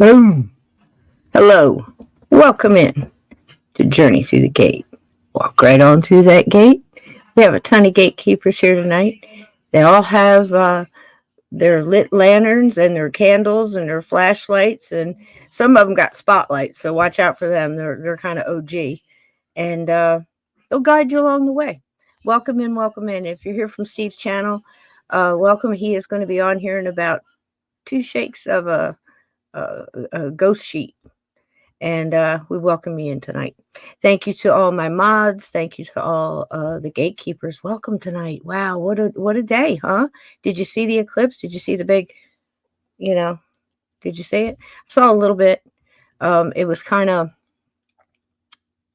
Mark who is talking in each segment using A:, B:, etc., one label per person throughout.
A: Boom. Hello. Welcome in to Journey Through the Gate. Walk right on through that gate. We have a ton of gatekeepers here tonight. They all have their lit lanterns and their candles and their flashlights, and some of them got spotlights, so watch out for them. They're kind of OG, and they'll guide you along the way. Welcome in, welcome in. If you're here from Steve's channel, welcome. He is going to be on here in about two shakes of a ghost sheet, and we welcome you in tonight. Thank you to all my mods. Thank you to all the gatekeepers. Welcome tonight. Wow, what a day, huh? Did you see the eclipse? Did you see the big, you know, did you see it? I saw a little bit. It was kind of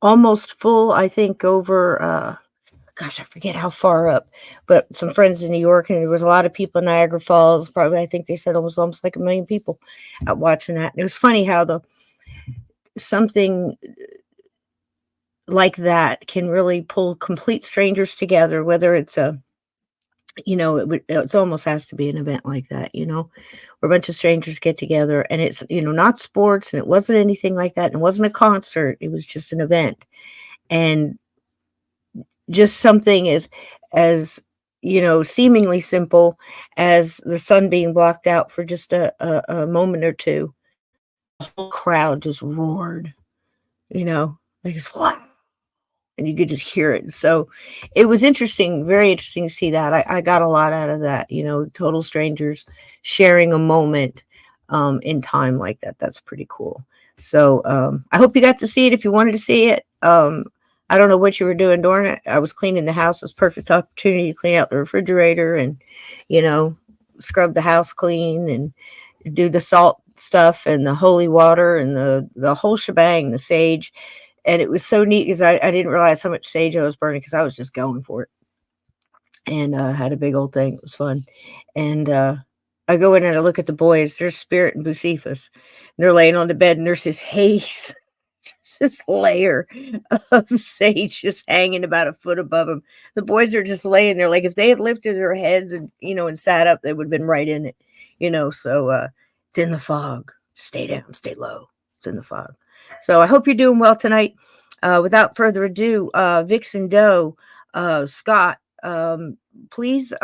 A: almost full, I think, over gosh, I forget how far up, but some friends in New York, and there was a lot of people in Niagara Falls. Probably, I think they said almost like 1 million people out watching that. And it was funny how something like that can really pull complete strangers together, whether it's it's almost has to be an event like that, where a bunch of strangers get together, and it's, not sports, and it wasn't anything like that. And it wasn't a concert. It was just an event. And just something as seemingly simple as the sun being blocked out for just a moment or two. The whole crowd just roared, like it's wow, and you could just hear it. So it was interesting, very interesting to see that. I got a lot out of that, total strangers sharing a moment in time like that. That's pretty cool. So I hope you got to see it if you wanted to see it. I don't know what you were doing during it. I was cleaning the house. It was a perfect opportunity to clean out the refrigerator and, scrub the house clean and do the salt stuff and the holy water and the whole shebang, the sage. And it was so neat because I didn't realize how much sage I was burning because I was just going for it. And had a big old thing. It was fun. And I go in and I look at the boys. There's Spirit and Bucephus. They're laying on the bed and there's this haze. This layer of sage just hanging about a foot above them. The boys are just laying there. Like if they had lifted their heads and, and sat up, they would have been right in it, so it's in the fog. Stay down, stay low. It's in the fog. So I hope you're doing well tonight. Without further ado, Vixen Doe, Scott, please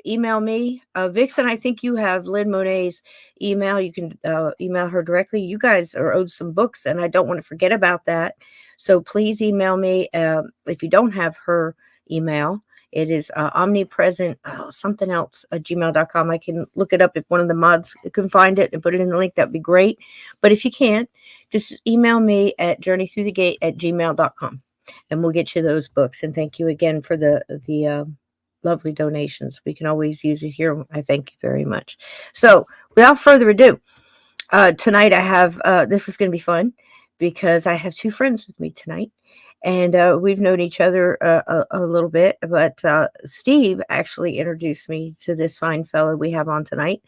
A: email me. Vixen, I think you have Lynn Monet's email. You can email her directly. You guys are owed some books, and I don't want to forget about that. So please email me if you don't have her email. It is omnipresent, something else, gmail.com. I can look it up if one of the mods can find it and put it in the link. That'd be great. But if you can't, just email me at journeythroughthegate@gmail.com. And we'll get you those books. And thank you again for the lovely donations. We can always use it here. I thank you very much. So without further ado, tonight I have, this is going to be fun because I have two friends with me tonight. And we've known each other a little bit. But Steve actually introduced me to this fine fellow we have on tonight.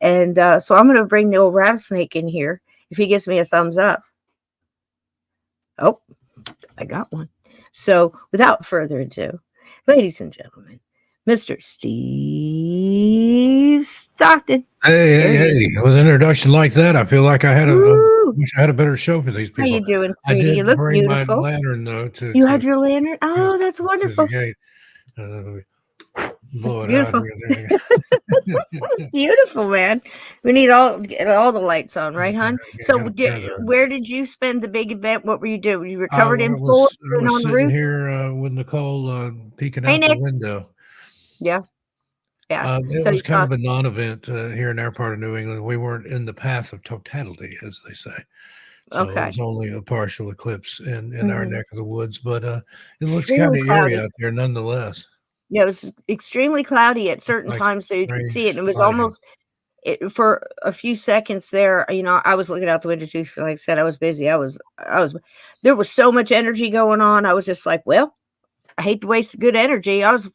A: And so I'm going to bring the old rattlesnake in here if he gives me a thumbs up. Oh, I got one. So without further ado, ladies and gentlemen, Mr. Steve Stockton.
B: Hey. With an introduction like that, I feel like I wish I had a better show for these people.
A: How you doing,
B: sweetie?
A: I did
B: you look bring beautiful. My lantern, though.
A: You had your lantern? Oh, that's wonderful.
B: Blow it
A: beautiful.
B: Out
A: It's beautiful, man. We need all the lights on, right, hon? So where did you spend the big event? What were you doing? You recovered in full
B: I was sitting here with Nicole peeking out the window.
A: Yeah.
B: It was kind of a non-event here in our part of New England. We weren't in the path of totality, as they say. So it was only a partial eclipse in our neck of the woods, but it looks kind of eerie out there nonetheless.
A: Yeah, it was extremely cloudy at certain times, so you could see it. And it was almost for a few seconds there. I was looking out the window too. Like I said, I was busy. There was so much energy going on. I was just like, well, I hate to waste good energy. I was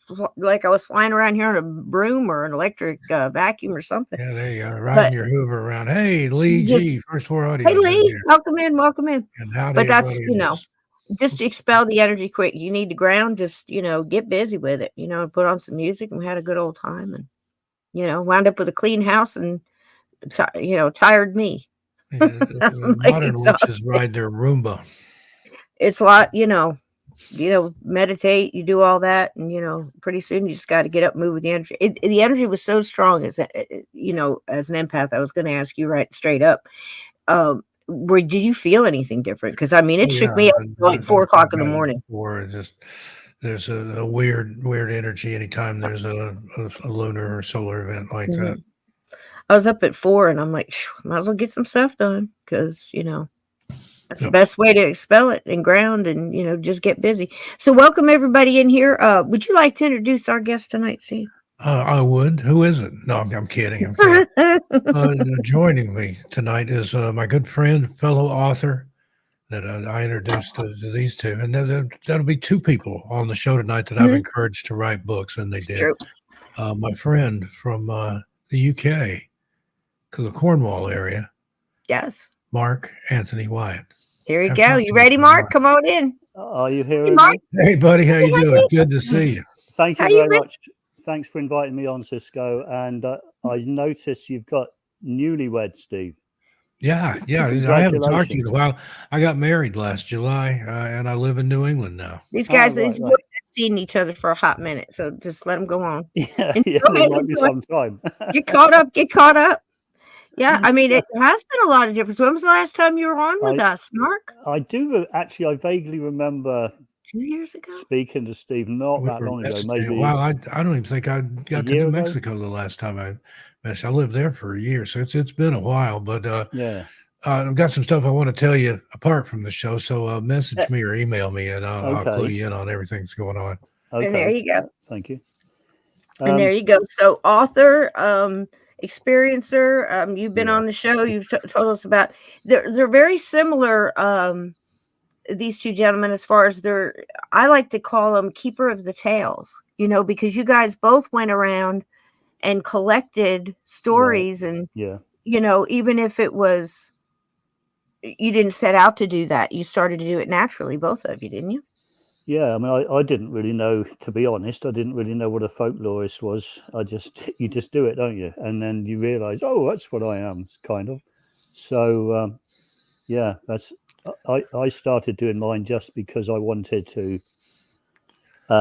A: flying around here on a broom or an electric vacuum or something.
B: Yeah, there you are, riding your Hoover around. Hey, Lee G, First Floor Audio.
A: Hey, Lee, welcome in.
B: And howdy,
A: but that's, just expel the energy quick. You need to ground, just, get busy with it, put on some music, and we had a good old time, and, wound up with a clean house and, tired me. Like
B: Modern witches
A: exhausted.
B: ride their Roomba.
A: It's a lot, meditate, you do all that, and pretty soon you just got to get up, move with the energy. The energy was so strong as as an empath. I was going to ask you right straight up, where did you feel anything different? Because I mean, it
B: Oh
A: shook
B: yeah,
A: me up like
B: I've
A: 4 o'clock in the
B: got it
A: morning.
B: before. Just there's a weird energy anytime there's a lunar or solar event like that.
A: Mhm. I was up at 4, and I'm like, might as well get some stuff done because that's the
B: Yep.
A: best way to expel it and ground and just get busy. So welcome everybody in here. Would you like to introduce our guest tonight, Steve?
B: I would. Who is it? No, I'm kidding. I'm kidding. Joining me tonight is my good friend, fellow author that I introduced to these two, and that'll be two people on the show tonight that I've
A: Mhm.
B: encouraged to write books, and they
A: It's
B: did.
A: true.
B: My friend from the UK, to the Cornwall area,
A: Yes.
B: Mark Anthony Wyatt.
A: Here you
B: Have
A: go.
B: talked
A: You
B: to you,
A: ready, Mark?
B: Mark.
A: Come on in.
C: Are you
A: Hey,
C: hearing
A: Mark.
C: me?
B: Hey, buddy, how you doing?
A: Hey,
B: Good to see you.
C: Thank
A: how
C: you
A: you
C: very
A: been?
C: much. Thanks for inviting me on, Cisco. And I noticed you've got newlywed, Steve.
B: Yeah. I haven't talked to you in a while. I got married last July, and I live in New England now.
A: These guys,
C: right.
A: these boys have seen each other for a hot minute, so just let them go on.
C: Yeah,
A: And
C: there
A: go ahead,
C: might be some time.
A: Get caught up. Get caught up. Yeah, I mean, it has been a lot of difference. When was the last time you were on with us, Mark?
C: I do actually. I vaguely remember
A: 2 years ago
C: speaking to Steve not that long ago. Maybe.
B: Wow, I don't even think I got to New Mexico the last time I messaged. I lived there for a year, so it's been a while. But
C: yeah,
B: I've got some stuff I want to tell you apart from the show. So message me or email me, and I'll clue you in on everything that's going on.
C: Okay.
A: And there you go.
C: Thank you.
A: And there you go. So author, experiencer, you've been on the show. You've told us about. They're very similar. These two gentlemen, as far as I like to call them keeper of the tales. Because you guys both went around and collected stories, and even if it was, you didn't set out to do that, you started to do it naturally, both of you, didn't you?
C: Yeah, I mean, I didn't really know, to be honest. I didn't really know what a folklorist was. You just do it, don't you? And then you realize, oh, that's what I am, kind of. So, yeah, I started doing mine just because I wanted to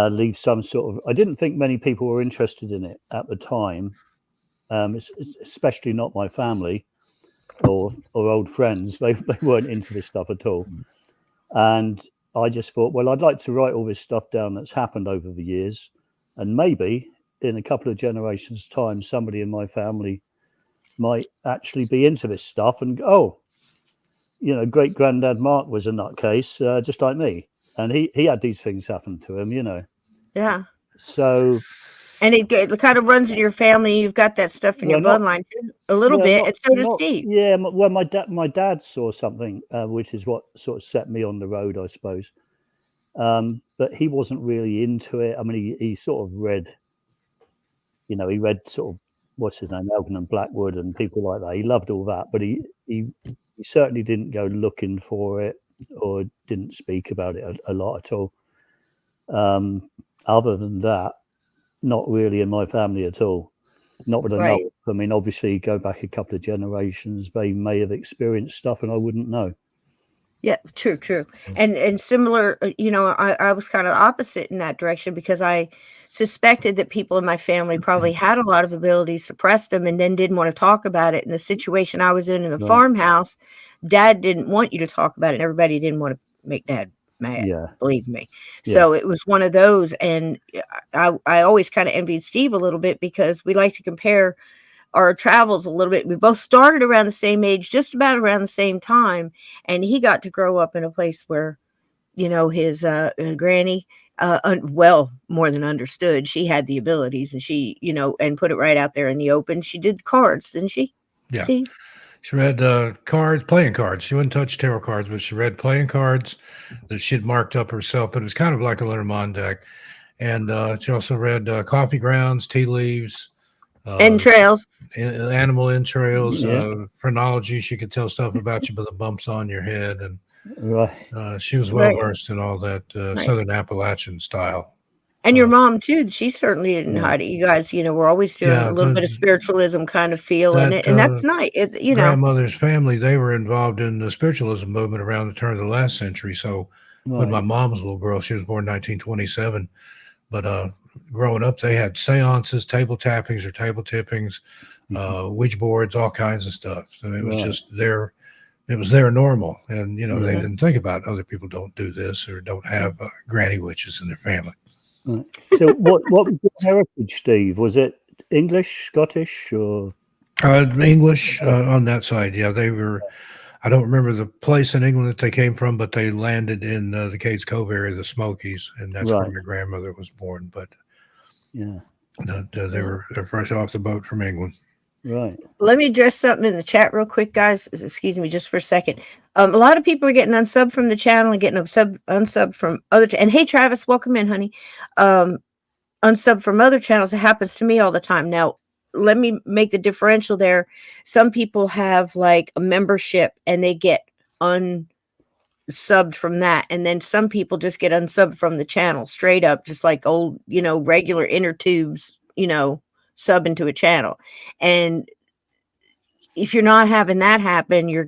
C: leave some sort of. I didn't think many people were interested in it at the time, especially not my family or old friends. They weren't into this stuff at all, and I just thought, well, I'd like to write all this stuff down that's happened over the years, and maybe in a couple of generations' time, somebody in my family might actually be into this stuff and go, oh, great granddad Mark was a nutcase, just like me, and he had these things happen to him,
A: Yeah.
C: So.
A: And it kind of runs in your family. You've got that stuff in your bloodline too, a little bit, and so does Steve.
C: Yeah, well, my dad saw something, which is what sort of set me on the road, I suppose. But he wasn't really into it. I mean, he sort of read, he read sort of, what's his name, Algernon Blackwood and people like that. He loved all that, but he certainly didn't go looking for it or didn't speak about it a lot at all. Other than that, not really in my family at all. Not that I know. I mean, obviously, go back a couple of generations, they may have experienced stuff and I wouldn't know.
A: Yeah, true. And similar, I was kind of opposite in that direction because I suspected that people in my family probably had a lot of abilities, suppressed them, and then didn't want to talk about it. And the situation I was in the farmhouse, Dad didn't want you to talk about it, and everybody didn't want to make Dad mad. Believe me. So it was one of those, and I always kind of envied Steve a little bit because we like to compare our travels a little bit. We both started around the same age, just about around the same time, and he got to grow up in a place where his granny well more than understood. She had the abilities, and she and put it right out there in the open. She did cards, didn't she?
B: Yeah.
A: Steve?
B: She read playing cards. She wouldn't touch tarot cards, but she read playing cards that she'd marked up herself. But it was kind of like a Lenormand deck. And she also read coffee grounds, tea leaves,
A: entrails,
B: animal entrails, phrenology. She could tell stuff about you by the bumps on your head. And she was well versed in all that Southern Appalachian style.
A: And your mom too, she certainly didn't hide it. You guys, were always doing a little bit of spiritualism kind of feel in it, and that's nice.
B: Grandmother's family, they were involved in the spiritualism movement around the turn of the last century. So when my mom was a little girl, she was born in 1927, but growing up, they had seances, table tappings or table tippings, Ouija boards, all kinds of stuff. So it was just their normal. And, they didn't think about other people don't do this or don't have granny witches in their family.
C: Right. So what was your heritage, Steve? Was it English, Scottish, or?
B: English on that side. Yeah, they were. I don't remember the place in England that they came from, but they landed in the Cades Cove area, the Smokies, and that's where my grandmother was born. But they're fresh off the boat from England.
C: Right.
A: Let me address something in the chat real quick, guys. Excuse me just for a second. A lot of people are getting unsubbed from the channel and getting unsubbed from other. And hey, Travis, welcome in, honey. Unsubbed from other channels. It happens to me all the time. Now, let me make the differential there. Some people have like a membership and they get unsubbed from that. And then some people just get unsubbed from the channel straight up, just like old, regular inner tubes, sub into a channel. And if you're not having that happen, you're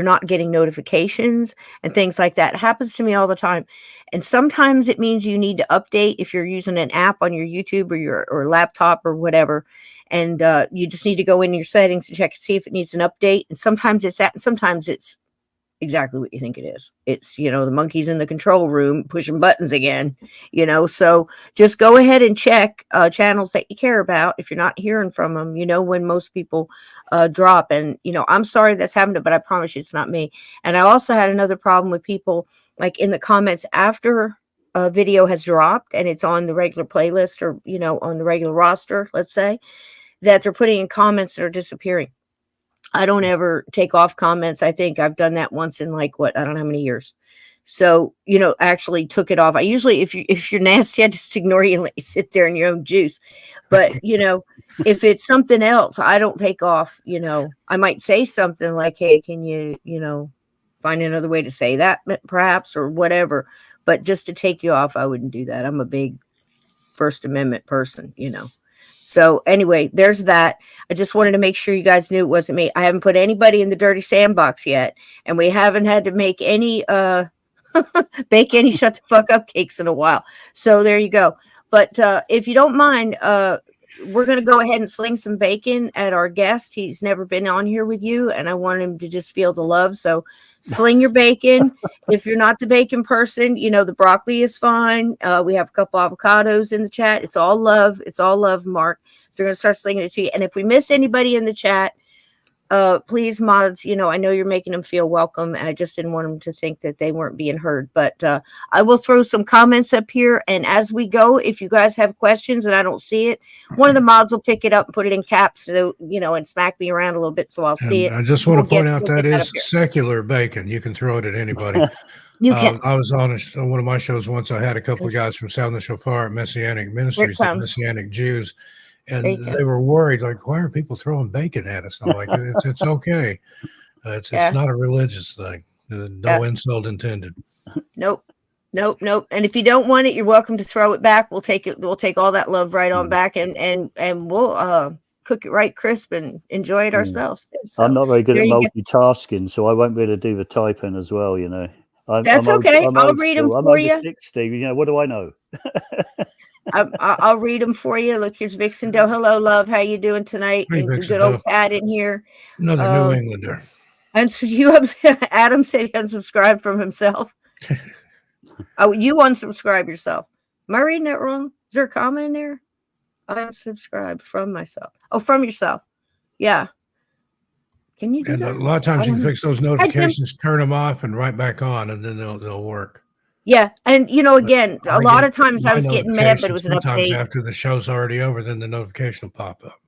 A: not getting notifications and things like that. It happens to me all the time. And sometimes it means you need to update if you're using an app on your YouTube or laptop or whatever. And you just need to go in your settings to check and see if it needs an update. And sometimes it's that, and sometimes it's exactly what you think it is. It's, the monkeys in the control room pushing buttons again, so just go ahead and check channels that you care about. If you're not hearing from them, when most people drop. And, I'm sorry that's happened, but I promise you it's not me. And I also had another problem with people like in the comments after a video has dropped and it's on the regular playlist or, on the regular roster, let's say, that they're putting in comments that are disappearing. I don't ever take off comments. I think I've done that once in I don't know how many years. So, actually took it off. I usually, if you're nasty, I just ignore you and let you sit there in your own juice. But, if it's something else, I don't take off, I might say something like, hey, can you, find another way to say that perhaps or whatever. But just to take you off, I wouldn't do that. I'm a big First Amendment person, So anyway, there's that. I just wanted to make sure you guys knew it wasn't me. I haven't put anybody in the dirty sandbox yet. And we haven't had to make any, bake any shut the fuck up cakes in a while. So there you go. But if you don't mind, we're going to go ahead and sling some bacon at our guest. He's never been on here with you. And I want him to just feel the love. So sling your bacon. If you're not the bacon person, the broccoli is fine. We have a couple avocados in the chat. It's all love. It's all love, Mark. So we're going to start slinging it to you. And if we missed anybody in the chat, please, mods, I know you're making them feel welcome. And I just didn't want them to think that they weren't being heard. But I will throw some comments up here. And as we go, if you guys have questions and I don't see it, one of the mods will pick it up and put it in caps, so, and smack me around a little bit so I'll see it.
B: I just want to point out that is secular bacon. You can throw it at anybody.
A: You can.
B: I was on one of my shows once. I had a couple of guys from Southern Shofar Messianic Ministries, the Messianic Jews. And they were worried, like, why are people throwing bacon at us? I'm like, it's okay. It's not a religious thing. No insult intended.
A: Nope. And if you don't want it, you're welcome to throw it back. We'll take it. We'll take all that love right on back, and we'll cook it right crisp and enjoy it ourselves. So,
C: I'm not very good at multitasking, so I won't be able to do the typing as well.
A: That's okay. I'll read them for you.
C: 60, what do I know?
A: I'll read them for you. Look, here's Vixen Doe. Hello, love. How you doing tonight?
B: Hey,
A: Good old Pat in here.
B: Another New Englander.
A: And so Adam said he unsubscribed from himself. Oh, you unsubscribe yourself. Am I reading that wrong? Is there a comma in there? I unsubscribed from myself. Oh, from yourself. Yeah. Can you do that?
B: A lot of times you can fix those notifications, turn them off, and right back on, and then they'll work.
A: Yeah, and again, a lot of times I was getting mad, but it was an update.
B: After the show's already over, then the notification will pop up.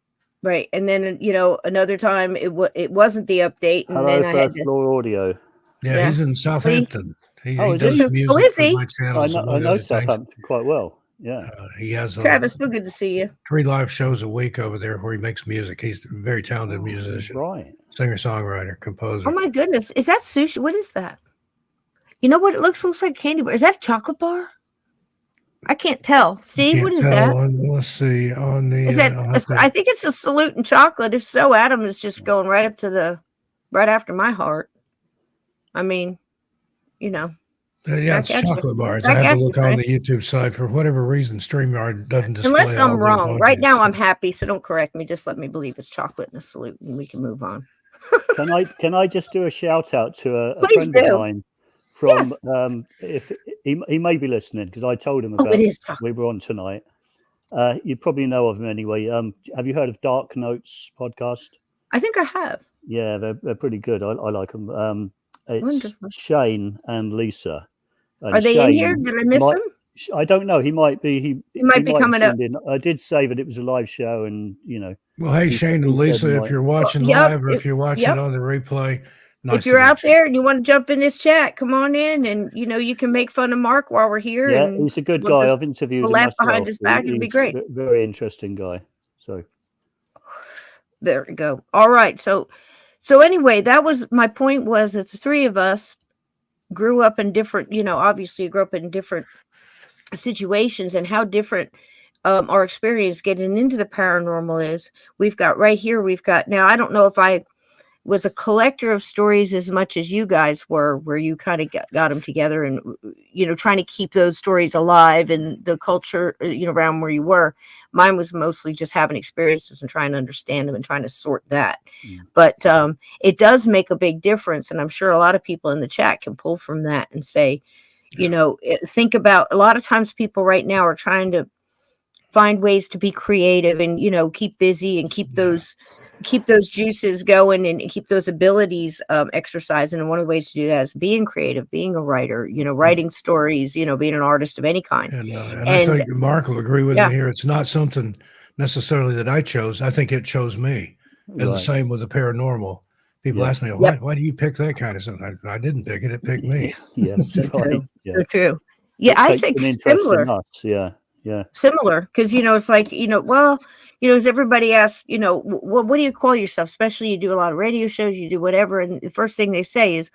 A: Right, and then another time it wasn't the update, and then I had
C: Floor Audio.
B: Yeah, he's in Southampton. He does music
A: is he?
B: for my channels.
C: I know Southampton quite well. Yeah,
B: he has
A: Travis. Still good to see you.
B: 3 live shows a week over there where he makes music. He's a very talented musician,
C: right?
B: Singer-songwriter, composer.
A: Oh my goodness, is that sushi? What is that? You know what? It looks like candy bar. Is that a chocolate bar? I can't tell. Steve, what is
B: tell
A: that?
B: Let's see on the.
A: Is that? I think it's a salute and chocolate. If so, Adam is just going right after my heart. I mean,
B: yeah, it's chocolate bars. I had to look on the YouTube side for whatever reason. StreamYard doesn't display.
A: Unless I'm wrong. Right now, I'm happy, so don't correct me. Just let me believe it's chocolate and a salute, and we can move on.
C: Can I just do a shout out to a friend of mine from if he may be listening, because I told him about we were on tonight. You probably know of him anyway. Have you heard of Dark Notes podcast?
A: I think I have.
C: Yeah, they're pretty good. I like them. It's wonderful. Shane and Lisa. And
A: are they Shane in here? Did I miss them?
C: I don't know. He might be.
A: He might be coming up.
C: I did say that it was a live show, and
B: Well, hey, Shane and Lisa, if you're watching live or if you're watching on the replay,
A: if you're out there and you want to jump in this chat, come on in, and you can make fun of Mark while we're here.
C: Yeah, he's a good guy. I've interviewed him.
A: Laugh behind his back. It'd be great.
C: Very interesting guy. So
A: there we go. All right. So anyway, that was my point. Was that the three of us grew up in different, obviously grew up in different situations, and how different our experience getting into the paranormal is. We've got now, I don't know if I was a collector of stories as much as you guys were, where you kind of got them together and, trying to keep those stories alive in the culture, around where you were. Mine was mostly just having experiences and trying to understand them and trying to sort that. But it does make a big difference. And I'm sure a lot of people in the chat can pull from that and say, think about, a lot of times people right now are trying to find ways to be creative and, keep busy and keep those juices going and keep those abilities exercising. And one of the ways to do that is being creative, being a writer, writing stories, being an artist of any kind.
B: And I think Mark will agree with me here. It's not something necessarily that I chose. I think it chose me. And the same with the paranormal. People ask me, why do you pick that kind of stuff? I didn't pick it. It picked me.
C: Yes.
A: So true. Yeah, I think similar.
C: Yeah.
A: Similar. Because, it's like, as everybody asks, what do you call yourself? Especially you do a lot of radio shows, you do whatever. And the first thing they say is,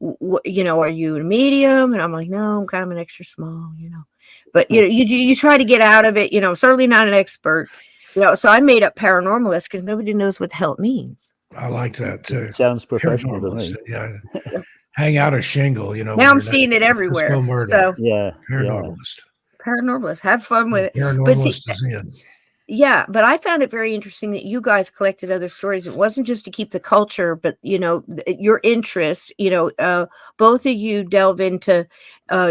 A: are you a medium? And I'm like, no, I'm kind of an extra small, But, you try to get out of it. Certainly not an expert. So I made up paranormalist because nobody knows what the hell it means.
B: I like that too.
C: Sounds professional to me.
B: Yeah. Hang out a shingle,
A: Now I'm seeing it everywhere. So
B: paranormalist.
A: Paranormalist. Have fun with it.
B: Paranormalist is in.
A: Yeah, but I found it very interesting that you guys collected other stories. It wasn't just to keep the culture, but your interest. Both of you delve into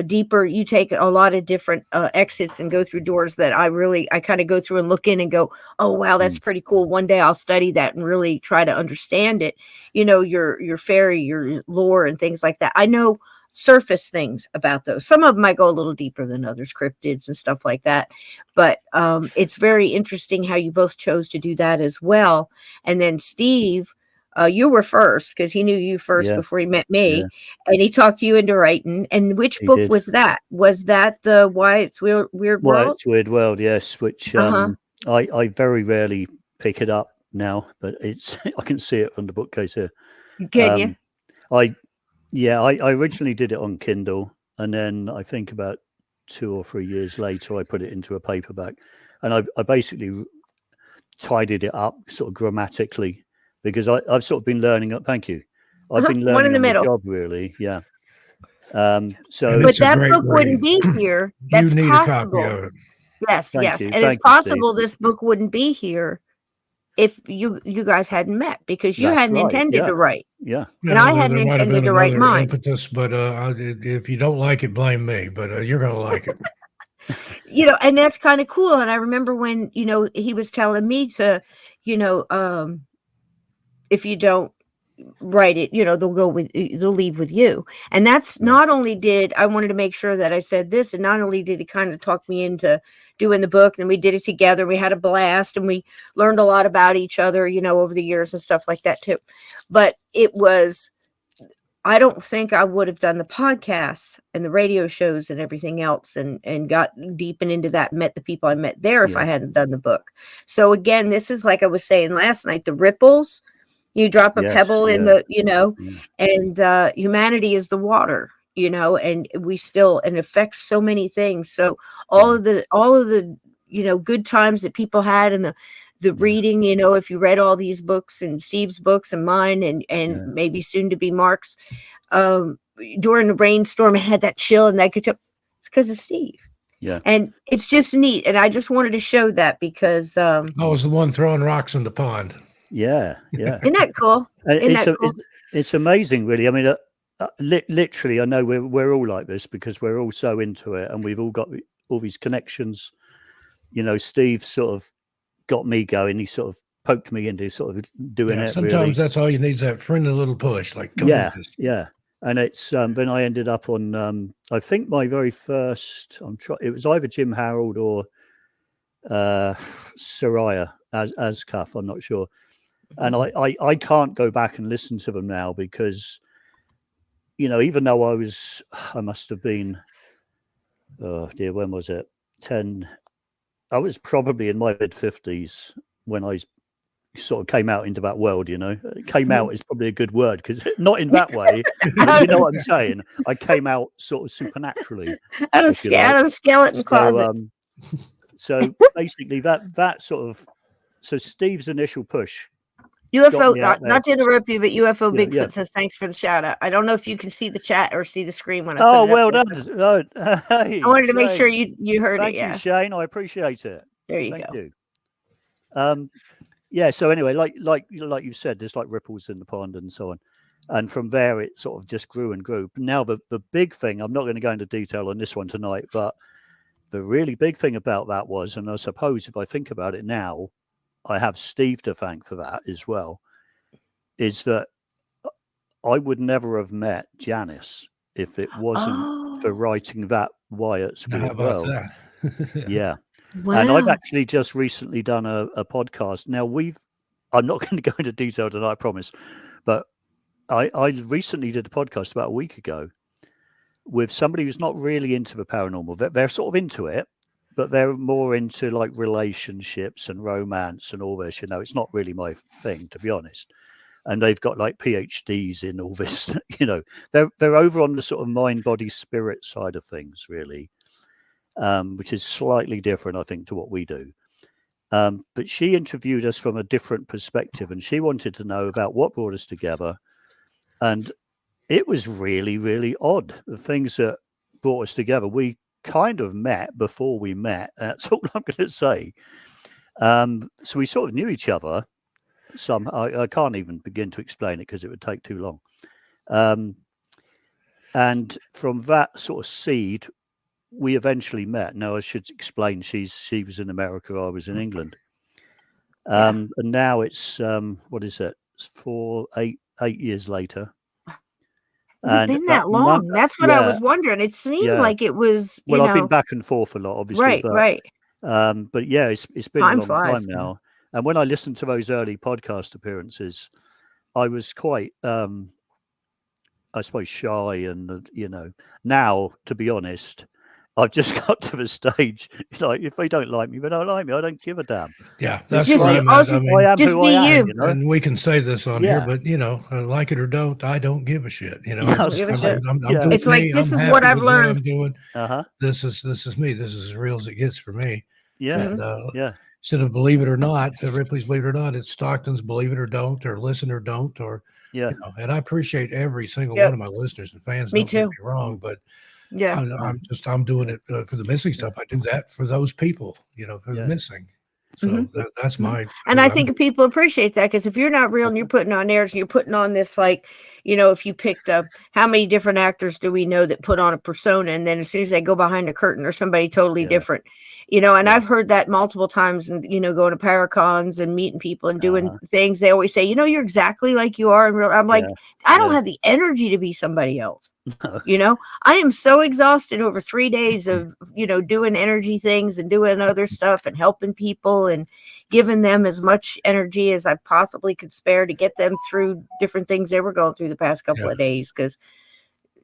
A: deeper. You take a lot of different exits and go through doors that I kind of go through and look in and go, oh wow, that's pretty cool. One day I'll study that and really try to understand it. Your fairy, your lore, and things like that. I know surface things about those. Some of them might go a little deeper than others, cryptids and stuff like that. But it's very interesting how you both chose to do that as well. And then Steve, you were first because he knew you first before he met me, and he talked you into writing. And which book was that? Was that the Wyatt's Weird World?
C: Wyatt's Weird World, yes. Which I very rarely pick it up now, but it's I can see it from the bookcase here.
A: Can you?
C: I originally did it on Kindle, and then I think about 2 or 3 years later, I put it into a paperback, and I basically tidied it up sort of grammatically because I've sort of been learning. Thank you. I've been learning
A: one in the middle.
C: Job really, yeah.
A: But that book wouldn't be here. That's
B: you need
A: possible.
B: A copy of it.
A: Yes, and it's possible this book wouldn't be here if you guys hadn't met, because you hadn't intended to write.
C: Yeah.
A: And I hadn't intended to write mine.
B: Impetus, but if you don't like it, blame me, but you're going to like it.
A: And that's kind of cool. And I remember when, he was telling me to, if you don't write it, they'll leave with you. And that's not only did I wanted to make sure that I said this, and not only did he kind of talk me into doing the book, and we did it together. We had a blast and we learned a lot about each other, over the years and stuff like that too. But I don't think I would have done the podcast and the radio shows and everything else and got deep and into that, met the people I met there if I hadn't done the book. So again, this is like I was saying last night, the ripples. You drop a pebble in the, and humanity is the water, and we still, and affects so many things. So all of the, good times that people had, and the reading, if you read all these books, and Steve's books and mine, and maybe soon to be Mark's, during the rainstorm, I had that chill and that guitar. It's because of Steve.
C: Yeah.
A: And it's just neat. And I just wanted to show that because
B: I was the one throwing rocks in the pond.
C: Yeah.
A: Isn't that cool?
C: It's amazing, really. I mean, literally, I know we're all like this because we're all so into it, and we've all got all these connections. Steve sort of got me going. He sort of poked me into sort of doing it.
B: Sometimes really. That's all you need, is that friendly little push. Like,
C: yeah. And it's then I ended up on I think my very first it was either Jim Harold or Soraya as Cuff, I'm not sure. And I can't go back and listen to them now because even though I must have been, oh dear, when was it? I was probably in my mid-50s when I sort of came out into that world. Came out is probably a good word, because not in that way. You know what I'm saying? I came out sort of supernaturally
A: out of skeleton closet.
C: So basically that sort of, so Steve's initial push.
A: UFO, not to interrupt you, but UFO Bigfoot says thanks for the shout out. I don't know if you can see the chat or see the screen when I put it
C: well
A: up
C: done. Hey,
A: I wanted to make sure you heard
C: Thank
A: it.
C: you, Shane. I appreciate it.
A: There you
C: Thank
A: go.
C: You. So anyway, like you said, there's like ripples in the pond and so on. And from there, it sort of just grew and grew. But now the big thing, I'm not going to go into detail on this one tonight, but the really big thing about that was, and I suppose if I think about it now, I have Steve to thank for that as well, is that I would never have met Janice if it wasn't for writing that Wyatt's Weird World. Yeah.
A: Wow.
C: And I've actually just recently done a podcast. Now I'm not going to go into detail tonight, I promise, but I recently did a podcast about a week ago with somebody who's not really into the paranormal. They're sort of into it, but they're more into like relationships and romance and all this. It's not really my thing, to be honest. And they've got like PhDs in all this. They're over on the sort of mind, body, spirit side of things, really, which is slightly different, I think, to what we do. But she interviewed us from a different perspective, and she wanted to know about what brought us together. And it was really, really odd. The things that brought us together, we kind of met before we met. That's all I'm going to say. So we sort of knew each other. I can't even begin to explain it because it would take too long. And from that sort of seed, we eventually met. Now I should explain, she was in America, I was in England. And now it's what is it? It's 8 years later.
A: Has it been that long? That's what I was wondering. It seemed like it was.
C: I've been back and forth a lot, obviously.
A: Right.
C: But yeah, it's been a long time now. And when I listened to those early podcast appearances, I was quite, I suppose, shy. And now, to be honest, I've just got to the stage, like, if they don't like me, they don't like me. I don't give a damn.
B: Yeah, that's where I'm at. I mean,
C: I am who I am.
B: And we can say this on here, but like it or don't, I don't give a shit. I'm doing
A: it's like, this is what I've learned.
B: What I'm doing. This is me. This is as real as it gets for me.
C: Yeah.
B: And, instead of Believe It or Not, Ripley's Believe It or Not, it's Stockton's Believe It or Don't, or Listen or Don't, or and I appreciate every single one of my listeners and fans.
A: Me
B: don't
A: too.
B: Get me wrong, but I'm doing it for the missing stuff. I do that for those people, for the missing. So that's my.
A: And I think people appreciate that, because if you're not real and you're putting on airs and you're putting on this, like, if you picked up, how many different actors do we know that put on a persona, and then as soon as they go behind a curtain, or somebody totally different, and I've heard that multiple times, and, going to Paracons and meeting people and doing things, they always say, you're exactly like you are in real. I'm like, I don't have the energy to be somebody else. I am so exhausted over 3 days of, doing energy things and doing other stuff and helping people and giving them as much energy as I possibly could spare to get them through different things they were going through the past couple of days. Because,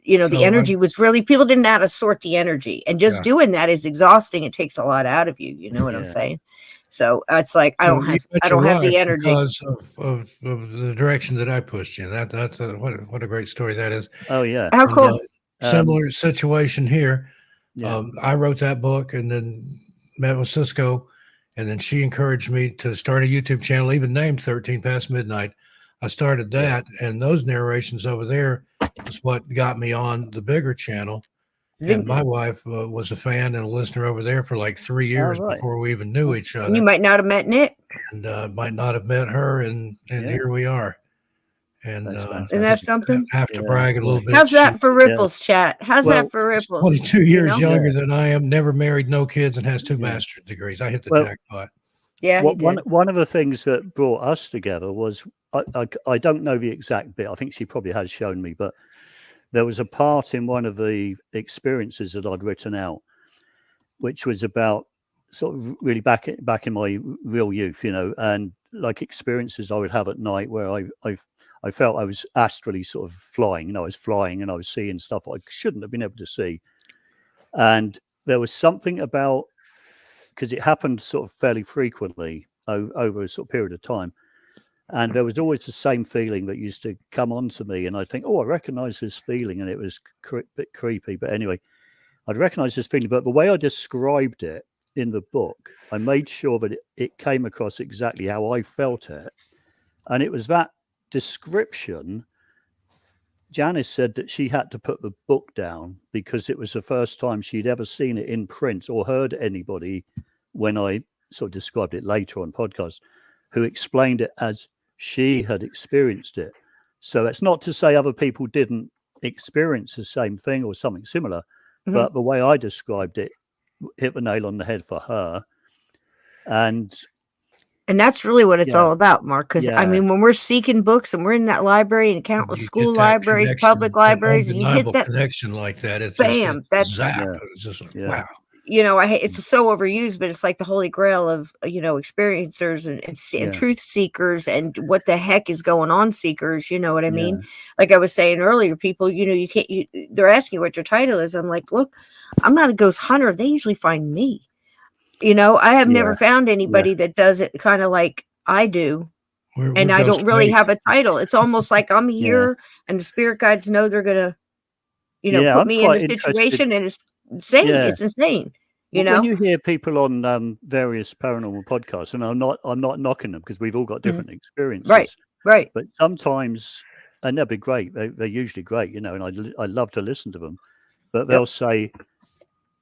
A: the energy was really, people didn't know how to sort the energy, and just doing that is exhausting. It takes a lot out of you. You know what I'm saying? So it's like, I don't have the energy
B: because of the direction that I pushed you. That's what a great story that is.
C: Oh yeah.
A: How cool.
B: Similar situation here.
C: Yeah.
B: I wrote that book and then met with Cisco, and then she encouraged me to start a YouTube channel, even named 13 Past Midnight. I started that, and those narrations over there was what got me on the bigger channel. And my wife was a fan and a listener over there for like 3 years before we even knew each other.
A: And you might not have met Nick.
B: And might not have met her, and here we are. And
A: isn't that something?
B: I have to brag a little bit.
A: How's that for Ripples, chat? How's that for Ripples?
B: 22 years younger than I am, never married, no kids, and has 2 master's degrees. I hit the jackpot.
A: Yeah,
C: one of the things that brought us together was, I don't know the exact bit. I think she probably has shown me, but there was a part in one of the experiences that I'd written out, which was about sort of really back in my real youth, and like experiences I would have at night where I felt I was astrally sort of flying. I was flying and I was seeing stuff I shouldn't have been able to see. And there was something about, because it happened sort of fairly frequently over a sort of period of time. And there was always the same feeling that used to come on to me. And I'd think, I recognize this feeling. And it was a bit creepy. But anyway, I'd recognize this feeling. But the way I described it in the book, I made sure that it came across exactly how I felt it. And it was that description. Janice said that she had to put the book down because it was the first time she'd ever seen it in print or heard anybody, when I sort of described it later on podcast, who explained it as she had experienced it. So it's not to say other people didn't experience the same thing or something similar, but the way I described it hit the nail on the head for her.
A: And that's really what it's all about, Mark. Because I mean, when we're seeking books and we're in that library and countless school libraries, public libraries, and you hit that
B: connection like that, it's
A: bam,
B: just,
A: that's
B: zap. It's just like, wow.
A: I hate it's so overused, but it's like the holy grail of experiencers and truth seekers and what the heck is going on seekers. You know what I mean? Like I was saying earlier, people, you can't. They're asking you what your title is. I'm like, look, I'm not a ghost hunter. They usually find me. I have never found anybody that does it kind of like I do. And I don't really have a title. It's almost like I'm here and the spirit guides know they're going to, put me in a situation, and it's insane. It's insane.
C: When you hear people on various paranormal podcasts, and I'm not knocking them because we've all got different experiences.
A: Right.
C: But sometimes, and they'll be great. They're usually great, and I love to listen to them, but they'll say,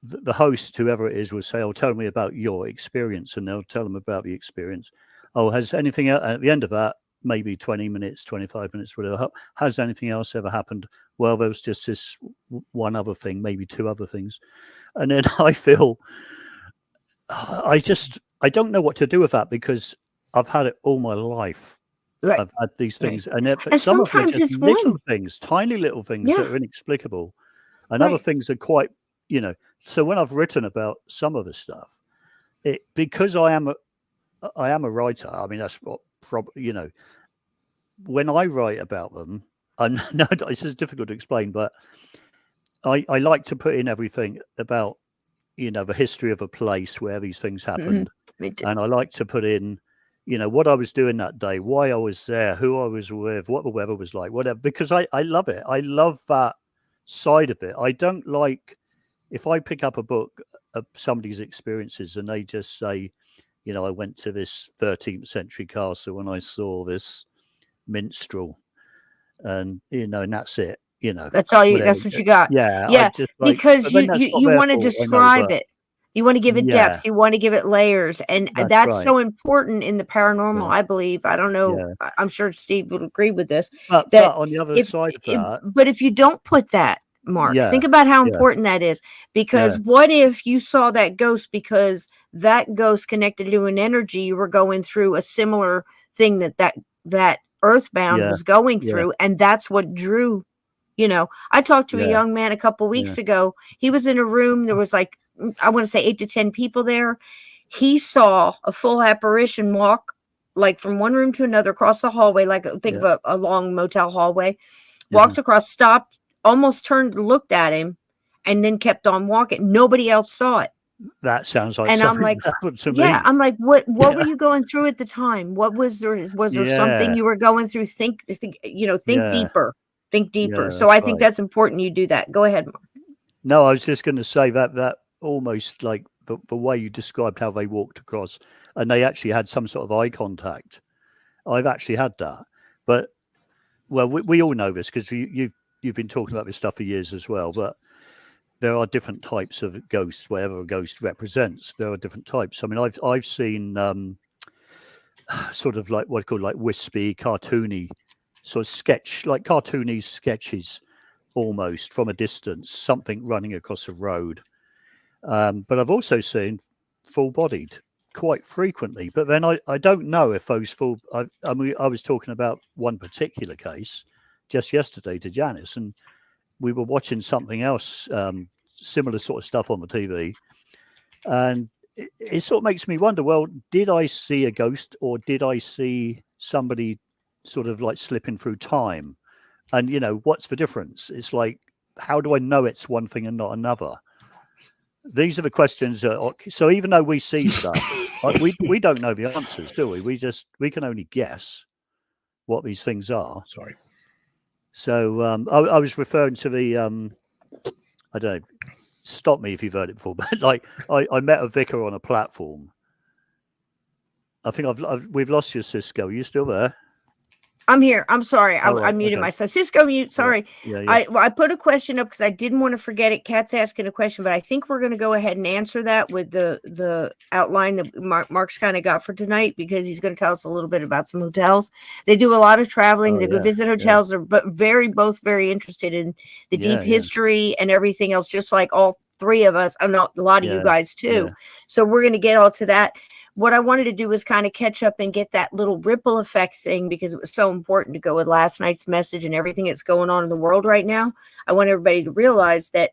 C: the host, whoever it is, will say, tell me about your experience. And they'll tell them about the experience. Has anything else, at the end of that, maybe 20 minutes, 25 minutes, whatever, has anything else ever happened? Well, there was just this one other thing, maybe 2 other things. And then I feel, I don't know what to do with that, because I've had it all my life. Right. I've had these things. And some of them are just little things, tiny little things that are inexplicable. And other things are quite, so when I've written about some of the stuff, because I am a writer. I mean, that's what probably, when I write about them, I know this is difficult to explain, but I like to put in everything about, the history of a place where these things happened. And I like to put in, what I was doing that day, why I was there, who I was with, what the weather was like, whatever, because I love it. I love that side of it. I don't like, if I pick up a book of somebody's experiences and they just say, I went to this 13th century castle and I saw this minstrel, and and that's it.
A: That's all you. That's what you got.
C: Yeah.
A: Because you want to describe it. You want to give it depth. You want to give it layers, and that's so important in the paranormal. I believe. I don't know. I'm sure Steve would agree with this.
C: But on the other side of that,
A: but if you don't put that, Mark, think about how important that is, because what if you saw that ghost because that ghost connected to an energy you were going through a similar thing that Earthbound was going through, and that's what drew. I talked to a young man a couple weeks ago. He was in a room. There was like, I want to say 8 to 10 people there. He saw a full apparition walk like from one room to another across the hallway, like think of a long motel hallway. Walked across, stopped, almost turned, looked at him, and then kept on walking. Nobody else saw it.
C: That sounds like,
A: and I'm like, I'm like, what were you going through at the time? What was there? Was there something you were going through? Think deeper. think deeper.
C: Yeah,
A: So I think
C: right.
A: that's important you do that. Go ahead, Mark.
C: No, I was just going to say that almost like the way you described how they walked across and they actually had some sort of eye contact. I've actually had that. But, well, we all know this because you've been talking about this stuff for years as well. But there are different types of ghosts, whatever a ghost represents. There are different types. I mean, I've seen sort of like what I call like wispy, cartoony sort of sketch, like cartoony sketches almost from a distance, something running across a road. But I've also seen full-bodied quite frequently. But then I don't know if those I mean, I was talking about one particular case just yesterday to Janice, and we were watching something else, similar sort of stuff on the TV, and it sort of makes me wonder, well, did I see a ghost or did I see somebody sort of like slipping through time? And, you know, what's the difference? It's like, how do I know it's one thing and not another? These are the questions. So even though we see stuff, we don't know the answers, do we? We can only guess what these things are.
B: Sorry.
C: So I was referring to the, I don't know, stop me if you've heard it before, but like I met a vicar on a platform. I think we've lost you, Cisco. Are you still there?
A: I'm here. I'm sorry. I muted myself. Cisco mute. Sorry.
C: Yeah.
A: I put a question up because I didn't want to forget it. Kat's asking a question, but I think we're going to go ahead and answer that with the outline that Mark's kind of got for tonight, because he's going to tell us a little bit about some hotels. They do a lot of traveling. They go visit hotels. They're both very interested in the deep history and everything else, just like all three of us. I'm not a lot of you guys too. Yeah. So we're going to get all to that. What I wanted to do was kind of catch up and get that little ripple effect thing, because it was so important to go with last night's message and everything that's going on in the world right now. I want everybody to realize that,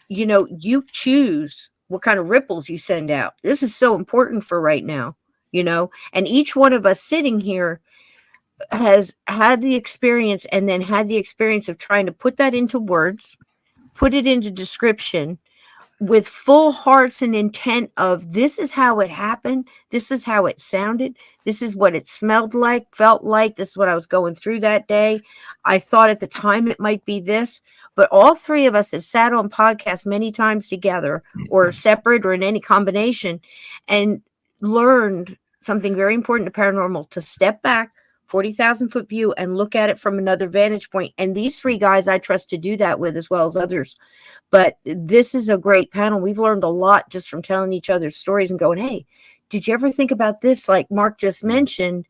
A: you know, you choose what kind of ripples you send out. This is so important for right now, you know, and each one of us sitting here has had the experience and then had the experience of trying to put that into words, put it into description, with full hearts and intent of this is how it happened. This is how it sounded. This is what it smelled like, felt like. This is what I was going through that day. I thought at the time it might be this, but all three of us have sat on podcasts many times together or separate or in any combination and learned something very important to paranormal: to step back, 40,000 foot view, and look at it from another vantage point. And these three guys I trust to do that with, as well as others. But this is a great panel. We've learned a lot just from telling each other stories and going, hey, did you ever think about this? Like Mark just mentioned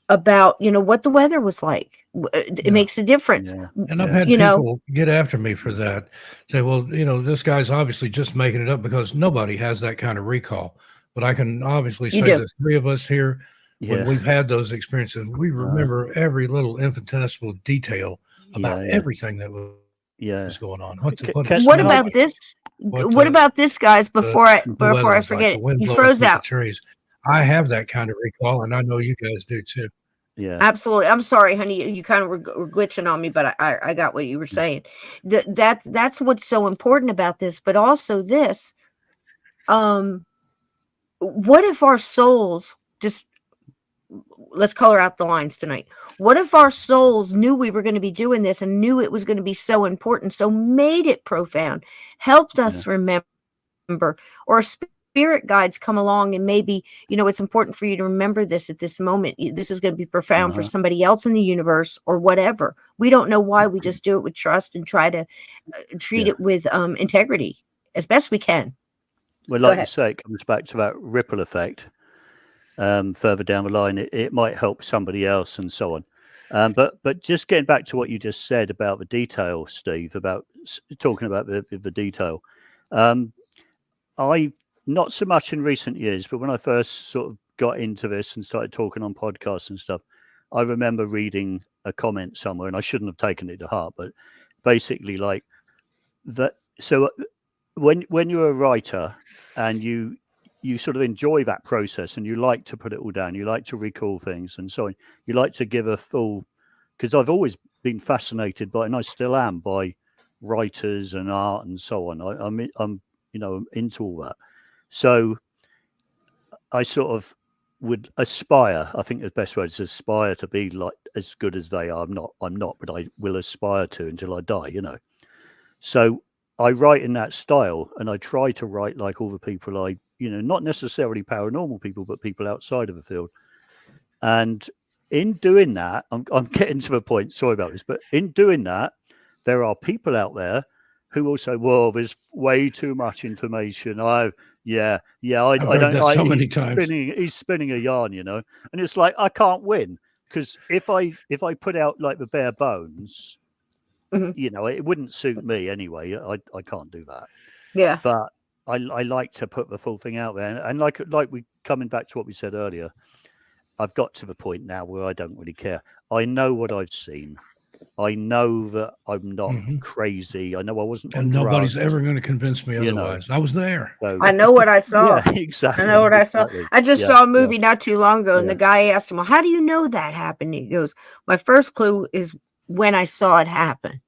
A: about, you know, what the weather was like. It makes a difference.
B: Yeah. And I've had people get after me for that. Say, well, you know, this guy's obviously just making it up because nobody has that kind of recall. But I can obviously say the three of us here, when we've had those experiences, we remember every little infinitesimal detail about everything that was going on.
A: What about this? What about this, guys? Before I forget it, he froze out.
B: Trees. I have that kind of recall, and I know you guys do too.
C: Yeah,
A: absolutely. I'm sorry, honey. You kind of were glitching on me, but I got what you were saying. That's what's so important about this, but also this. What if our souls just, let's color out the lines tonight. What if our souls knew we were going to be doing this and knew it was going to be so important, so made it profound, helped us remember, or spirit guides come along and maybe, you know, it's important for you to remember this at this moment. This is going to be profound for somebody else in the universe or whatever. We don't know why. We just do it with trust and try to treat it with integrity as best we can.
C: Well, like you say, it comes back to that ripple effect. Further down the line, it might help somebody else and so on. But just getting back to what you just said about the detail, Steve, about talking about the detail. I, not so much in recent years, but when I first sort of got into this and started talking on podcasts and stuff, I remember reading a comment somewhere, and I shouldn't have taken it to heart, but basically like that. So when you're a writer and you sort of enjoy that process and you like to put it all down, you like to recall things and so on, you like to give a full, because I've always been fascinated by, and I still am, by writers and art and so on. I'm you know, into all that. So I sort of would aspire. I think the best word is aspire to be like as good as they are. I'm not, but I will aspire to until I die. You know. So I write in that style, and I try to write like all the people not necessarily paranormal people, but people outside of the field. And in doing that, I'm getting to the point. Sorry about this, but in doing that, there are people out there who will say, "Well, there's way too much information." I don't.
B: Many times.
C: He's spinning a yarn, and it's like I can't win because if I put out like the bare bones, it wouldn't suit me anyway. I can't do that.
A: Yeah,
C: but I like to put the full thing out there, and like we coming back to what we said earlier. I've got to the point now where I don't really care. I know what I've seen. I know that I'm not crazy. I know I wasn't.
B: And nobody's ever going to convince me otherwise. I was there.
A: So, I know what I saw.
C: Yeah, exactly.
A: I know what I saw. I just saw a movie not too long ago, and the guy asked him, "Well, how do you know that happened?" He goes, "My first clue is when I saw it happen."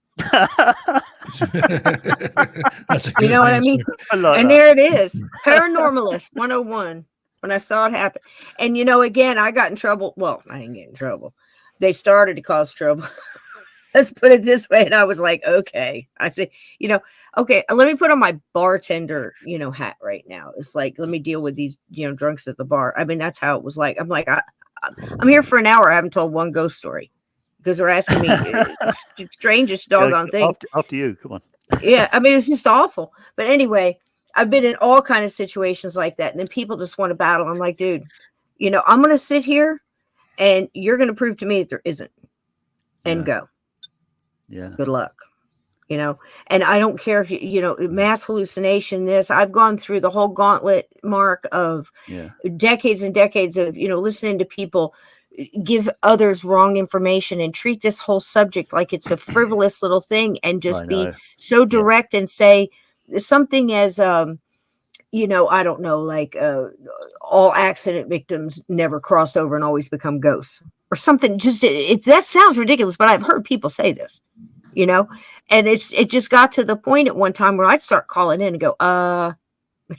A: You know what I mean? And there it is. Paranormalist 101. When I saw it happen. And again, I got in trouble. Well, I didn't get in trouble. They started to cause trouble. Let's put it this way. And I was like, okay. I said, okay, let me put on my bartender, hat right now. It's like, let me deal with these, drunks at the bar. I mean, that's how it was like. I'm like, I'm here for an hour. I haven't told one ghost story because they're asking me strangest doggone things.
C: After you, come on.
A: Yeah, I mean, it's just awful. But anyway, I've been in all kind of situations like that. And then people just want to battle. I'm like, dude, I'm going to sit here and you're going to prove to me that there isn't and go.
C: Yeah.
A: Good luck. And I don't care if mass hallucination, I've gone through the whole gauntlet, Mark, of decades and decades of, listening to people give others wrong information and treat this whole subject like it's a frivolous little thing and just be so direct and say something as, I don't know, like all accident victims never cross over and always become ghosts or something. Just that sounds ridiculous, but I've heard people say this, and it just got to the point at one time where I'd start calling in and go,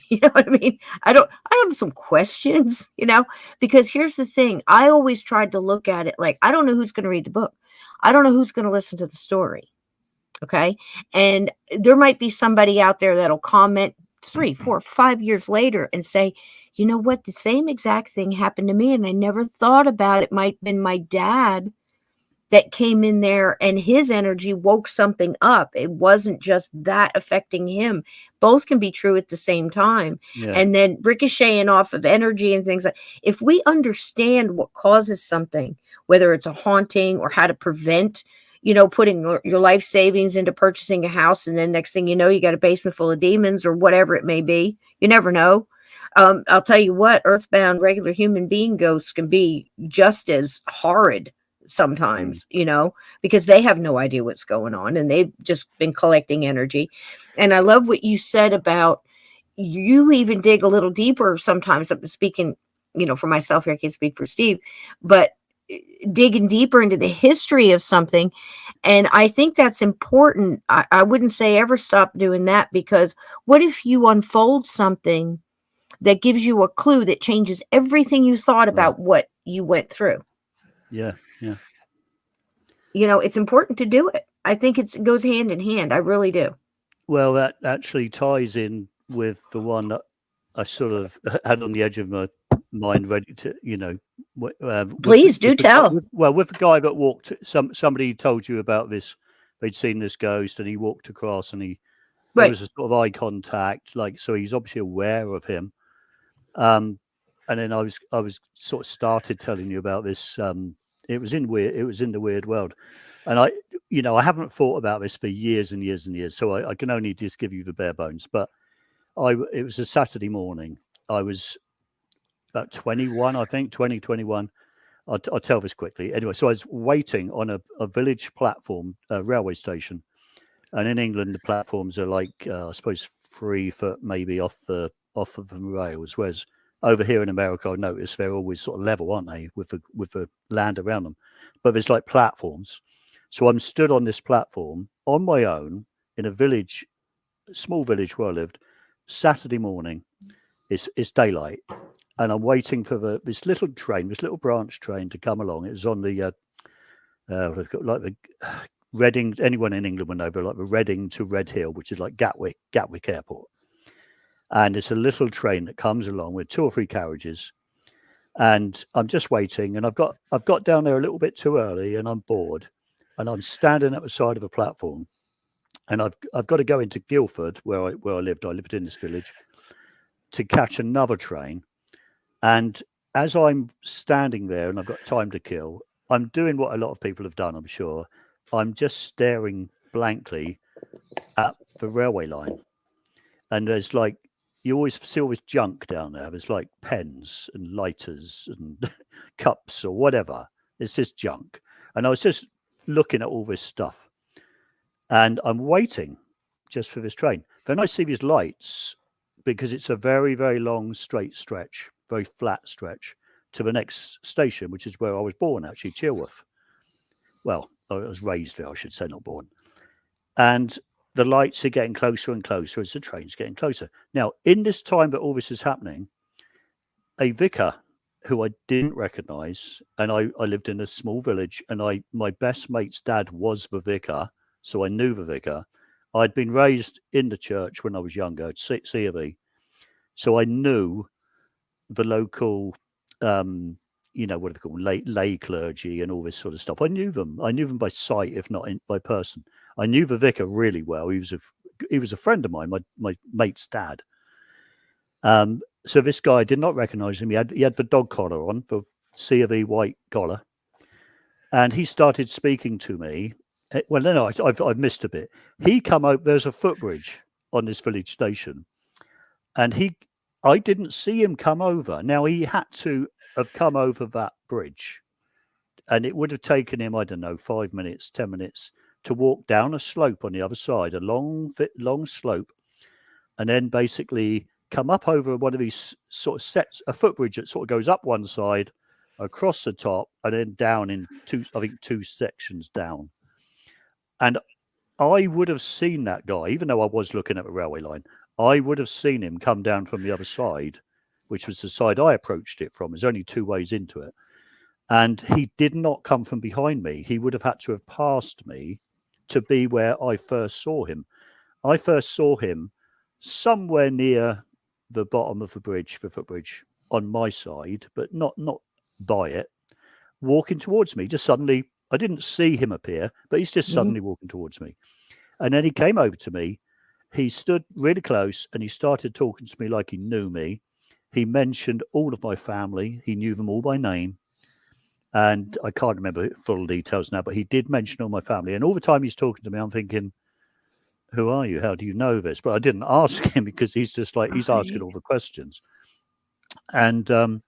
A: you know what I mean? I have some questions, because here's the thing. I always tried to look at it like, I don't know who's going to read the book. I don't know who's going to listen to the story. Okay. And there might be somebody out there that'll comment 3, 4, 5 years later and say, you know what? The same exact thing happened to me. And I never thought about it. Might have been my dad that came in there and his energy woke something up. It wasn't just that affecting him. Both can be true at the same time. Yeah. And then ricocheting off of energy and things like, if we understand what causes something, whether it's a haunting or how to prevent, putting your life savings into purchasing a house. And then next thing you know, you got a basement full of demons or whatever it may be. You never know. I'll tell you what, earthbound regular human being ghosts can be just as horrid sometimes, because they have no idea what's going on and they've just been collecting energy. And I love what you said about you even dig a little deeper sometimes. I'm speaking, for myself here, I can't speak for Steve, but digging deeper into the history of something. And I think that's important. I wouldn't say ever stop doing that, because what if you unfold something that gives you a clue that changes everything you thought about what you went through?
C: Yeah.
A: It's important to do it. I think it goes hand in hand. I really do.
C: Well, that actually ties in with the one that I sort of had on the edge of my mind, ready to,
A: please do tell.
C: With the guy that walked, somebody told you about this. They'd seen this ghost, and he walked across, and there was a sort of eye contact, so he's obviously aware of him. And then I was sort of started telling you about this. It was in the weird world, and I haven't thought about this for years and years and years, so I can only just give you the bare bones. But it was a Saturday morning. I was about 21, I think, 2021. I'll tell this quickly. Anyway, so I was waiting on a village platform, railway station, and in England the platforms are like I suppose 3 foot maybe off of the rails, whereas over here in America, I noticed they're always sort of level, aren't they, with the land around them? But there's like platforms. So I'm stood on this platform on my own in a small village where I lived. Saturday morning, it's daylight, and I'm waiting for this little branch train to come along. It was on the like the Reading. Anyone in England will know, like the Reading to Red Hill, which is like Gatwick Airport. And it's a little train that comes along with 2 or 3 carriages. And I'm just waiting, and I've got down there a little bit too early, and I'm bored, and I'm standing at the side of a platform, and I've got to go into Guildford where I lived. I lived in this village to catch another train. And as I'm standing there and I've got time to kill, I'm doing what a lot of people have done, I'm sure. I'm just staring blankly at the railway line. And there's like, you always see all this junk down there. There's like pens and lighters and cups or whatever. It's just junk. And I was just looking at all this stuff. And I'm waiting just for this train. Then I see these lights, because it's a very, very long straight stretch, very flat stretch to the next station, which is where I was born, actually, Chilworth. Well, I was raised there, I should say, not born. And the lights are getting closer and closer as the train's getting closer. Now, in this time that all this is happening, a vicar who I didn't recognise, and I lived in a small village, and my best mate's dad was the vicar, so I knew the vicar. I'd been raised in the church when I was younger at C of E, so I knew the local, what do they call them, lay clergy and all this sort of stuff. I knew them by sight, if not by person. I knew the vicar really well. He was a friend of mine, my mate's dad. So this guy, I did not recognise him. He had the dog collar on, the C of E white collar, and he started speaking to me. Well, no, I've missed a bit. He come over. There's a footbridge on this village station, and I didn't see him come over. Now, he had to have come over that bridge, and it would have taken him, I don't know, 5 minutes, 10 minutes to walk down a slope on the other side, a long slope, and then basically come up over one of these sort of sets, a footbridge that sort of goes up one side, across the top, and then down in two sections down. And I would have seen that guy, even though I was looking at the railway line, I would have seen him come down from the other side, which was the side I approached it from. There's only 2 ways into it. And he did not come from behind me. He would have had to have passed me to be where I first saw him. I first saw him somewhere near the bottom of the footbridge on my side, but not by it, walking towards me. Just suddenly, I didn't see him appear, but he's just suddenly walking towards me. And then he came over to me. He stood really close and he started talking to me like he knew me. He mentioned all of my family. He knew them all by name. And I can't remember full details now, but he did mention all my family. And all the time he's talking to me, I'm thinking, who are you? How do you know this? But I didn't ask him because he's just like, he's asking all the questions. And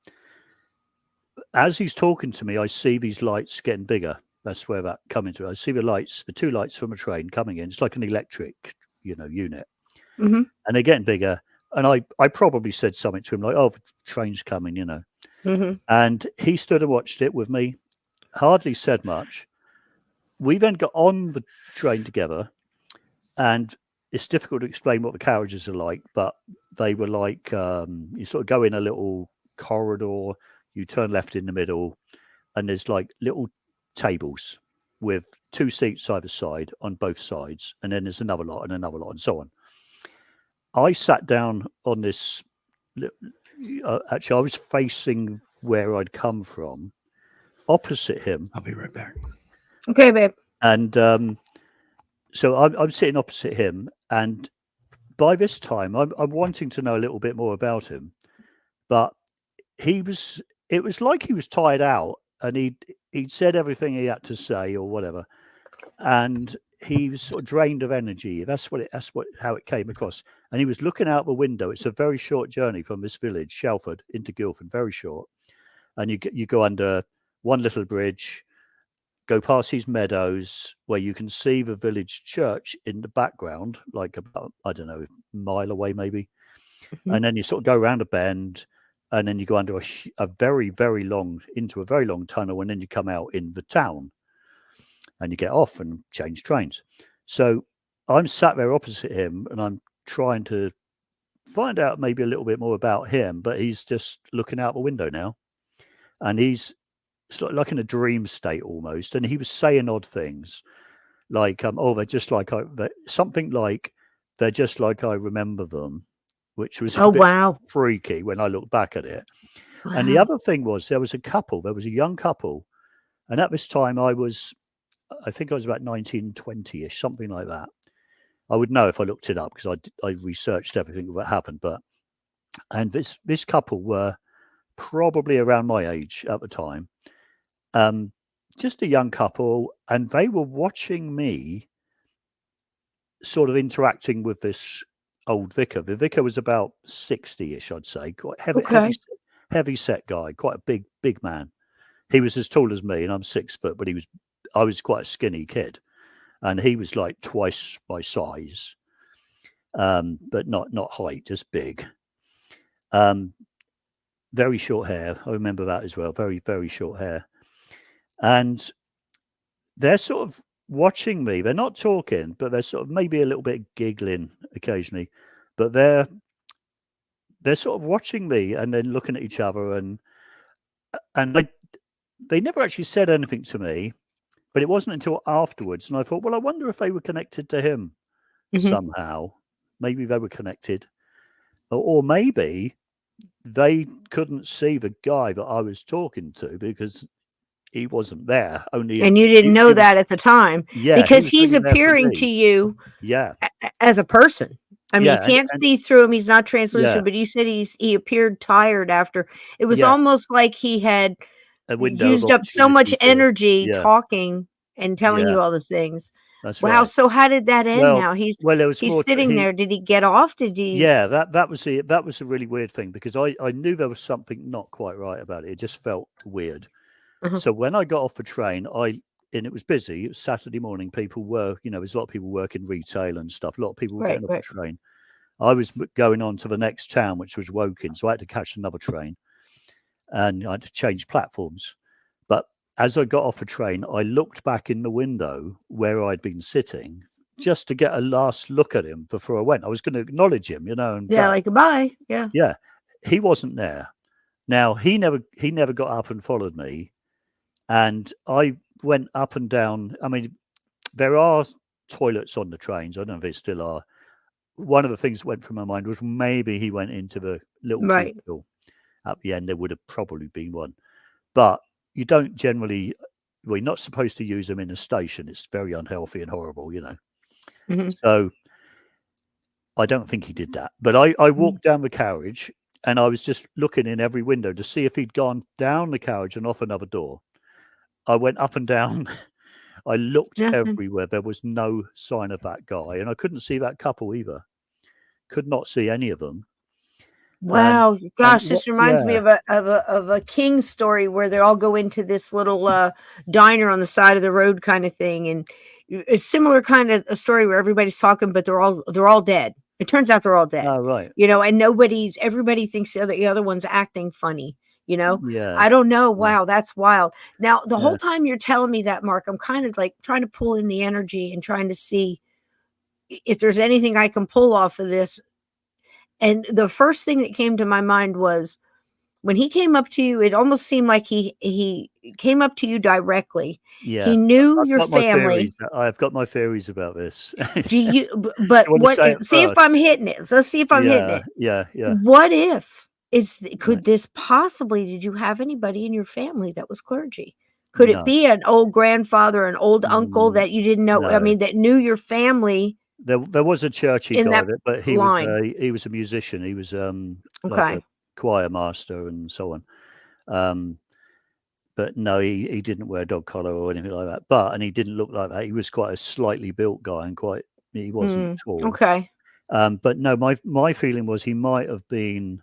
C: as he's talking to me, I see these lights getting bigger. That's where that come into it. I see the 2 lights from a train coming in. It's like an electric, unit.
A: Mm-hmm.
C: And they're getting bigger. And I probably said something to him like, oh, the train's coming,
A: Mm-hmm.
C: And he stood and watched it with me, hardly said much. We then got on the train together, and it's difficult to explain what the carriages are like, but they were like, you sort of go in a little corridor, you turn left in the middle, and there's like little tables with 2 seats either side on both sides, and then there's another lot and so on. I sat down on this, actually I was facing where I'd come from, opposite him.
B: I'll be right back.
A: Okay, babe.
C: And so I'm sitting opposite him, and by this time I'm wanting to know a little bit more about him, but it was like he was tired out, and he'd said everything he had to say or whatever, and he was sort of drained of energy. That's how it came across. And he was looking out the window. It's a very short journey from this village, Shalford, into Guildford, very short. And you go under one little bridge, go past these meadows where you can see the village church in the background, like about, I don't know, a mile away maybe. Mm-hmm. And then you sort of go around a bend, and then you go under a very, very long tunnel, and then you come out in the town, and you get off and change trains. So I'm sat there opposite him, and I'm trying to find out maybe a little bit more about him, but he's just looking out the window now, and he's sort of like in a dream state almost, and he was saying odd things like, "Oh, they're just like something like they're just like I remember them," which was a bit freaky when I look back at it. Wow. And the other thing was there was a young couple, and at this time I think I was about 19, 20-ish, something like that. I would know if I looked it up because I researched everything that happened. And this couple were probably around my age at the time, just a young couple, and they were watching me sort of interacting with this old vicar. The vicar was about 60-ish, I'd say, quite heavy set guy, quite a big man. He was as tall as me, and I'm 6 foot, but I was quite a skinny kid. And he was like twice my size, but not height, just big. Very short hair. I remember that as well. Very, very short hair. And they're sort of watching me. They're not talking, but they're sort of maybe a little bit giggling occasionally. But they're sort of watching me and then looking at each other. And they never actually said anything to me. But it wasn't until afterwards, and I thought, well, I wonder if they were connected to him somehow. Maybe they were connected, or maybe they couldn't see the guy that I was talking to because he wasn't there. And you
A: didn't know that at the time, because he's appearing to you, as a person. I mean, you can't see through him; he's not translucent. But you said he appeared tired after. It was almost like he had used up so much energy talking and telling you all the things.
C: That's
A: wow. Right. So how did that end? Now he's sitting there. Did he get off? Did he?
C: Yeah, that was a really weird thing, because I knew there was something not quite right about it. It just felt weird. So when I got off the train, and it was busy. It was Saturday morning. People were, there's a lot of people working retail and stuff. A lot of people were getting off the train. I was going on to the next town, which was Woking, so I had to catch another train. And I had to change platforms. But as I got off the train, I looked back in the window where I'd been sitting just to get a last look at him before I went. I was going to acknowledge him, and
A: like goodbye. Yeah.
C: Yeah. He wasn't there. Now, he never got up and followed me. And I went up and down. I mean, there are toilets on the trains. I don't know if they still are. One of the things that went through my mind was maybe he went into the little cubicle. At the end, there would have probably been one, but you don't generally. We're not supposed to use them in a station. It's very unhealthy and horrible, So I don't think he did that. But I walked down the carriage, and I was just looking in every window to see if he'd gone down the carriage and off another door. I went up and down. I looked everywhere. There was no sign of that guy, and I couldn't see that couple either. Could not see any of them.
A: Wow, gosh, this reminds me of a King story where they all go into this little diner on the side of the road kind of thing, and a similar kind of a story where everybody's talking, but they're all dead. It turns out they're all dead.
C: Oh, right.
A: And everybody thinks the other one's acting funny.
C: Yeah.
A: I don't know. Wow, that's wild. Now, the whole time you're telling me that, Mark, I'm kind of like trying to pull in the energy and trying to see if there's anything I can pull off of this. And the first thing that came to my mind was when he came up to you, it almost seemed like he came up to you directly.
C: Yeah.
A: He knew your family.
C: I've got my theories about this.
A: Do you? But see if I'm hitting it. Let's see if I'm hitting it.
C: Yeah.
A: What if this possibly, did you have anybody in your family that was clergy? Could it be an old grandfather, an old uncle that you didn't know? No. I mean, that knew your family.
C: There was a churchy guy, but he was a musician. He was like a choir master and so on. But no, he didn't wear a dog collar or anything like that. And he didn't look like that. He was quite a slightly built guy, and he wasn't tall.
A: Okay.
C: But no, my feeling was he might have been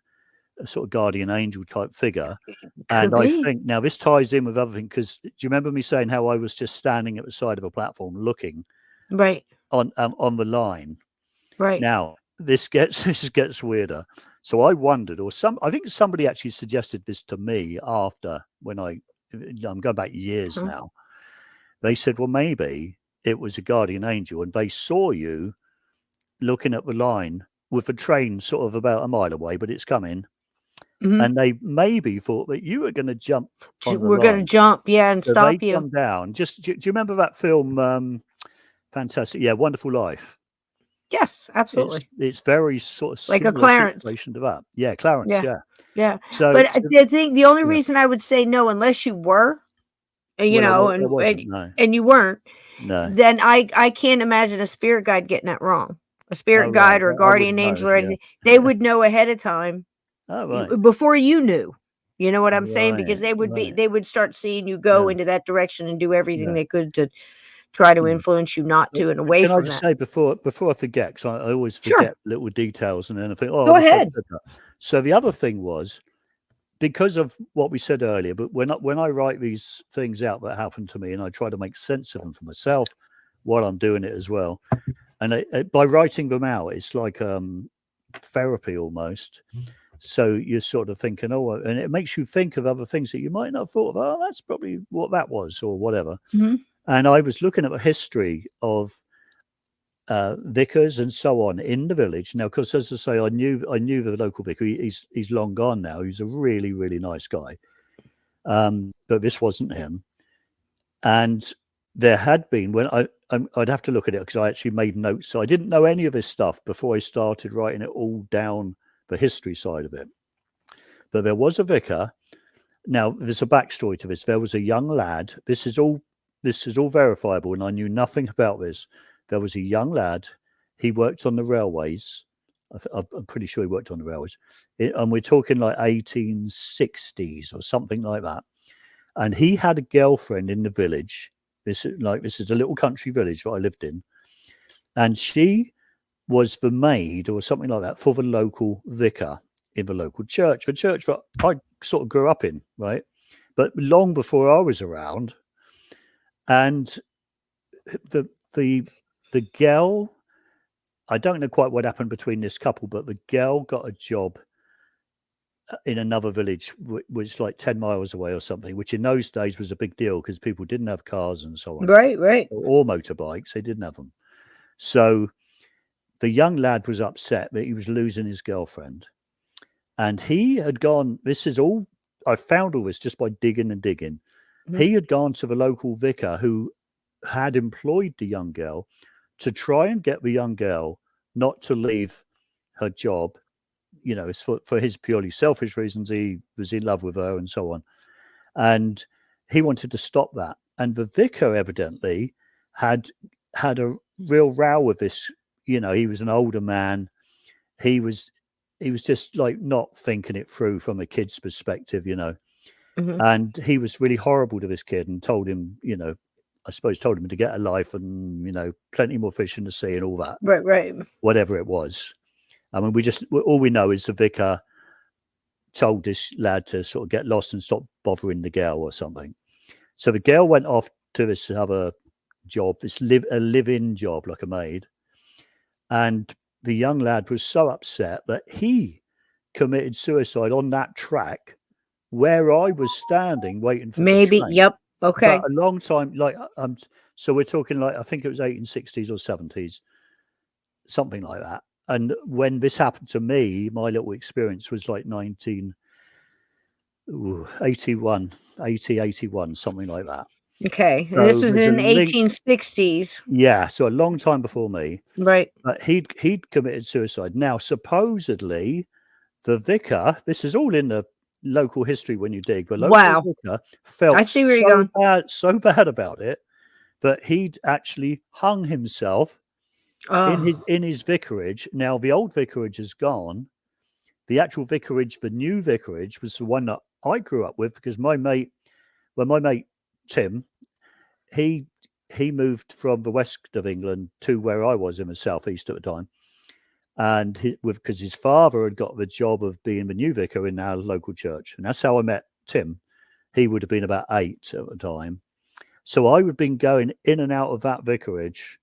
C: a sort of guardian angel type figure. I think now this ties in with other things, because do you remember me saying how I was just standing at the side of a platform looking on the line?
A: Right.
C: Now this gets weirder. So I wondered, I think somebody actually suggested this to me after, when I'm going back years now. They said, well, maybe it was a guardian angel and they saw you looking at the line with a train sort of about a mile away, but it's coming.
A: Mhm.
C: And they maybe thought that you were going to jump on the
A: We're going to
C: line.
A: jump, yeah, and
C: So
A: stop
C: they
A: you.
C: come down. Just do you remember that film? Fantastic, yeah, Wonderful Life.
A: Yes, absolutely.
C: It's very sort of
A: Like a
C: similar
A: Clarence.
C: situation to that. Yeah, Clarence.
A: Yeah.
C: Yeah.
A: Yeah.
C: So,
A: But the only
C: yeah.
A: reason I would say no, unless you were, you
C: Well,
A: know,
C: I wasn't. No.
A: and you weren't,
C: No.
A: then I can't imagine a spirit guide getting that wrong. A spirit
C: Oh,
A: guide
C: right.
A: or a
C: I
A: guardian
C: wouldn't know.
A: angel or
C: Yeah.
A: anything. They would know ahead of time
C: Oh, right.
A: before you knew. You know what I'm saying? Because
C: Right.
A: they would start seeing you go
C: Yeah.
A: into that direction and do everything
C: Yeah.
A: they could to try to
C: Mm.
A: influence you not to and
C: But
A: away
C: can I
A: from
C: just
A: that.
C: say before I forget, because I always
A: Sure.
C: forget little details, and then I think, oh,
A: Go
C: I wish I'd
A: ahead.
C: said that. So the other thing was, because of what we said earlier, but when I write these things out that happen to me, and I try to make sense of them for myself while I'm doing it as well, and by writing them out, it's like therapy almost. So you're sort of thinking, oh, and it makes you think of other things that you might not have thought of. Oh, that's probably what that was, or whatever.
A: Mm-hmm.
C: And I was looking at the history of vicars and so on in the village. Now, because as I say, I knew the local vicar. He's long gone now. He's a really, really nice guy. But this wasn't him. And there had been, when I'd have to look at it because I actually made notes. So I didn't know any of this stuff before I started writing it all down, the history side of it. But there was a vicar. Now, there's a backstory to this. There was a young lad. This is all verifiable, and I knew nothing about this. There was a young lad. He worked on the railways. I'm pretty sure he worked on the railways. And we're talking like 1860s or something like that. And he had a girlfriend in the village. This is a little country village that I lived in. And she was the maid or something like that for the local vicar in the local church, the church that I sort of grew up in, right? But long before I was around. And the girl, I don't know quite what happened between this couple, but the girl got a job in another village, which like 10 miles away or something, which in those days was a big deal because people didn't have cars and so on.
A: Right.
C: Or motorbikes. They didn't have them. So the young lad was upset that he was losing his girlfriend. And he had gone, I found all this just by digging and digging. Mm-hmm. He had gone to the local vicar who had employed the young girl to try and get the young girl not to leave her job. You know, it's for his purely selfish reasons. He was in love with her and so on. And he wanted to stop that. And the vicar evidently had a real row with this. You know, he was an older man. He was just like not thinking it through from a kid's perspective, you know. Mm-hmm. And he was really horrible to this kid and told him, you know, I suppose told him to get a life and, you know, plenty more fish in the sea and all that.
A: Right.
C: Whatever it was. I mean, all we know is the vicar told this lad to sort of get lost and stop bothering the girl or something. So the girl went off to this other job, a live-in job like a maid. And the young lad was so upset that he committed suicide on that track where I was standing waiting for the train.
A: Yep. Okay.
C: But a long time, like, so we're talking like, I think it was 1860s or 70s, something like that. And when this happened to me, my little experience was like 81, something like that.
A: Okay. And this was in 1860s.
C: Yeah. So a long time before me.
A: Right.
C: But he'd committed suicide. Now, supposedly, the vicar, this is all in the local history when you dig, the local vicar felt so bad about it that he'd actually hung himself in his vicarage. Now, the old vicarage is gone. The actual vicarage, the new vicarage, was the one that I grew up with because my mate Tim, he moved from the west of England to where I was in the southeast at the time. And because his father had got the job of being the new vicar in our local church. And that's how I met Tim. He would have been about 8 at the time. So I had been going in and out of that vicarage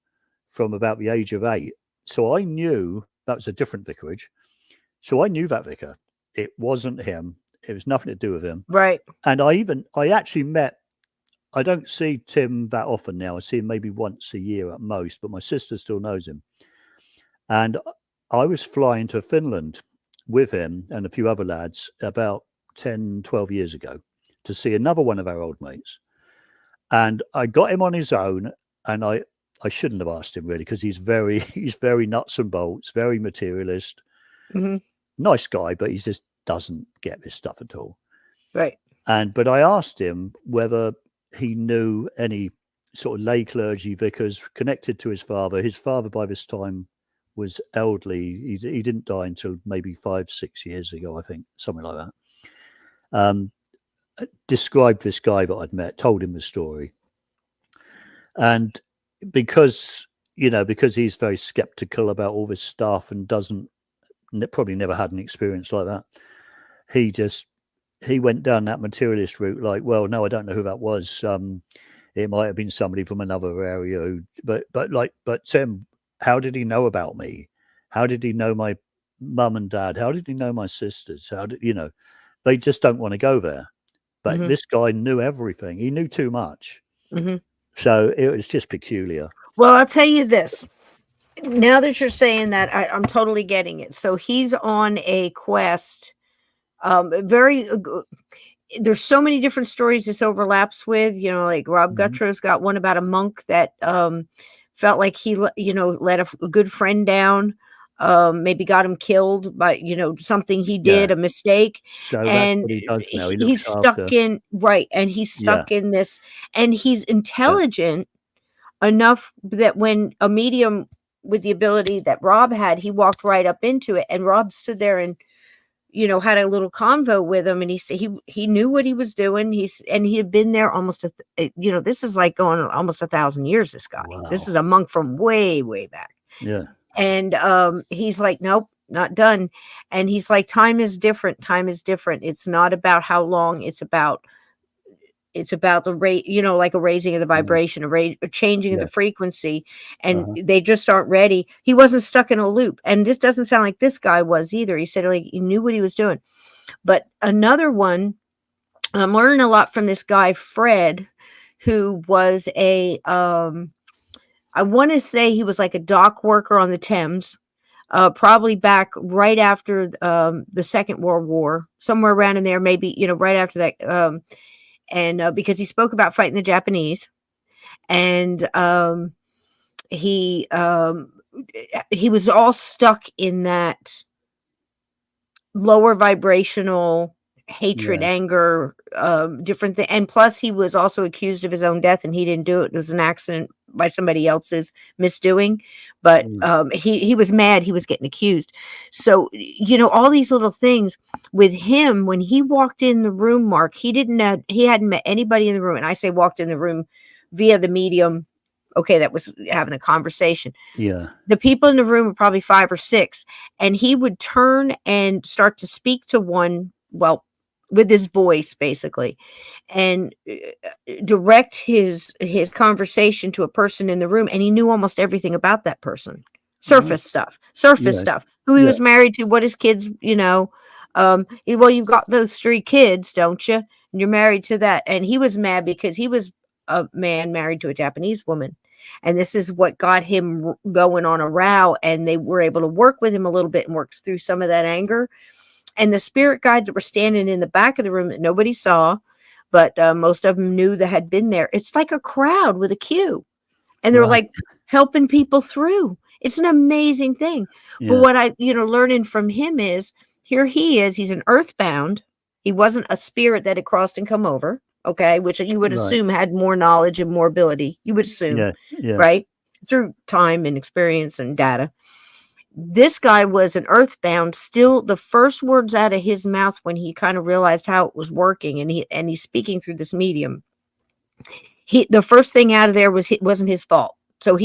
C: from about the age of 8. So I knew that was a different vicarage. So I knew that vicar. It wasn't him. It was nothing to do with him.
A: Right.
C: And I actually met, I don't see Tim that often now. I see him maybe once a year at most, but my sister still knows him. And I was flying to Finland with him and a few other lads about 10, 12 years ago to see another one of our old mates. And I got him on his own, and I shouldn't have asked him really, because he's very nuts and bolts, very materialist, nice guy, but he just doesn't get this stuff at all.
A: Right.
C: But I asked him whether he knew any sort of lay clergy vicars connected to his father. His father by this time was elderly. He didn't die until maybe 5-6 years ago, I think, something like that. Described this guy that I'd met, told him the story. And because he's very skeptical about all this stuff and probably never had an experience like that, he went down that materialist route, like, well, no, I don't know who that was. It might have been somebody from another area, but Tim, how did he know about me? How did he know my mum and dad? How did he know my sisters? They just don't want to go there. But this guy knew everything. He knew too much. So it was just peculiar.
A: Well, I'll tell you this. Now that you're saying that, I'm totally getting it. So he's on a quest. There's so many different stories this overlaps with, like Rob Guttrow's got one about a monk that felt like he, let a good friend down. Maybe got him killed by something he did, a mistake.
C: So
A: and
C: that's what he does now.
A: He's stuck in and he's stuck in this, and he's intelligent enough that when a medium with the ability that Rob had, he walked right up into it, and Rob stood there and had a little convo with him, and he said he knew what he was doing. He had been there almost this is like going almost 1,000 years. This guy, this is a monk from way back.
C: Yeah.
A: And he's like, nope, not done. And he's like, time is different. It's not about how long. It's about the rate, like a raising of the vibration, a changing of the frequency. And they just aren't ready. He wasn't stuck in a loop. And this doesn't sound like this guy was either. He said, like, he knew what he was doing. But another one, I'm learning a lot from this guy, Fred, who was I want to say he was like a dock worker on the Thames, probably back right after the Second World War, somewhere around in there, maybe, right after that. And because he spoke about fighting the Japanese, and he was all stuck in that lower vibrational hatred, anger, different thing. And plus he was also accused of his own death, and he didn't do it. It was an accident by somebody else's misdoing, but he was mad he was getting accused. So all these little things with him. When he walked in the room, Mark, he hadn't met anybody in the room, and I say walked in the room via the medium, that was having a conversation. The people in the room were probably 5 or 6, and he would turn and start to speak to one, with his voice basically, and direct his conversation to a person in the room, and he knew almost everything about that person. Surface stuff, who he was married to, what his kids, well, you've got those 3 kids, don't you? And you're married to that. And he was mad because he was a man married to a Japanese woman, and this is what got him going on a row, and they were able to work with him a little bit and work through some of that anger. And the spirit guides that were standing in the back of the room that nobody saw, but most of them knew that had been there. It's like a crowd with a queue, and they're like helping people through. It's an amazing thing. But what I, learning from him is, here he is, he's an earthbound. He wasn't a spirit that had crossed and come over. Okay. Which you would assume had more knowledge and more ability. You would assume, right? Through time and experience and data. This guy was an earthbound. Still, the first words out of his mouth when he kind of realized how it was working, and he's speaking through this medium. The first thing out of there it wasn't his fault. So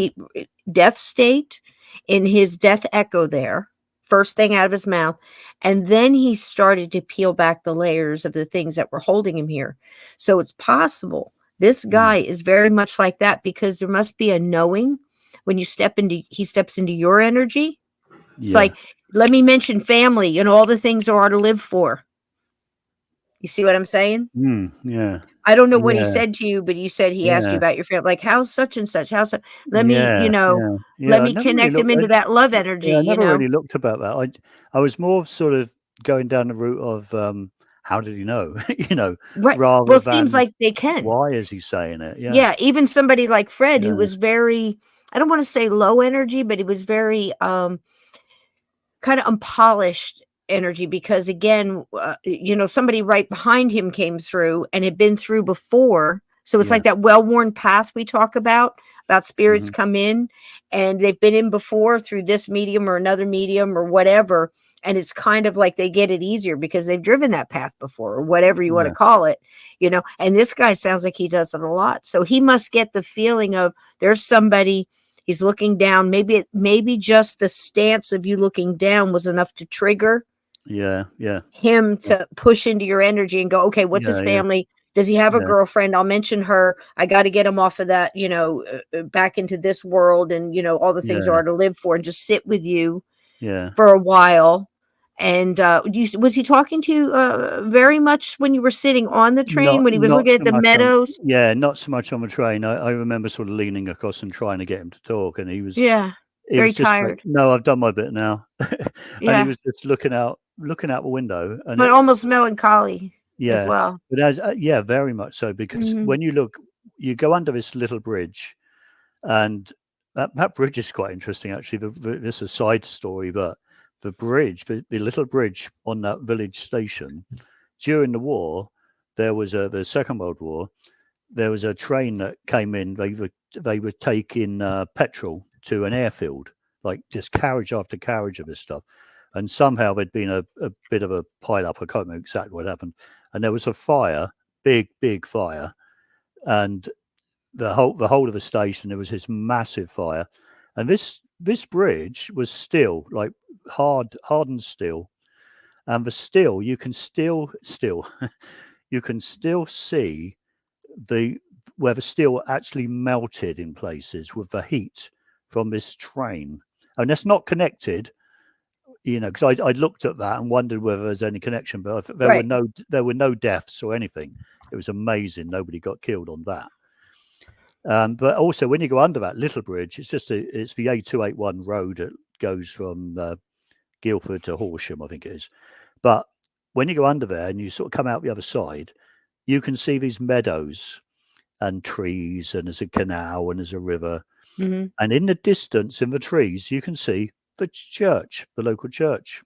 A: death state in his death echo there, first thing out of his mouth, and then he started to peel back the layers of the things that were holding him here. So it's possible this guy is very much like that, because there must be a knowing when he steps into your energy. It's like, let me mention family and all the things there are to live for. You see what I'm saying? I don't know what he
C: Yeah.
A: said to you, but you said he asked you
C: Yeah.
A: about your family, like, how's such and such? How's so let me,
C: Yeah. Yeah.
A: let
C: Yeah. I
A: me
C: never really
A: connect him
C: looked.
A: into that love
C: Yeah, I
A: energy,
C: never really looked about that. I was more sort of going down the route of how did he know?
A: Right. Well,
C: Rather
A: it seems
C: than
A: like they can.
C: why is he saying it? Yeah.
A: Yeah, even somebody like Fred, who
C: Yeah.
A: was very, I don't want to say low energy, but he was very kind of unpolished energy because again, somebody right behind him came through and had been through before. So it's
C: Yeah.
A: like that well-worn path we talk about spirits
C: Mhm.
A: come in and they've been in before through this medium or another medium or whatever. And it's kind of like they get it easier because they've driven that path before or whatever you want to
C: Yeah.
A: call it, and this guy sounds like he does it a lot. So he must get the feeling of there's somebody. He's looking down. Maybe just the stance of you looking down was enough to trigger
C: Yeah. Yeah.
A: him to push into your energy and go, okay, what's his
C: Yeah. Yeah.
A: family? Does he have a
C: Yeah.
A: girlfriend? I'll mention her. I got to get him off of that, back into this world and, all the things there
C: Yeah.
A: are to live for and just sit with you
C: Yeah.
A: for a while. And was he talking to you very much when you were sitting on the train, when he was
C: Not
A: looking at
C: so
A: the
C: much on.
A: meadows?
C: Yeah, not so much on the train. I remember sort of leaning across and trying to get him to talk, and he was
A: Yeah.
C: he
A: Very
C: was just like,
A: tired.
C: "No, I've done my bit now," and he
A: Yeah.
C: was just looking out the window, and
A: But almost melancholy as
C: yeah,
A: well.
C: but as yeah, very much so, because
A: Hmm.
C: when you go under this little bridge, and that bridge is quite interesting actually. This is a side story, but the little bridge on that village station during the war, there was the Second World War. There was a train that came in. They were taking petrol to an airfield, like just carriage after carriage of this stuff. And somehow there'd been a bit of a pile up. I can't remember exactly what happened. And there was a fire, big fire, and the whole of the station. There was this massive fire, and this bridge was still like hardened steel, and the steel you can still you can still see the where the steel actually melted in places with the heat from this train. And that's not connected, because I looked at that and wondered whether there's any connection, but there
A: Right.
C: were no deaths or anything. It was amazing. Nobody got killed on that. But also, when you go under that little bridge, it's the A281 road that goes from Guildford to Horsham, I think it is. But when you go under there and you sort of come out the other side, you can see these meadows and trees, and there's a canal and there's a river.
A: Hmm.
C: And in the distance, in the trees, you can see the church, the local church.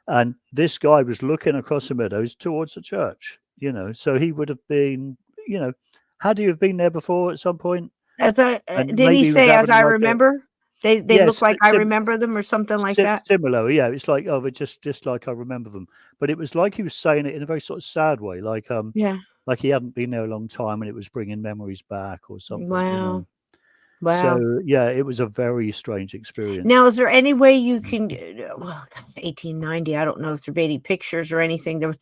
C: And this guy was looking across the meadows towards the church, so he would have been, had he have been there before at some point?
A: As I
C: And
A: did he
C: maybe he was
A: say, as
C: having
A: I
C: like a,
A: remember? They look
C: yes,
A: like I remember them or something like that?
C: similar. Yeah, it's like, oh, they're just like I remember them. But it was like he was saying it in a very sort of sad way,
A: Yeah.
C: like he hadn't been there a long time and it was bringing memories back or something.
A: Wow. Wow.
C: So yeah, it was a very strange experience.
A: Now, is there any way you can, well, 1890, I don't know if there are any pictures or anything.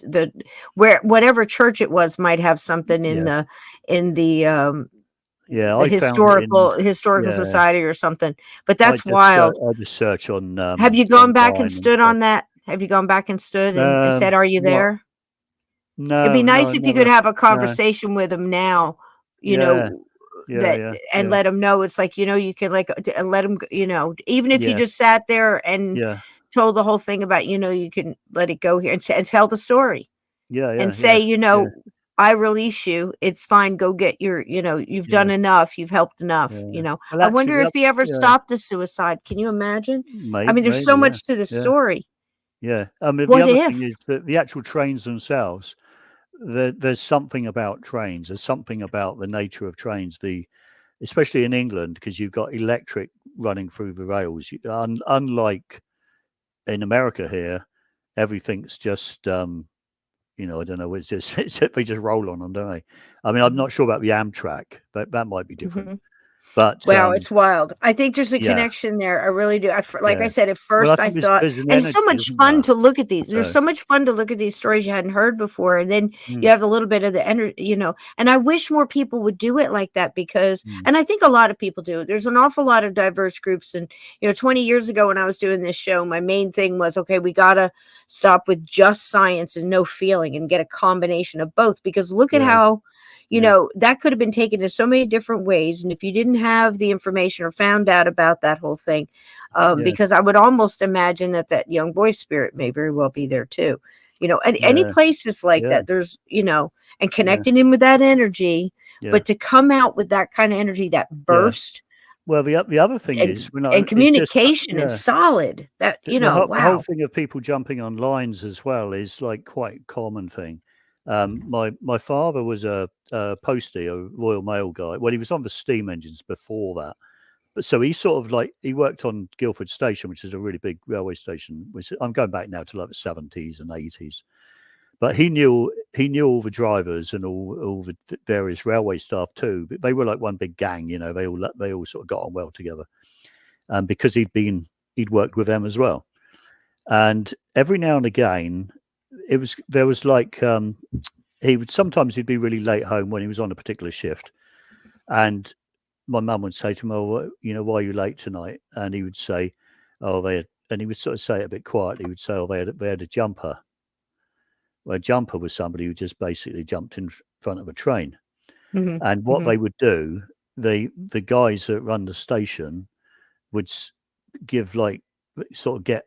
A: Where whatever church it was might have something in
C: Yeah,
A: the
C: yeah,
A: the
C: I found it in.
A: historical
C: Yeah,
A: society or something. But that's wild.
C: I just search on
A: Have you gone back and
C: online and
A: stood
C: stuff.
A: on that? Have you gone back and stood and said, "Are you
C: Not
A: there?" It'd be
C: no,
A: nice if you could
C: never.
A: have a
C: No,
A: conversation with him now, you
C: yeah,
A: know,
C: yeah,
A: that
C: yeah,
A: and
C: yeah,
A: let him know it's like, you can like let him, even if you
C: yeah,
A: just sat there and
C: yeah,
A: told the whole thing about, you can let it go here and tell the story
C: yeah,
A: and
C: yeah,
A: say,
C: yeah, yeah,
A: I release you. It's fine. Go get you've done
C: yeah,
A: enough. You've helped enough.
C: yeah. Well,
A: I
C: actually,
A: wonder if he ever
C: yeah,
A: stopped a suicide. Can you imagine? I mean, there's so
C: maybe, yeah,
A: much to the
C: yeah,
A: story.
C: yeah. I mean, the
A: What
C: other thing
A: if?
C: is that the actual trains themselves. There's something about trains. There's something about the nature of trains. Especially in England, because you've got electric running through the rails. Unlike in America here, everything's just I don't know. It's just they just roll on them, don't they? I mean, I'm
A: Mhm.
C: not sure about the Amtrak. That might be different.
A: Mhm.
C: But
A: Wow, it's wild. I think there's a
C: yeah,
A: connection there. I really do. Like I
C: yeah.
A: said, at
C: Well, I
A: first I
C: think
A: thought,
C: there's an
A: and it's so
C: energy,
A: much
C: isn't
A: fun
C: there?
A: to look at these. There's
C: So
A: so much fun to look at these stories you hadn't heard before. And then you
C: mm,
A: have a little bit of the energy, and I wish more people would do it like that because,
C: mm,
A: and I think a lot of people do. There's an awful lot of diverse groups. And, 20 years ago when I was doing this show, my main thing was, okay, we got to stop with just science and no feeling and get a combination of both because look at
C: yeah,
A: how you know, that could have been taken in so many different ways. And if you didn't have the information or found out about that whole thing, because I would almost imagine that young boy's spirit may very well be there too, you know, and any places like that, there's, you know, and connecting him with that energy, but to come out with that kind of energy, that burst.
C: Well, the other thing is,
A: and communication is solid. That, you know,
C: the whole thing of people jumping on lines as well is like quite a common thing. My father was a postie, a Royal Mail guy. Well, he was on the steam engines before that, but so he sort of like he worked on Guildford Station, which is a really big railway station. Which I'm going back now to like the 70s and 80s. But he knew all the drivers and all the various railway staff too. But they were like one big gang, you know. They all sort of got on well together, because he'd worked with them as well. And every now and again, there was like he'd be really late home when he was on a particular shift, and my mum would say to him, "Oh, you know, why are you late tonight?" And he would say, "Oh, and he would sort of say it a bit quietly. He would say, "Oh, they had a jumper." Well, a jumper was somebody who just basically jumped in front of a train. And what they would do, the guys that run the station would give like sort of get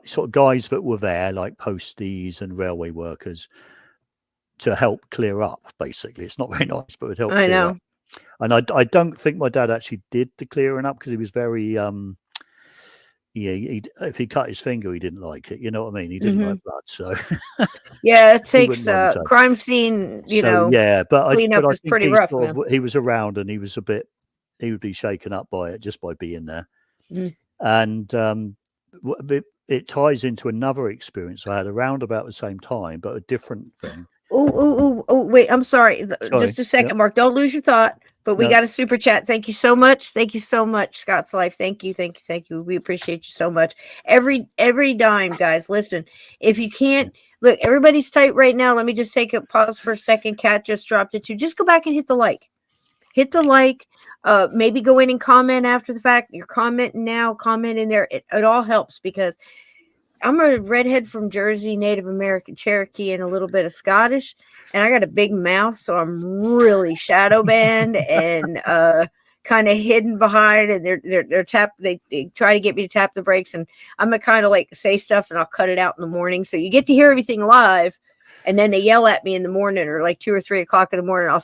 C: sort of guys that were there, like posties and railway workers, to help clear up. Basically, it's not very nice, but it would help. I know. Up. And I don't think my dad actually did the clearing up because he was very if he cut his finger, he didn't like it. You know what I mean? He didn't like blood, so
A: it takes crime scene. You know,
C: but
A: clean up is pretty rough.
C: He was around, and he would be shaken up by it just by being there. And it ties into another experience I had around about the same time, but a different thing.
A: Oh, wait, I'm sorry. Just a second, Mark. Don't lose your thought. But we got a super chat. Thank you so much. Thank you so much, Scott's Life. Thank you. We appreciate you so much. Every dime, guys. Listen, if you can't look, everybody's tight right now. Let me just take a pause for a second. Kat just dropped it too. Just go back and hit the like. Hit the like. Maybe go in and comment after the fact. You're commenting now. Comment in there. It all helps because I'm a redhead from Jersey, Native American, Cherokee, and a little bit of Scottish. And I got a big mouth, so I'm really shadow banned and kind of hidden behind. And they try to get me to tap the brakes, and I'm gonna kind of like say stuff, and I'll cut it out in the morning. So you get to hear everything live, and then they yell at me in the morning, or like 2 or 3 o'clock in the morning. I'll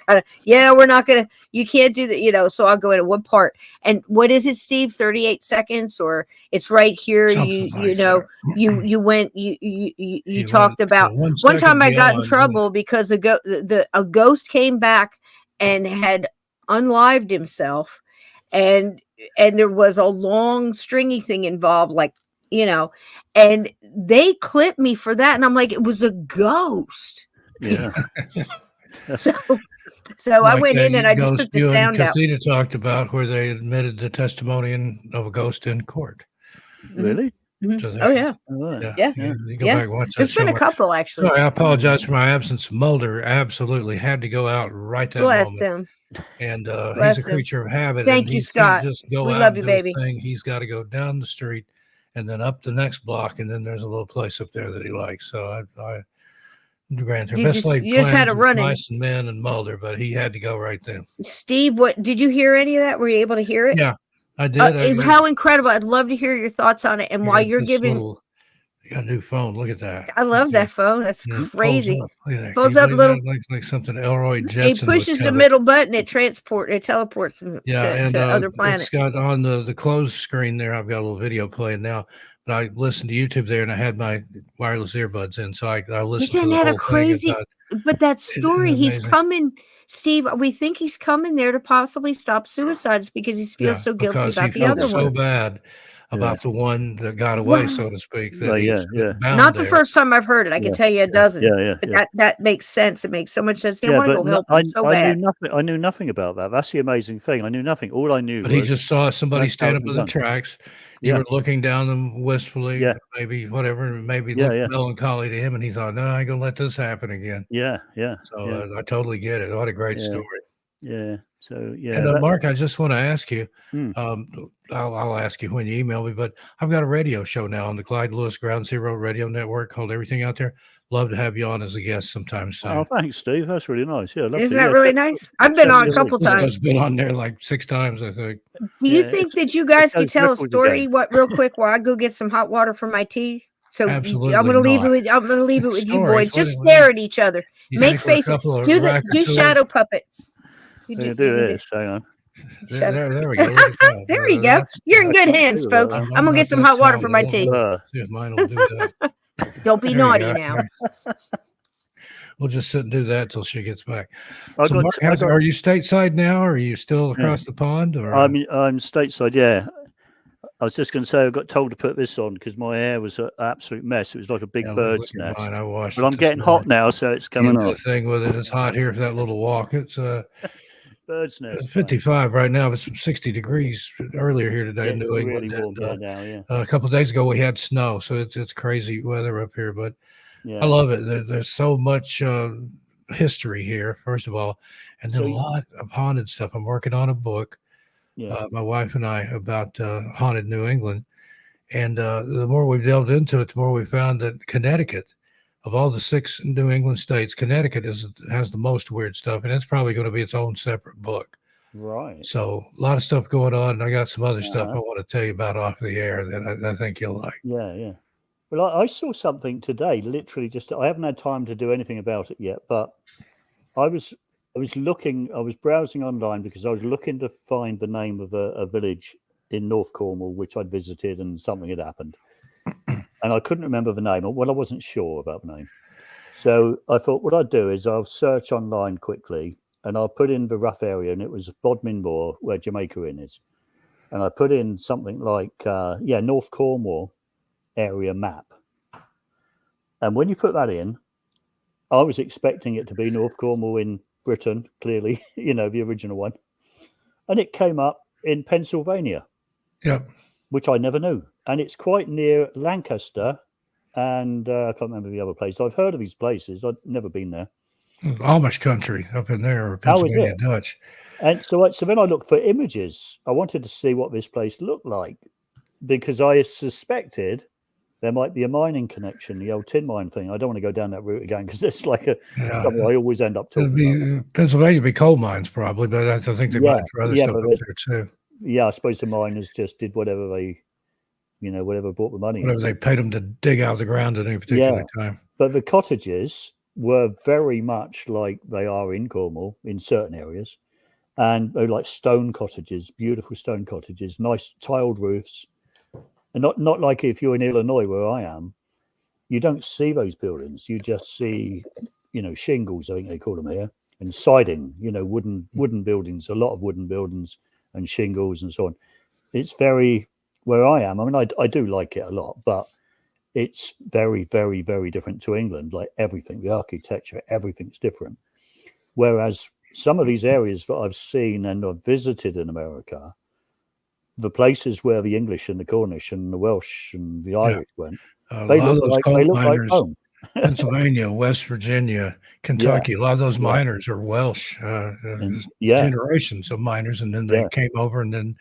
A: kind of, we're not gonna, you can't do that, you know. So I'll go into one part. And what is it, Steve? 38 seconds, or it's right here. You talked about one time I got in trouble because a ghost came back and had unlived himself, and there was a long stringy thing involved, like, you know, and they clipped me for that. And I'm like, it was a ghost.
C: Yeah.
A: So I went in and I just took the sound out.
B: Casita talked about where they admitted the testimony of a ghost in court.
C: Really?
B: So
A: oh yeah.
B: You go back and watch that.
A: There's been a couple, actually.
B: Sorry, I apologize for my absence. Mulder absolutely had to go out right that
A: moment.
B: Him. And he's a creature of habit.
A: Thank you, Scott.
B: Just go
A: we
B: out
A: love you, baby.
B: He's got to go down the street and then up the next block, and then there's a little place up there that he likes. So I grant her best laid plans.
A: Had a run-in.
B: Mice and Men and Mulder, but he had to go right then.
A: Steve, what did you hear any of that? Were you able to hear it?
B: Yeah, I did.
A: How incredible! I'd love to hear your thoughts on it. And while you're giving,
B: you got a new phone. Look at that.
A: I love that phone. That's crazy.
B: Look at that.
A: Folds up a little.
B: Like something Elroy Jetson.
A: He pushes the middle button. It teleports him to other planets.
B: It's got on the closed screen there. I've got a little video playing now. But I listened to YouTube there, and I had my wireless earbuds in, so I listened to the whole
A: crazy,
B: thing.
A: But that story, he's coming, Steve. We think he's coming there to possibly stop suicides because he feels so guilty about the other one.
B: So bad about the one that got away, so to speak. That
A: Not the first time I've heard it. I can tell you it doesn't. But that makes sense. It makes so much sense. I want to go help him so bad.
C: I knew nothing about that. That's the amazing thing. I knew nothing. All I knew.
B: But he just saw somebody stand up on the tracks. You were looking down them wistfully, maybe whatever, maybe looked melancholy to him, and he thought, "No, I ain't gonna let this happen again." So I totally get it. What a great story.
C: Yeah. So
B: And Mark, I just want to ask you. I'll ask you when you email me, but I've got a radio show now on the Clyde Lewis Ground Zero Radio Network called Everything Out There. love to have you on as a guest sometime soon.
C: Oh, thanks, Steve. That's really nice. Yeah,
A: isn't that really nice? I've been on a couple times.
B: I've been on there like 6 times, I think.
A: Do you think that you guys could tell a story real quick while I go get some hot water for my tea? So
B: absolutely,
A: I'm gonna leave it with you boys. Just stare at each other. Make faces. Do shadow puppets.
C: You do this. Hang on.
B: There we go.
A: There you go. You're in good hands, folks. I'm gonna get some hot water for my tea.
B: See if mine will do that.
A: Don't be naughty now.
B: We'll just sit and do that till she gets back. So Mark, are you stateside now, or are you still across the pond? Or
C: I'm stateside. Yeah, I was just going to say I got told to put this on because my hair was an absolute mess. It was like a big bird's nest.
B: I washed
C: but I'm getting hot now, so it's coming off.
B: The thing with it, it's hot here for that little walk. It's
C: bird's nest.
B: 55 right now. It's 60 degrees earlier here today in New England.
C: Really warm now, yeah.
B: A couple of days ago we had snow, so it's crazy weather up here. But I love it. There's so much history here, first of all, and then a lot of haunted stuff. I'm working on a book. My wife and I about haunted New England, and the more we delved into it, the more we found that Connecticut, of all the 6 New England states, Connecticut has the most weird stuff, and it's probably going to be its own separate book.
C: Right.
B: So a lot of stuff going on, and I got some other stuff I want to tell you about off the air that I think you'll like.
C: Yeah. Well, I saw something today. Literally, I haven't had time to do anything about it yet, but I was browsing online because I was looking to find the name of a village in North Cornwall, which I'd visited, and something had happened. And I couldn't remember the name. Well, I wasn't sure about the name. So I thought what I'd do is I'll search online quickly, and I'll put in the rough area, and it was Bodmin Moor, where Jamaica Inn is. And I put in something like, North Cornwall area map. And when you put that in, I was expecting it to be North Cornwall in Britain, clearly, the original one. And it came up in Pennsylvania.
B: Yep.
C: Which I never knew. And it's quite near Lancaster. And I can't remember the other place. I've heard of these places. I've never been there.
B: Amish country up in there, or Pennsylvania Dutch.
C: And so then I looked for images. I wanted to see what this place looked like, because I suspected there might be a mining connection, the old tin mine thing. I don't want to go down that route again because it's like something I always end up talking about.
B: Pennsylvania would be coal mines probably, but I think they might for other stuff up there too.
C: Yeah, I suppose the miners just did whatever they, whatever brought the money.
B: Whatever they paid them to dig out of the ground at any particular time.
C: But the cottages were very much like they are in Cornwall in certain areas. And they're like stone cottages, beautiful stone cottages, nice tiled roofs. And not like if you're in Illinois, where I am, you don't see those buildings. You just see, shingles, I think they call them here, and siding, wooden buildings, a lot of wooden buildings and shingles and so on. It's very, where I am, I mean, I do like it a lot, but it's very, very, very different to England. Like everything, the architecture, everything's different. Whereas some of these areas that I've seen and I've visited in America, the places where the English and the Cornish and the Welsh and the Irish went, they look like home.
B: Pennsylvania, West Virginia, Kentucky, a lot of those miners are Welsh, generations of miners, and then they came over, and then,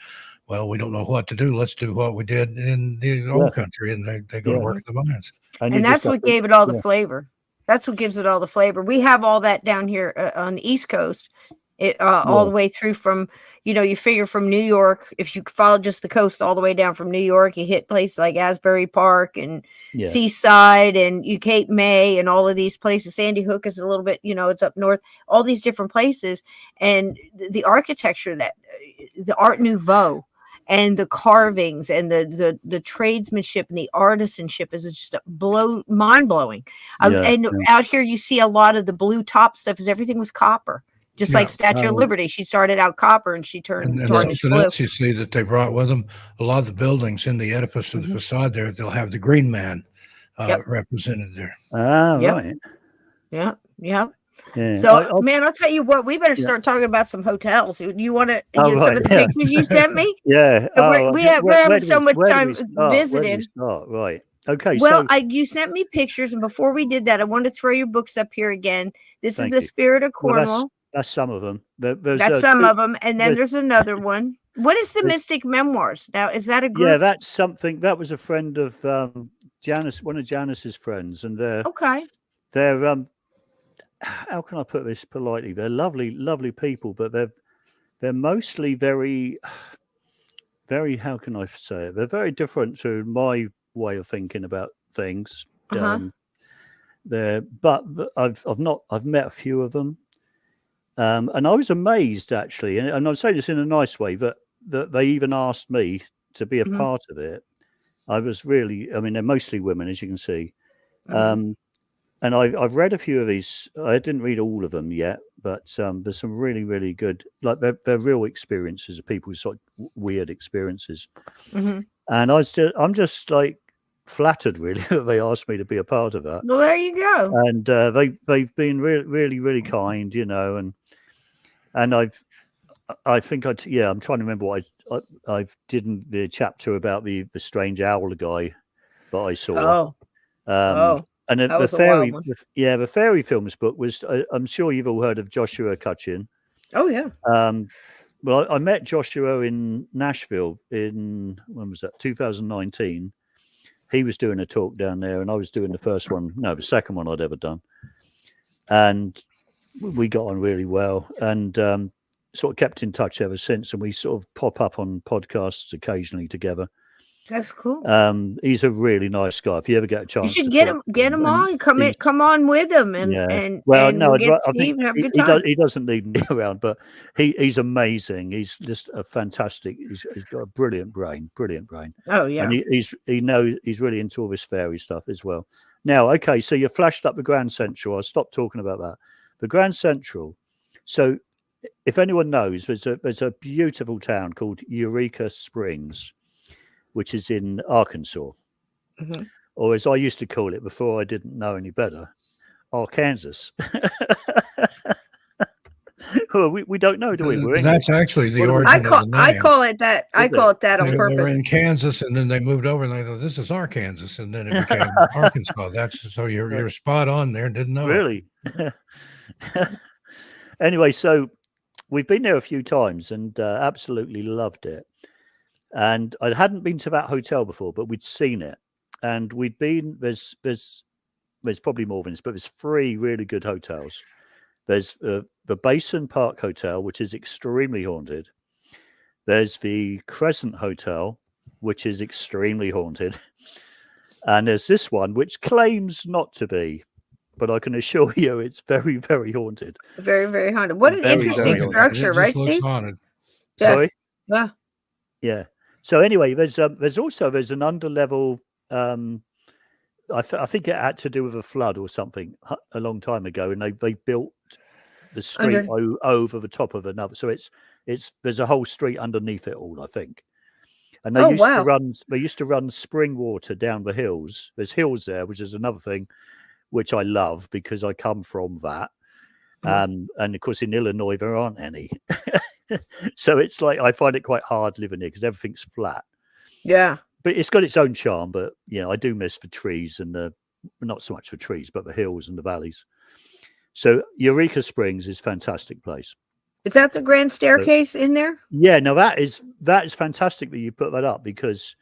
B: well, we don't know what to do. Let's do what we did in the old country, and they go to work in the mines.
A: And that's what gave it all the flavor. That's what gives it all the flavor. We have all that down here on the East Coast. All the way through from, you figure from New York, if you follow just the coast all the way down from New York, you hit places like Asbury Park and Seaside and Cape May and all of these places. Sandy Hook is a little bit, it's up north, all these different places. And the architecture, the Art Nouveau and the carvings and the tradesmanship and the artisanship is just mind-blowing. And out here you see a lot of the blue top stuff is everything was copper. Just like Statue of Liberty, she started out copper and she turned tarnished blue. Else
B: you see that they brought with them a lot of the buildings in the edifice of the facade there. They'll have the Green Man represented there.
C: Right.
A: Yeah. So, man, I'll tell you what, we better start talking about some hotels. You want to some of the pictures you sent me?
C: Yeah.
A: We're having so much time visiting.
C: Right. Okay.
A: Well, you sent me pictures, and before we did that, I want to throw your books up here again. This is The Spirit of Cornwall.
C: That's some of them.
A: That's some of them. And then there's another one. What is the Mystic Memoirs? Now, is that a group?
C: Yeah, that's something. That was a friend of Janice, one of Janice's friends. And
A: okay.
C: they're how can I put this politely? They're lovely people, but they're mostly very, how can I say it? They're very different to my way of thinking about things. I've met a few of them, and I was amazed actually, and I'm saying this in a nice way, that they even asked me to be a part of it. I was really, I mean, they're mostly women, as you can see. And I've read a few of these. I didn't read all of them yet, but there's some really good, like they're real experiences of people's sort of weird experiences. And I'm just like flattered really that they asked me to be a part of that.
A: Well, there you go.
C: And they've been really kind, you know, and I think I'm trying to remember what I did in the chapter about the strange owl guy that I saw. And the fairy films book was, I'm sure you've all heard of Joshua Cutchin.
A: Oh yeah.
C: Well, I met Joshua in Nashville in, when was that, 2019. He was doing a talk down there, and I was doing the second one I'd ever done. And we got on really well, and sort of kept in touch ever since. And we sort of pop up on podcasts occasionally together.
A: That's cool.
C: He's a really nice guy. If you ever get a chance,
A: you should get him on. Come on with him, and we'll get Steve and have a good time.
C: He doesn't need me around, but he's amazing. He's just a fantastic. He's got a brilliant brain.
A: Oh yeah,
C: and he's really into all this fairy stuff as well. Now, okay, so you flashed up the Grand Central. I'll stop talking about that. The Grand Central. So, if anyone knows, there's a beautiful town called Eureka Springs, which is in Arkansas, or as I used to call it before I didn't know any better, Arkansas. Well, we don't know, do we?
B: That's actually the origin of the name.
A: I call it that. I call it that on purpose.
B: They were in Kansas, and then they moved over, and they thought, this is Arkansas, and then it became Arkansas. So you're spot on there. Didn't know.
C: Really? Anyway, so we've been there a few times and absolutely loved it. And I hadn't been to that hotel before, but we'd seen it. And we'd been, there's probably more than this, but there's 3 really good hotels. There's the Basin Park Hotel, which is extremely haunted. There's the Crescent Hotel, which is extremely haunted. And there's this one, which claims not to be, but I can assure you it's very, very haunted.
A: Very, very haunted. What an interesting structure, right, Steve?
B: Haunted.
A: Yeah.
C: Sorry?
A: Yeah.
C: Yeah. So anyway, there's an underlevel. I think it had to do with a flood or something a long time ago, and they built the street over the top of another. So there's a whole street underneath it all, I think. And they used to run spring water down the hills. There's hills there, which is another thing which I love because I come from that. And of course in Illinois there aren't any. So it's like I find it quite hard living here because everything's flat.
A: Yeah.
C: But it's got its own charm. But I do miss the trees and not so much the trees, but the hills and the valleys. So Eureka Springs is a fantastic place.
A: Is that the grand staircase in there?
C: Yeah, no, that is fantastic that you put that up because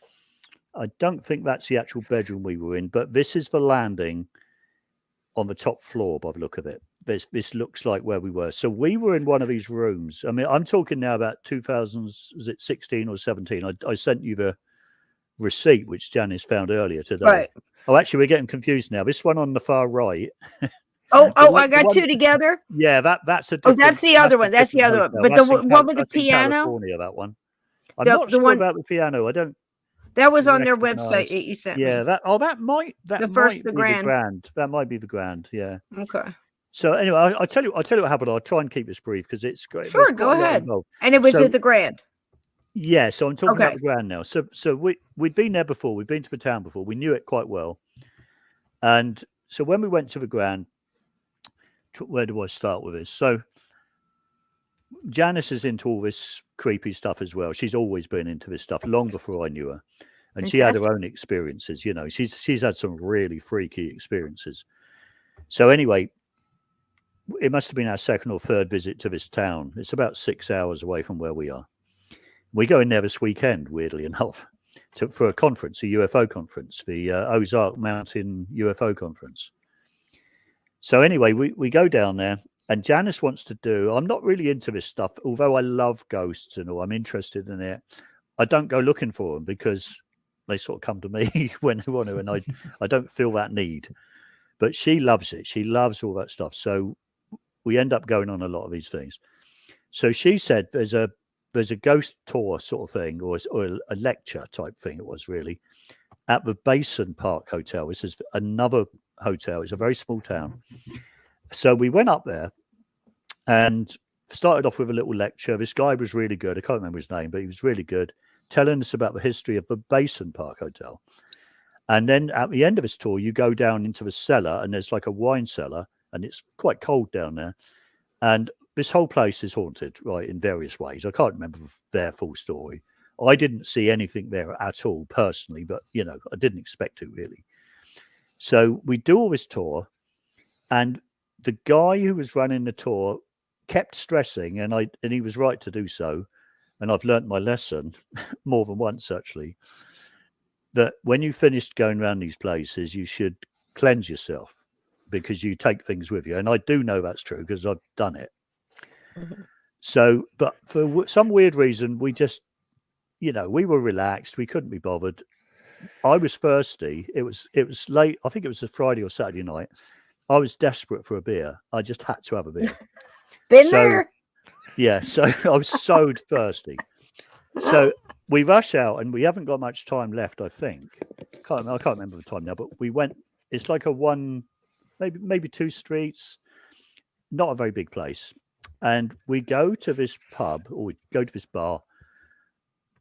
C: I don't think that's the actual bedroom we were in, but this is the landing on the top floor by the look of it. This looks like where we were. So we were in one of these rooms. I mean, I'm talking now about 2016 or 17. I sent you the receipt, which Janice found earlier today.
A: Right.
C: Oh, actually, we're getting confused now. This one on the far right.
A: I got 2 together.
C: Yeah, that's a.
A: That's the other one. That's the other one. But the one with the piano.
C: California, that one. I'm not sure about the piano. I don't.
A: That was on their website. You sent me.
C: Yeah, that might be the Grand. That might be the Grand. Yeah.
A: Okay.
C: So anyway, I'll tell you what happened. I'll try and keep this brief because it's great.
A: Sure, go ahead. And it was at the Grand.
C: Yeah, so I'm talking about the Grand now. So we'd been there before. We'd been to the town before. We knew it quite well. And so when we went to the Grand, where do I start with this? So Janice is into all this creepy stuff as well. She's always been into this stuff long before I knew her. And she had her own experiences, she's had some really freaky experiences. So anyway, it must have been our 2nd or 3rd visit to this town. It's about 6 hours away from where we are. We go in there this weekend, weirdly enough, for a conference, a UFO conference, the Ozark Mountain UFO conference. So anyway, we go down there, and Janice wants to do. I'm not really into this stuff, although I love ghosts and all. I'm interested in it. I don't go looking for them because they sort of come to me when they want to, and I don't feel that need. But she loves it. She loves all that stuff. So we end up going on a lot of these things. So she said there's a ghost tour sort of thing, or a lecture type thing. It was really at the Basin Park Hotel. This is another hotel. It's a very small town. So we went up there and started off with a little lecture. This guy was really good. I can't remember his name, but he was really good, telling us about the history of the Basin Park Hotel. And then at the end of this tour, you go down into the cellar, and there's like a wine cellar, and it's quite cold down there. And this whole place is haunted, right, in various ways. I can't remember their full story. I didn't see anything there at all personally, but, you know, I didn't expect to really. So we do all this tour, and the guy who was running the tour kept stressing, and he was right to do so, and I've learnt my lesson more than once actually, that when you finished going around these places, you should cleanse yourself because you take things with you. And I do know that's true because I've done it. Mm-hmm. So, but for some weird reason, we just, you know, we were relaxed. We couldn't be bothered. I was thirsty. It was late. I think it was a Friday or Saturday night. I was desperate for a beer. I just had to have a beer.
A: Been there?
C: Yeah. So I was so thirsty. So we rush out, and we haven't got much time left, I think. I can't remember the time now, but we went. It's like a one, maybe two streets, not a very big place. And we go to this pub, or we go to this bar,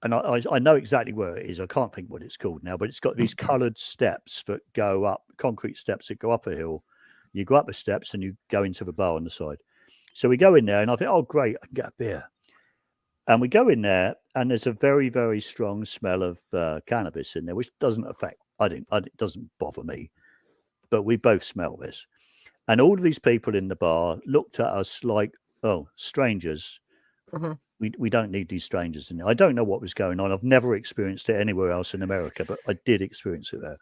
C: and I know exactly where it is. I can't think what it's called now, but it's got these coloured steps that go up, concrete steps that go up a hill. You go up the steps and you go into the bar on the side. So we go in there, and I think, oh, great, I can get a beer. And we go in there, and there's a very, very strong smell of cannabis in there, which doesn't it doesn't bother me. But we both smell this. And all of these people in the bar looked at us like, oh, strangers. Mm-hmm. We don't need these strangers in there. I don't know what was going on. I've never experienced it anywhere else in America, but I did experience it there.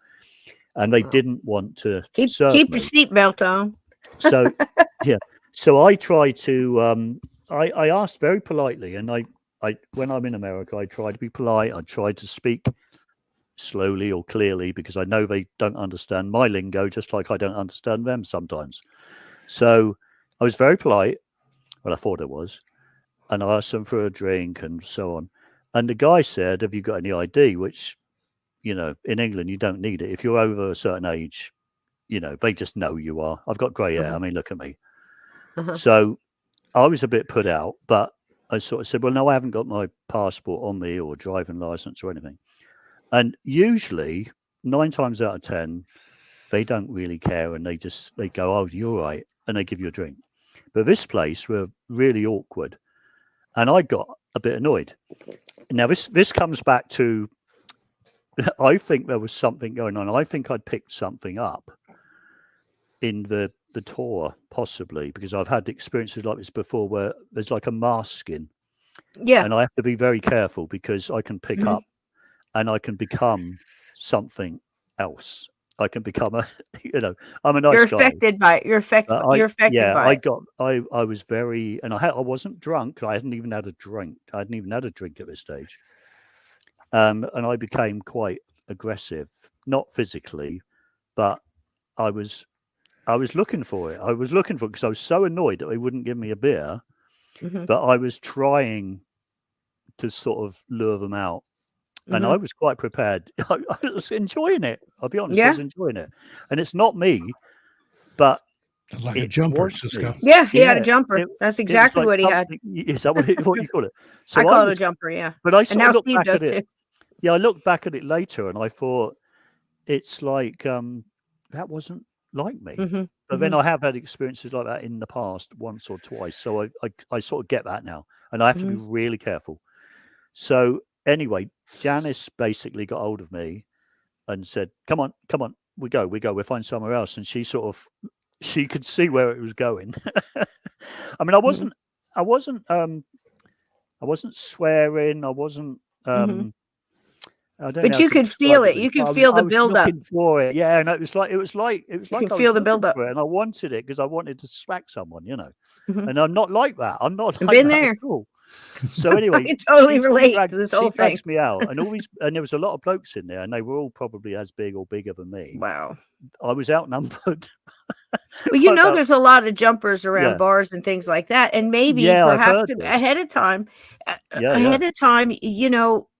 C: And they didn't want to
A: keep your seatbelt on.
C: So, yeah. So I tried to, I asked very politely, and I when I'm in America, I try to be polite. I try to speak slowly or clearly because I know they don't understand my lingo, just like I don't understand them sometimes. So I was very polite. Well, I thought I was. And I asked them for a drink and so on. And the guy said, have you got any ID? Which, you know, in England, you don't need it. If you're over a certain age, you know, they just know you are. I've got grey hair. Uh-huh. I mean, look at me. Uh-huh. So I was a bit put out, but I sort of said, well, no, I haven't got my passport on me or driving license or anything. And usually 9 times out of 10, they don't really care. And they go, oh, you're right. And they give you a drink. But this place were really awkward. And I got a bit annoyed. Now, this comes back to, I think there was something going on. I think I'd picked something up in the tour, possibly, because I've had experiences like this before where there's like a mask skin. Yeah. And I have to be very careful because I can pick up and I can become something else. I can become I'm a nice guy.
A: You're affected by it. You're affected by it.
C: I was very, and I wasn't drunk. I hadn't even had a drink. I hadn't even had a drink at this stage. And I became quite aggressive, not physically, but I was looking for it. I was looking for it because I was so annoyed that they wouldn't give me a beer that I was trying to sort of lure them out. And I was quite prepared. I was enjoying it. I'll be honest, I was enjoying it. And it's not me, but
B: like a jumper, Cisco.
A: Yeah, he had a jumper. That's exactly what he had.
C: Is that what you call it?
A: So I call it a jumper, yeah.
C: But I sort of looked back at it. Yeah, I looked back at it later and I thought, it's like, that wasn't like me. But then I have had experiences like that in the past once or twice. So I sort of get that now. And I have to be really careful. So anyway, Janice basically got hold of me and said, come on, we go, we'll find somewhere else. And she could see where it was going. I mean, I wasn't swearing. I wasn't, I don't know
A: But
C: how
A: you
C: to
A: could feel
C: describe
A: it. You
C: but
A: could feel
C: I
A: the
C: was
A: buildup.
C: looking for it. Yeah, and it was like
A: You
C: I
A: can
C: was
A: feel the
C: looking
A: buildup.
C: for it, and I wanted it because I wanted to smack someone,
A: Mm-hmm.
C: And I'm not like that. I'm not
A: I've
C: like
A: been
C: that
A: there.
C: at all. So anyway,
A: I can totally relate to this whole thing.
C: drags me out, and there was a lot of blokes in there, and they were all probably as big or bigger than me.
A: Wow.
C: I was outnumbered.
A: Well, there's a lot of jumpers around bars and things like that, and maybe
C: I've
A: perhaps
C: heard this.
A: ahead of time,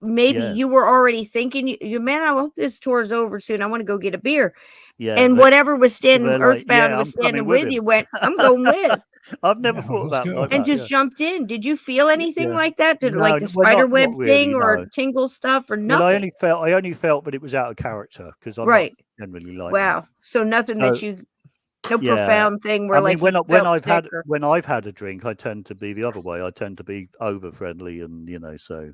A: maybe
C: Yeah.
A: you were already thinking, man, I hope this tour's over soon. I want to go get a beer.
C: Yeah,
A: And whatever was standing earthbound was
C: I'm
A: standing
C: coming
A: with
C: him.
A: you went, I'm going with.
C: I've never
B: Yeah,
C: thought
B: let's
C: about it
B: go.
C: like
A: And
C: that.
A: just jumped in. Did you feel anything
C: Yeah.
A: like that? Did
C: No,
A: like the
C: well,
A: spider
C: not
A: web
C: really,
A: thing or
C: no.
A: tingle stuff or
C: Well,
A: nothing?
C: I only felt that it was out of character because I'm
A: Right.
C: not generally like that.
A: Wow. So nothing that you, no
C: Yeah.
A: profound thing where
C: I mean,
A: like you
C: when
A: felt
C: I've
A: sick
C: had
A: or...
C: when I've had a drink, I tend to be the other way. I tend to be over friendly, and so.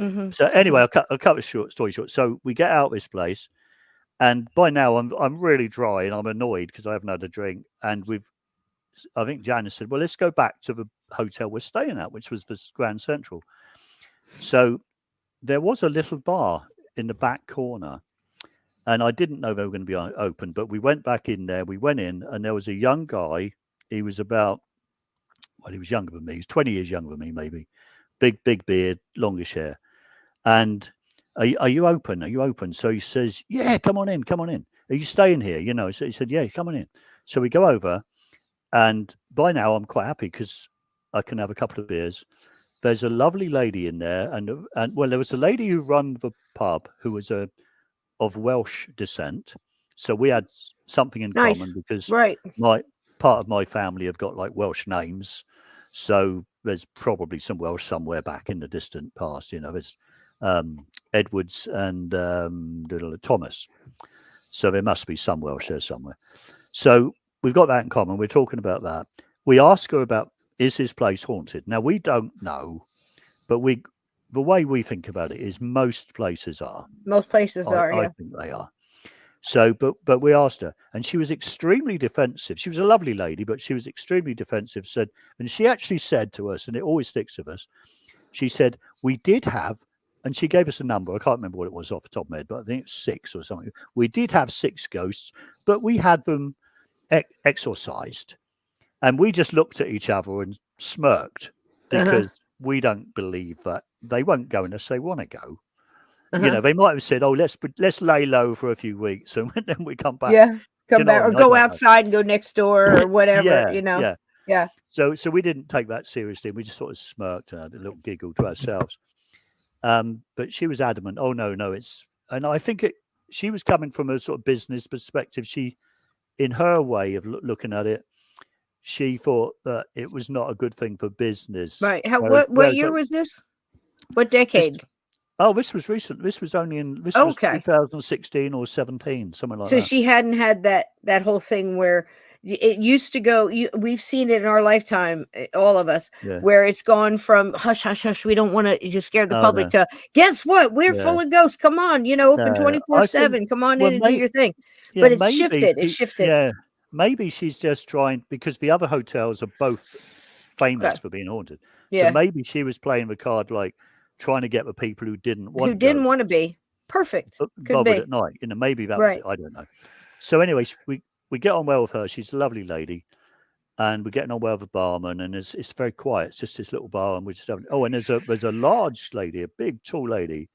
A: Mhm.
C: So anyway, I'll cut the story short. So we get out of this place, and by now I'm really dry and I'm annoyed because I haven't had a drink. And I think Janice said, "Well, let's go back to the hotel we're staying at, which was the Grand Central." So there was a little bar in the back corner, and I didn't know they were going to be open. But we went back in there. We went in, and there was a young guy. He was he was younger than me. He was 20 years younger than me, maybe. Big beard, longish hair. And are you open? Are you open? So he says, yeah, come on in. Are you staying here? So he said, yeah, come on in. So we go over, and by now I'm quite happy because I can have a couple of beers. There's a lovely lady in there, and there was a lady who run the pub who was of Welsh descent. So we had something in common because part of my family have got like Welsh names. So there's probably some Welsh somewhere back in the distant past. There's Edwards and Thomas. So there must be some Welsh there somewhere. So we've got that in common. We're talking about that. We ask her about, is this place haunted? Now, we don't know, but the way we think about it is most places are.
A: Most places are, yeah.
C: I think they are. So, but we asked her, and she was extremely defensive. She was a lovely lady, but she was extremely defensive. And she actually said to us, and it always sticks with us, she said, we did have, and she gave us a number. I can't remember what it was off the top of my head, but I think it's 6 or something. We did have 6 ghosts, but we had them exorcised. And we just looked at each other and smirked because we don't believe that they won't go unless they want to go. They might have said, "Oh, let's lay low for a few weeks, and then we come back."
A: Yeah, come back or go outside and go next door or whatever. Yeah.
C: So we didn't take that seriously. We just sort of smirked and had a little giggle to ourselves. But she was adamant. Oh no, and I think she was coming from a sort of business perspective. She, in her way of looking at it, she thought that it was not a good thing for business.
A: Right. What year was this? What decade?
C: This was recent. This was only was 2016 or 17, something like that.
A: So she hadn't had that whole thing where it used to go. We've seen it in our lifetime, all of us, where it's gone from hush, hush, hush. We don't want to just scare the public to guess what? We're full of ghosts. Come on, open 24/7. Come on in and do your thing. But it's shifted. It shifted.
C: Yeah, maybe she's just trying because the other hotels are both famous for being haunted.
A: Yeah.
C: So maybe she was playing the card like trying to get the people who didn't want
A: to be perfect
C: bothered at night. Maybe that was it. I don't know. So anyway, we get on well with her. She's a lovely lady, and we're getting on well with the barman. And it's very quiet. It's just this little bar, and we're just having. Oh, and there's a large lady, a big tall lady,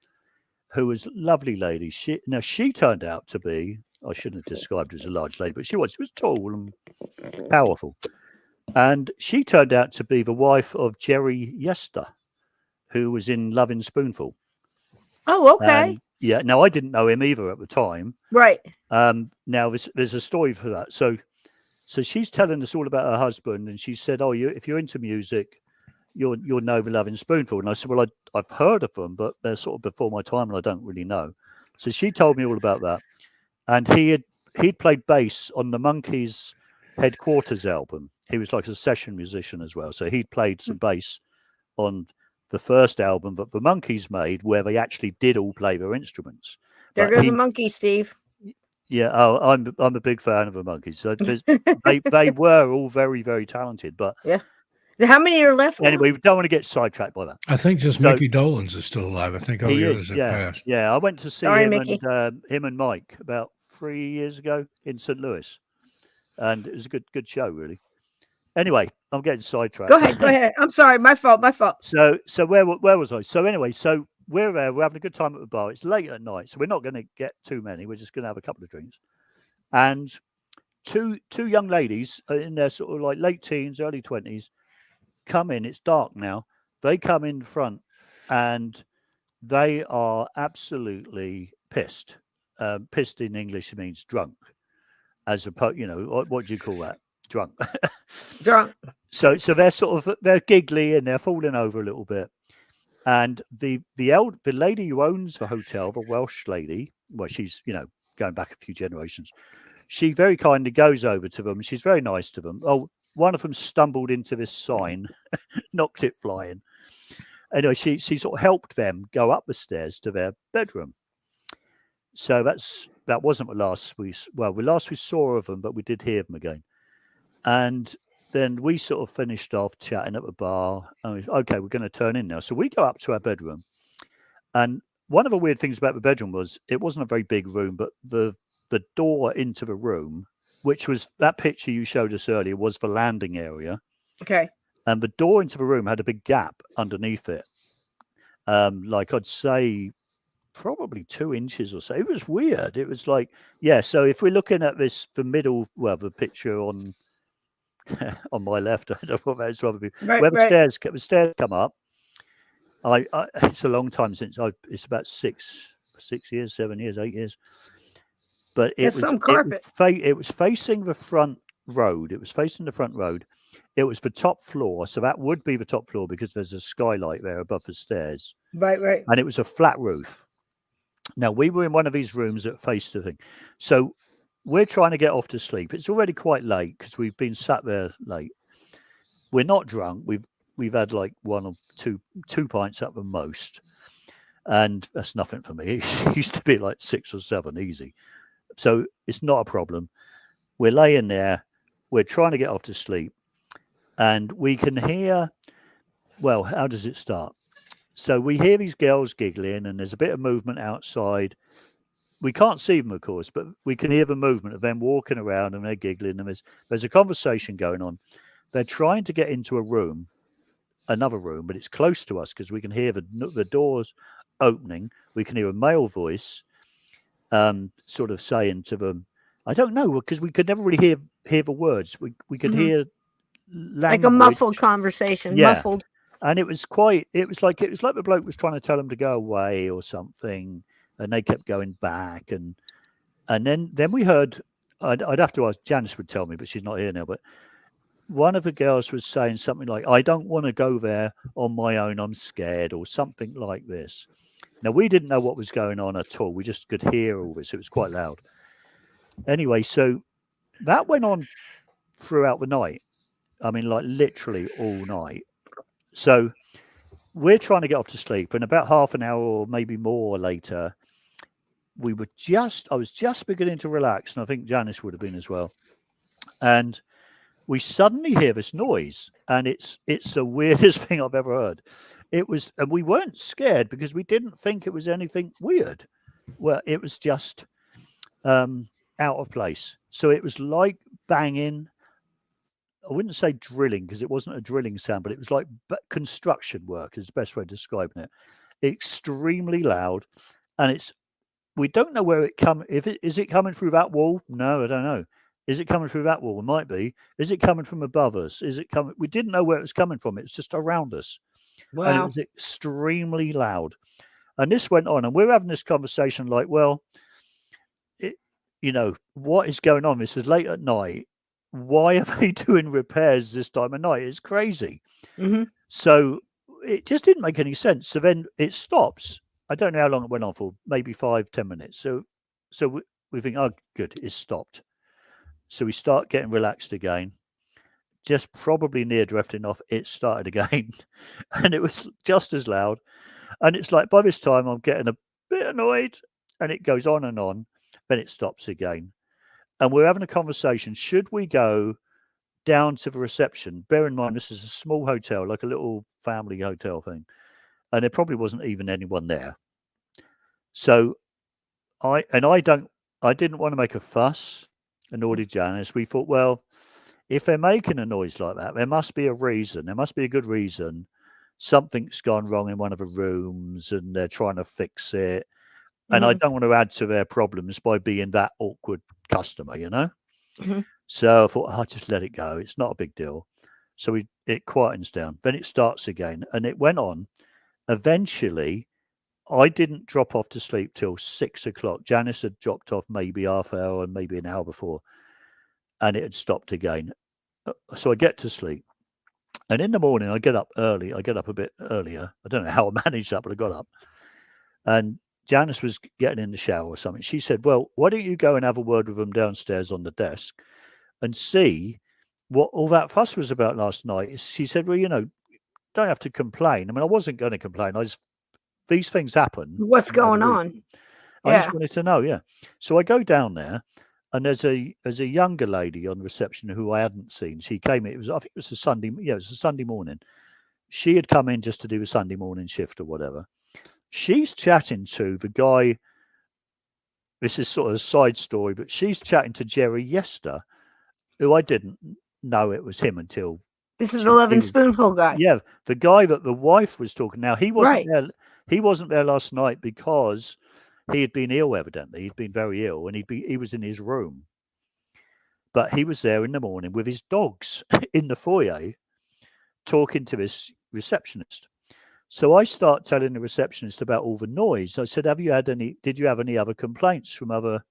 C: who was a lovely lady. She turned out to be. I shouldn't have described her as a large lady, but she was tall and powerful, and she turned out to be the wife of Jerry Yester, who was in Loving Spoonful.
A: Oh, okay.
C: Now I didn't know him either at the time.
A: Right.
C: Now there's a story for that. So she's telling us all about her husband, and she said, "Oh, if you're into music, you'll know the Loving Spoonful." And I said, "Well, I've heard of them, but they're sort of before my time, and I don't really know." So she told me all about that, and he'd played bass on the Monkees' Headquarters album. He was like a session musician as well, so he'd played some bass on the first album that the Monkees made, where they actually did all play their instruments.
A: There goes the Monkees, Steve.
C: Yeah, I'm a big fan of the Monkees. So they were all very, very talented, but
A: How many are left?
C: Anyway, we don't want to get sidetracked by that.
B: I think just Mickey Dolenz is still alive. I think all the others have passed.
C: Yeah, I went to see him and Mike about 3 years ago in St. Louis, and it was a good show, really. Anyway, I'm getting sidetracked.
A: Go ahead. I'm sorry, my fault.
C: So where was I? So anyway, so we're there. We're having a good time at the bar. It's late at night, so we're not going to get too many. We're just going to have a couple of drinks, and two young ladies in their sort of like late teens, early 20s. Come in. It's dark now. They come in front, and they are absolutely pissed. Pissed in English means drunk, as opposed, what do you call that? Drunk.
A: Drunk.
C: So they're giggly and they're falling over a little bit. And the lady who owns the hotel, the Welsh lady, well, she's going back a few generations. She very kindly goes over to them. She's very nice to them. Oh. One of them stumbled into this sign, knocked it flying. Anyway, she sort of helped them go up the stairs to their bedroom. So that wasn't the last we saw of them, but we did hear them again. And then we sort of finished off chatting at the bar. And okay, we're going to turn in now. So we go up to our bedroom. And one of the weird things about the bedroom was it wasn't a very big room, but the door into the room, which was that picture you showed us earlier, was the landing area.
A: Okay.
C: And the door into the room had a big gap underneath it. Like I'd say probably 2 inches or so. It was weird. It was like, so if we're looking at the picture on on my left, I don't know what that's rather be. Where the stairs come up. It's a long time since it's about 6 years, 7 years, 8 years. But it was facing the front road. It was facing the front road. It was the top floor. So that would be the top floor because there's a skylight there above the stairs.
A: Right.
C: And it was a flat roof. Now, we were in one of these rooms that faced the thing. So we're trying to get off to sleep. It's already quite late because we've been sat there late. We're not drunk. We've had like 1 or 2 pints at the most. And that's nothing for me. It used to be like 6 or 7 easy. So it's not a problem. We're laying there. We're trying to get off to sleep. And we can hear, well, how does it start? So we hear these girls giggling and there's a bit of movement outside. We can't see them, of course, but we can hear the movement of them walking around and they're giggling. And there's a conversation going on. They're trying to get into another room, but it's close to us because we can hear the doors opening. We can hear a male voice. Sort of saying to them, I don't know, because we could never really hear the words. We could hear language.
A: Like a muffled conversation, muffled.
C: And it was like the bloke was trying to tell them to go away or something, and they kept going back, and then we heard. I'd have to ask. Janice would tell me, but she's not here now. But one of the girls was saying something like, "I don't want to go there on my own. I'm scared," or something like this. Now, we didn't know what was going on at all. We just could hear all this. It was quite loud. Anyway, so that went on throughout the night. I mean, like literally all night. So we're trying to get off to sleep. And about half an hour or maybe more later, I was just beginning to relax. And I think Janice would have been as well. And we suddenly hear this noise. And it's the weirdest thing I've ever heard. It was, and we weren't scared because we didn't think it was anything weird. Well, it was just out of place. So it was like banging. I wouldn't say drilling because it wasn't a drilling sound, but it was like construction work is the best way of describing it. Extremely loud. And we don't know where it come. Is it coming through that wall? No, I don't know. Is it coming through that wall? It might be. Is it coming from above us? Is it coming? We didn't know where it was coming from. It was just around us. Wow. And it was extremely loud. And this went on, and we're having this conversation like, well, what is going on? This is late at night. Why are they doing repairs this time of night? It's crazy.
A: Mm-hmm.
C: So it just didn't make any sense. So then it stops. I don't know how long it went on for, maybe 5-10 minutes. So we think, oh, good, it's stopped. So we start getting relaxed again. Just probably near drifting off, it started again. And it was just as loud. And it's like, by this time, I'm getting a bit annoyed. And it goes on and on. Then it stops again. And we're having a conversation. Should we go down to the reception. Bear in mind, this is a small hotel, like a little family hotel thing, and there probably wasn't even anyone there. So I didn't want to make a fuss, and nor did Janice. We thought, well, if they're making a noise like that, there must be a reason. There must be a good reason. Something's gone wrong in one of the rooms, and they're trying to fix it. And I don't want to add to their problems by being that awkward customer, you know? So I thought, I'll just let it go. It's not a big deal. So it quietens down. Then it starts again. And it went on. Eventually, I didn't drop off to sleep till 6 o'clock. Janice had dropped off maybe half hour and maybe an hour before. And it had stopped again. So I get to sleep. And in the morning, I get up early. I get up a bit earlier. I don't know how I managed that, but I got up. And Janice was getting in the shower or something. She said, well, why don't you go and have a word with them downstairs on the desk and see what all that fuss was about last night? She said, well, don't have to complain. I mean, I wasn't going to complain. These things happen.
A: What's going on?
C: I just wanted to know, yeah. So I go down there, and there's a younger lady on reception who I hadn't seen. She came in, I think it was a Sunday, it was a Sunday morning. She had come in just to do a Sunday morning shift or whatever. She's chatting to the guy. This is sort of a side story, but she's chatting to Jerry Yester, who I didn't know it was him until.
A: This is the Loving Spoonful guy.
C: Yeah, the guy that the wife was talking. Now he wasn't there. He wasn't there last night because he had been ill. Evidently, he'd been very ill, and he was in his room. But he was there in the morning with his dogs in the foyer, talking to his receptionist. So I start telling the receptionist about all the noise. I said, did you have any other complaints from other,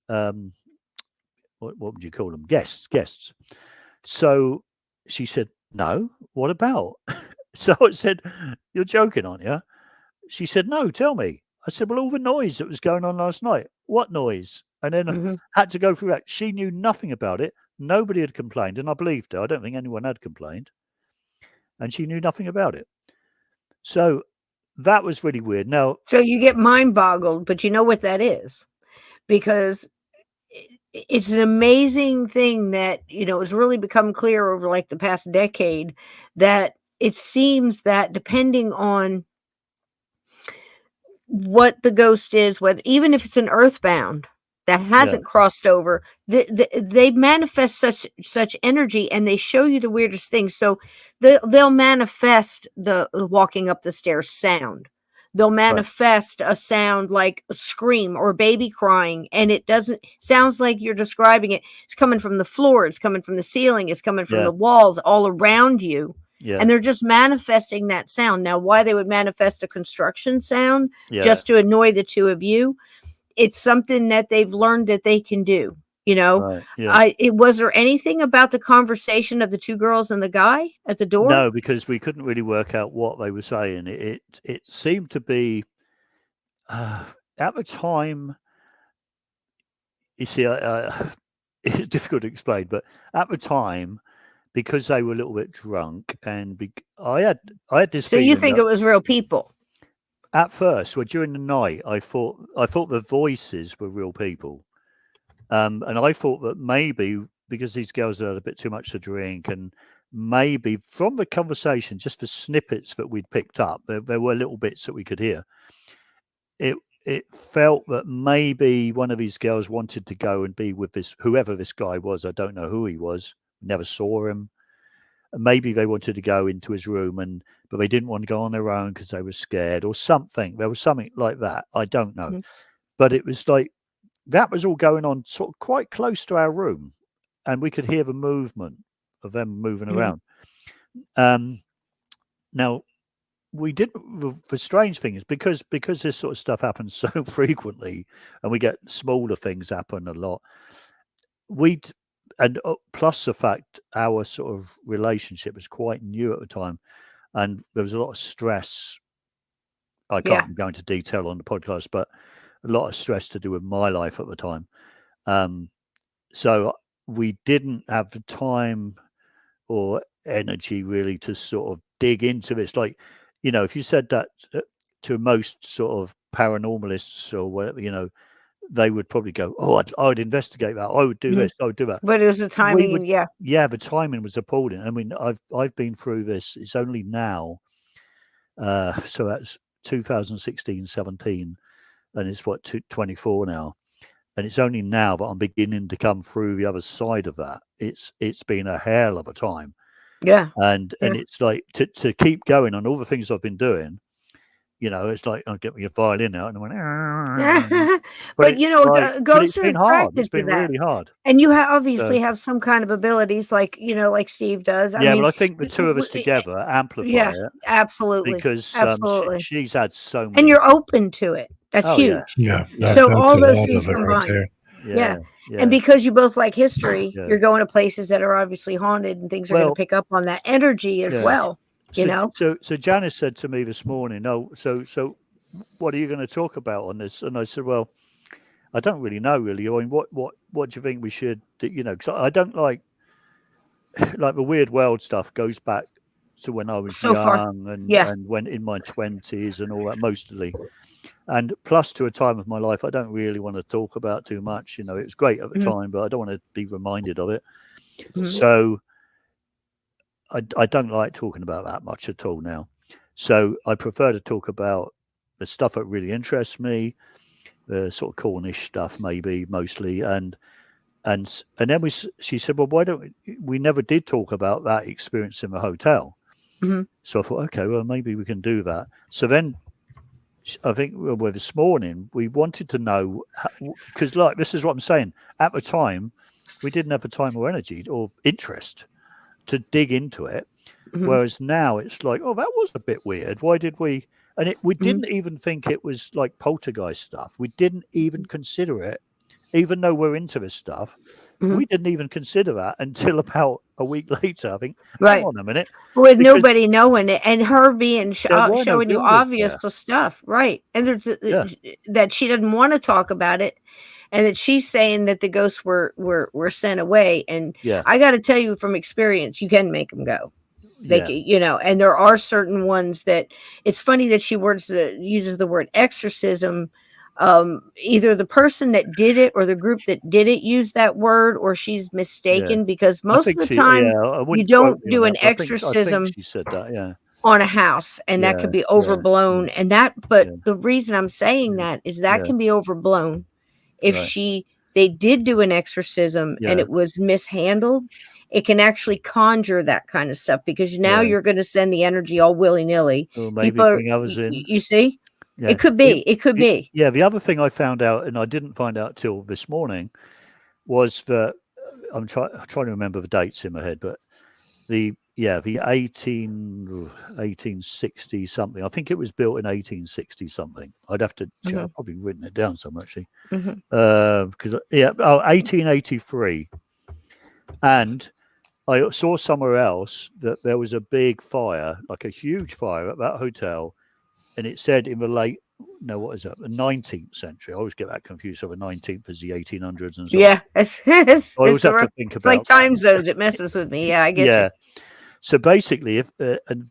C: what would you call them? Guests. So she said, no, what about? So I said, you're joking, aren't you? She said, no, tell me. I said, well, all the noise that was going on last night. What noise? And then I had to go through that. She knew nothing about it. Nobody had complained. And I believed her. I don't think anyone had complained. And she knew nothing about it. So that was really weird. Now,
A: so you get mind boggled, but you know what that is, because it's an amazing thing that, it's really become clear over like the past decade that it seems that depending on what the ghost is, whether even if it's an earthbound that hasn't crossed over, they manifest such energy, and they show you the weirdest things. So they'll manifest the walking up the stairs sound. They'll manifest a sound like a scream or a baby crying, and it sounds like you're describing it. It's coming from the floor. It's coming from the ceiling. It's coming from the walls all around you.
C: Yeah.
A: And they're just manifesting that sound. Now, why they would manifest a construction sound just to annoy the two of you, it's something that they've learned that they can do,
C: Right, yeah.
A: Was there anything about the conversation of the two girls and the guy at the door?
C: No, because we couldn't really work out what they were saying. It seemed to be at the time. You see, it's difficult to explain, but at the time, because they were a little bit drunk, and I had this.
A: So you think it was real people?
C: At first, well, during the night, I thought the voices were real people, and I thought that maybe because these girls had a bit too much to drink, and maybe from the conversation, just the snippets that we'd picked up, there were little bits that we could hear. It felt that maybe one of these girls wanted to go and be with whoever this guy was. I don't know who he was. Never saw him. Maybe they wanted to go into his room, but they didn't want to go on their own because they were scared or something. There was something like that. I don't know. But it was like that was all going on sort of quite close to our room, and we could hear the movement of them moving around. Now, we didn't. The strange thing is because this sort of stuff happens so frequently, and we get smaller things happen a lot. And plus the fact our sort of relationship was quite new at the time, and there was a lot of stress. I can't go into detail on the podcast, but a lot of stress to do with my life at the time. So we didn't have the time or energy really to sort of dig into this. Like, if you said that to most sort of paranormalists or whatever, they would probably go, "Oh, I would investigate that. I would do this. I would do that."
A: But it was the timing,
C: the timing was appalling. I mean, I've been through this. It's only now, so that's 2016, 17, and it's 24 now, and it's only now that I'm beginning to come through the other side of that. It's been a hell of a time.
A: Yeah,
C: and it's like to keep going on all the things I've been doing. It's like I'll get me a violin out and I went,
A: but ghosts
C: it's been
A: are
C: hard. It's
A: attracted to
C: been
A: that.
C: really hard.
A: And you obviously have some kind of abilities, like like Steve does. I mean,
C: but I think the two of us together amplify it.
A: Absolutely,
C: because
A: absolutely.
C: she's had so many.
A: And you're open to it. That's huge.
B: Yeah.
A: So all those things combined.
B: Right
A: yeah. And because you both like history, you're going to places that are obviously haunted, and things are going to pick up on that energy as well.
C: So Janice said to me this morning, so what are you going to talk about on this? And I said, well, I don't really know, really. I mean, what do you think we should do? Because I don't like the weird world stuff goes back to when I was young and when in my 20s and all that, mostly. And plus to a time of my life I don't really want to talk about too much. It was great at the time, but I don't want to be reminded of it. So I don't like talking about that much at all now. So I prefer to talk about the stuff that really interests me, the sort of Cornish stuff, maybe mostly. And then she said, well, why don't we never did talk about that experience in the hotel. So I thought, okay, well, maybe we can do that. So then I think this morning we wanted to know, because this is what I'm saying. At the time, we didn't have the time or energy or interest to dig into it. Whereas now it's like, oh, that was a bit weird. Why did we? And we didn't even think it was like poltergeist stuff. We didn't even consider it, even though we're into this stuff. We didn't even consider that until about a week later. I think, hang on a minute.
A: With nobody knowing it, and her being showing you obvious stuff, right? And that she didn't want to talk about it, and that she's saying that the ghosts were sent away. And I got to tell you from experience, you can make them go. They, and there are certain ones that it's funny that she uses the word exorcism. Either the person that did it or the group that did it use that word, or she's mistaken, because most of the time you don't do an exorcism.
C: She said that,
A: on a house, and that could be overblown. And the reason I'm saying that is that can be overblown if they did do an exorcism and it was mishandled. It can actually conjure that kind of stuff, because now you're going to send the energy all willy-nilly.
C: Or maybe bring others in.
A: You see? Yeah. It could be. It could be.
C: Yeah. The other thing I found out, and I didn't find out till this morning, was that I'm trying to remember the dates in my head, but the 1860 something. I think it was built in 1860 something. I'd have to. I've probably written it down somewhere actually. 1883, and I saw somewhere else that there was a big fire, like a huge fire at that hotel. And it said in the the 19th century. I always get that confused. So the 19th is the 1800s and so
A: on. I
C: always have to think about.
A: It's like time zones. It messes with me. Yeah, I get you.
C: So basically, if and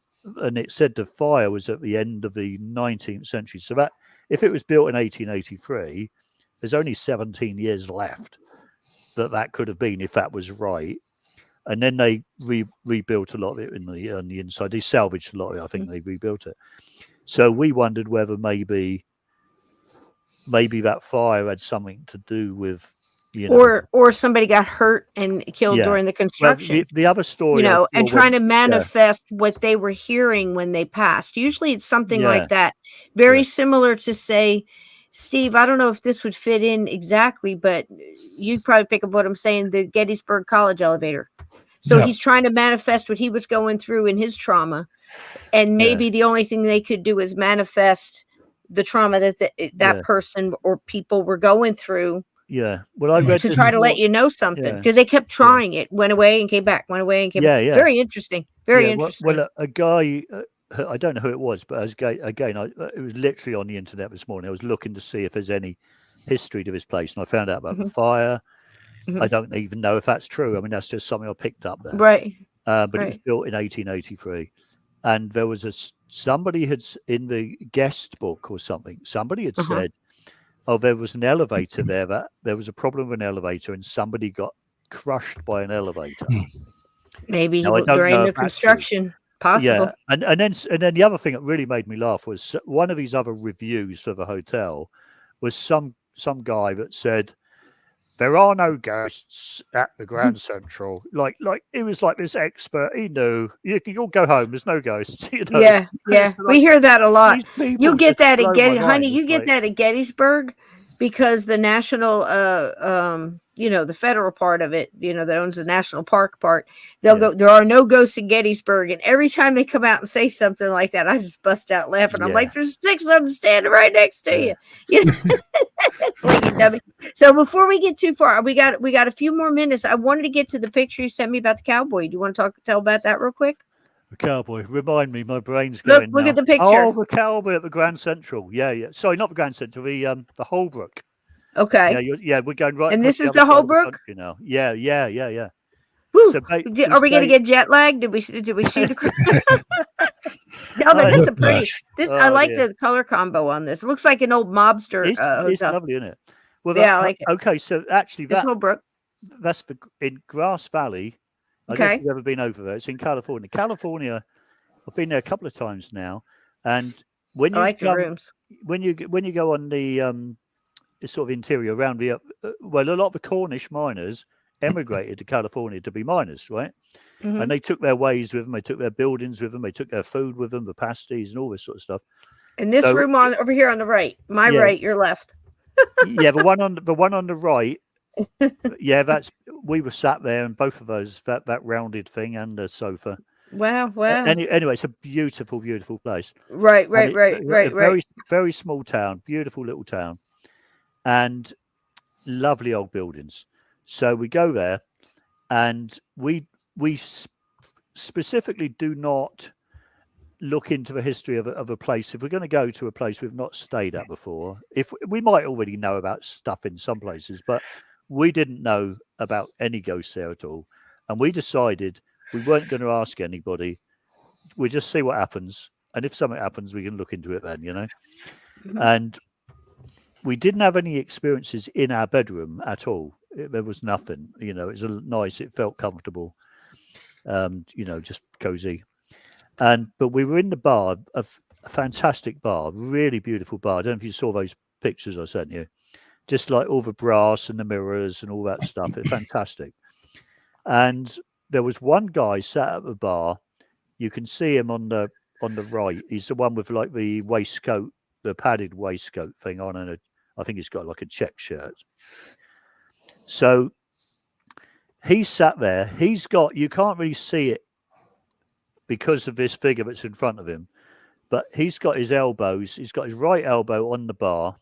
C: it said the fire was at the end of the 19th century. So that if it was built in 1883, there's only 17 years left that could have been, if that was right. And then they rebuilt a lot of it on the inside. They salvaged a lot of it. I think they rebuilt it. So we wondered whether maybe that fire had something to do with,
A: or somebody got hurt and killed during the construction.
C: Well, the other story,
A: and trying to manifest what they were hearing when they passed. Usually it's something like that, very similar to, say, Steve, I don't know if this would fit in exactly, but you'd probably pick up what I'm saying, the Gettysburg College elevator. So he's trying to manifest what he was going through in his trauma. And maybe the only thing they could do is manifest the trauma that that person or people were going through.
C: Yeah. Well, I read
A: to try to let you know something, because they kept trying it, went away and came back, went away and came back. Very interesting. Very interesting.
C: Well, a guy, I don't know who it was, but it was literally on the internet this morning. I was looking to see if there's any history to this place, and I found out about the fire. I don't even know if that's true. I mean, that's just something I picked up there.
A: Right.
C: But it was built in 1883. And there was somebody had in the guest book or something, somebody had said there was an elevator there, that there was a problem with an elevator and somebody got crushed by an elevator.
A: Maybe
C: Now,
A: there ain't no construction. Possible.
C: Yeah, and then the other thing that really made me laugh was one of these other reviews for the hotel was some guy that said there are no ghosts at the Grand Central. Like it was like this expert. He knew you'll go home. There's no ghosts. You know?
A: Yeah.
C: Like,
A: we hear that a lot. You get that at
C: Honey.
A: You get that at Gettysburg, because the national, the federal part of it, that owns the national park part, they'll go, there are no ghosts in Gettysburg. And every time they come out and say something like that, I just bust out laughing. I'm like, there's 6 of them standing right next to you. It's like a dummy. So before we get too far, we got a few more minutes. I wanted to get to the picture you sent me about the cowboy. Do you want to tell about that real quick?
C: The cowboy. Remind me, my brain's going.
A: Look at the picture.
C: Oh, the cowboy at the Grand Central. Yeah. Sorry, not the Grand Central. The Holbrook.
A: Okay.
C: Yeah, we're going right.
A: And this is the Holbrook
C: now. Yeah.
A: Woo. So are we going to get jet lagged? Did we shoot a this is a pretty. I like the color combo on this. It looks like an old mobster.
C: It's lovely, isn't it? Well,
A: I like it.
C: Okay, so actually,
A: this Holbrook.
C: That's in Grass Valley. I don't know if you've ever been over there. It's in California. I've been there a couple of times now, and when you
A: the rooms.
C: When you go on the sort of interior around a lot of the Cornish miners emigrated to California to be miners, right? Mm-hmm. And they took their ways with them, they took their buildings with them, they took their food with them, the pasties and all this sort of stuff.
A: And this room over here on the right, right, your left.
C: Yeah, the one on the right. Yeah, we were sat there, and both of those that rounded thing and the sofa.
A: Wow.
C: Anyway, it's a beautiful place.
A: Right.
C: Very, very small town, beautiful little town, and lovely old buildings. So we go there, and we specifically do not look into the history of a place. If we're going to go to a place we've not stayed at before, if we might already know about stuff in some places, but we didn't know about any ghosts there at all. And we decided we weren't going to ask anybody. We just see what happens. And if something happens, we can look into it then, Mm-hmm. And we didn't have any experiences in our bedroom at all. There was nothing, it was nice. It felt comfortable, just cozy. But we were in the bar, a fantastic bar, really beautiful bar. I don't know if you saw those pictures I sent you. Just like all the brass and the mirrors and all that stuff. It's fantastic. And there was one guy sat at the bar. You can see him on the right. He's the one with like the waistcoat, the padded waistcoat thing on, and I think he's got like a check shirt. So he sat there. You can't really see it because of this figure that's in front of him, but he's got his right elbow on the bar.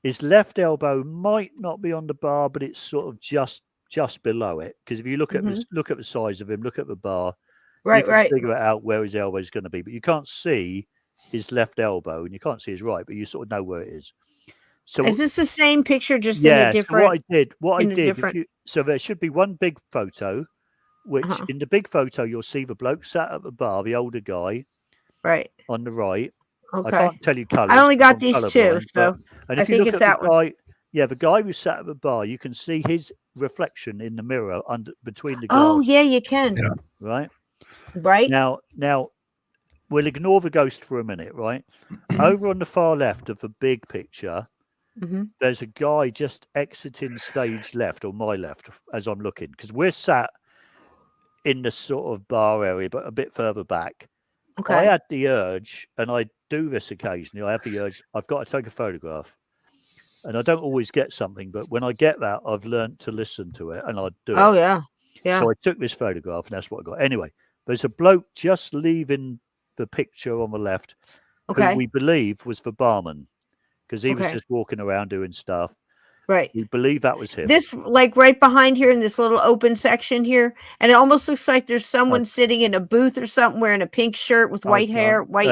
C: His left elbow might not be on the bar, but it's sort of just below it. Because if you look at look at the size of him, look at the bar, you can figure it out where his elbow is going to be. But you can't see his left elbow, and you can't see his right, but you sort of know where it is. So
A: is this the same picture, just in a different?
C: So what I did. So there should be one big photo, which in the big photo you'll see the bloke sat at the bar, the older guy,
A: right
C: on the right.
A: Okay.
C: I can't tell you colours.
A: I only got these two, so
C: and if you look at that one. Yeah, the guy who sat at the bar, you can see his reflection in the mirror between the glass.
A: Oh, yeah, you can.
B: Yeah.
C: Right. Now, we'll ignore the ghost for a minute, right? Over on the far left of the big picture, there's a guy just exiting stage left, or my left, as I'm looking, because we're sat in the sort of bar area, but a bit further back. Okay. I had the urge, and I do this occasionally. I have the urge. I've got to take a photograph. And I don't always get something, but when I get that, I've learned to listen to it, and I do it.
A: Oh, yeah.
C: So I took this photograph, and that's what I got. Anyway, there's a bloke just leaving the picture on the left, who we believe was the barman, because he was just walking around doing stuff.
A: Right.
C: We believe that was him.
A: This, like right behind here in this little open section here, and it almost looks like there's someone sitting in a booth or something wearing a pink shirt with white hair, all white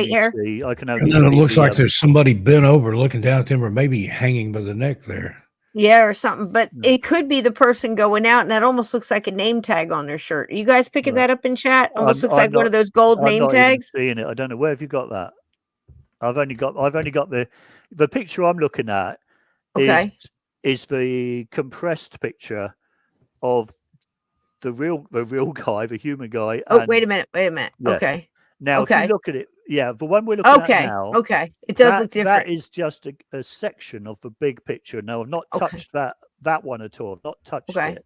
A: hair.
B: And then it looks like there's somebody bent over looking down at them, or maybe hanging by the neck there.
A: Yeah, or something. But it could be the person going out, and that almost looks like a name tag on their shirt. Are you guys picking that up in chat? Almost looks like one of those gold name tags.
C: Seeing it. I don't know. Where have you got that? I've only got the picture I'm looking at is the compressed picture of the real guy, the human guy.
A: Oh, wait a minute.
C: Yeah.
A: Okay.
C: Now, if you look at it, the one we're looking at now.
A: Okay. It does look different.
C: That is just a section of the big picture. Now, I've not touched that one at all. I've not touched it.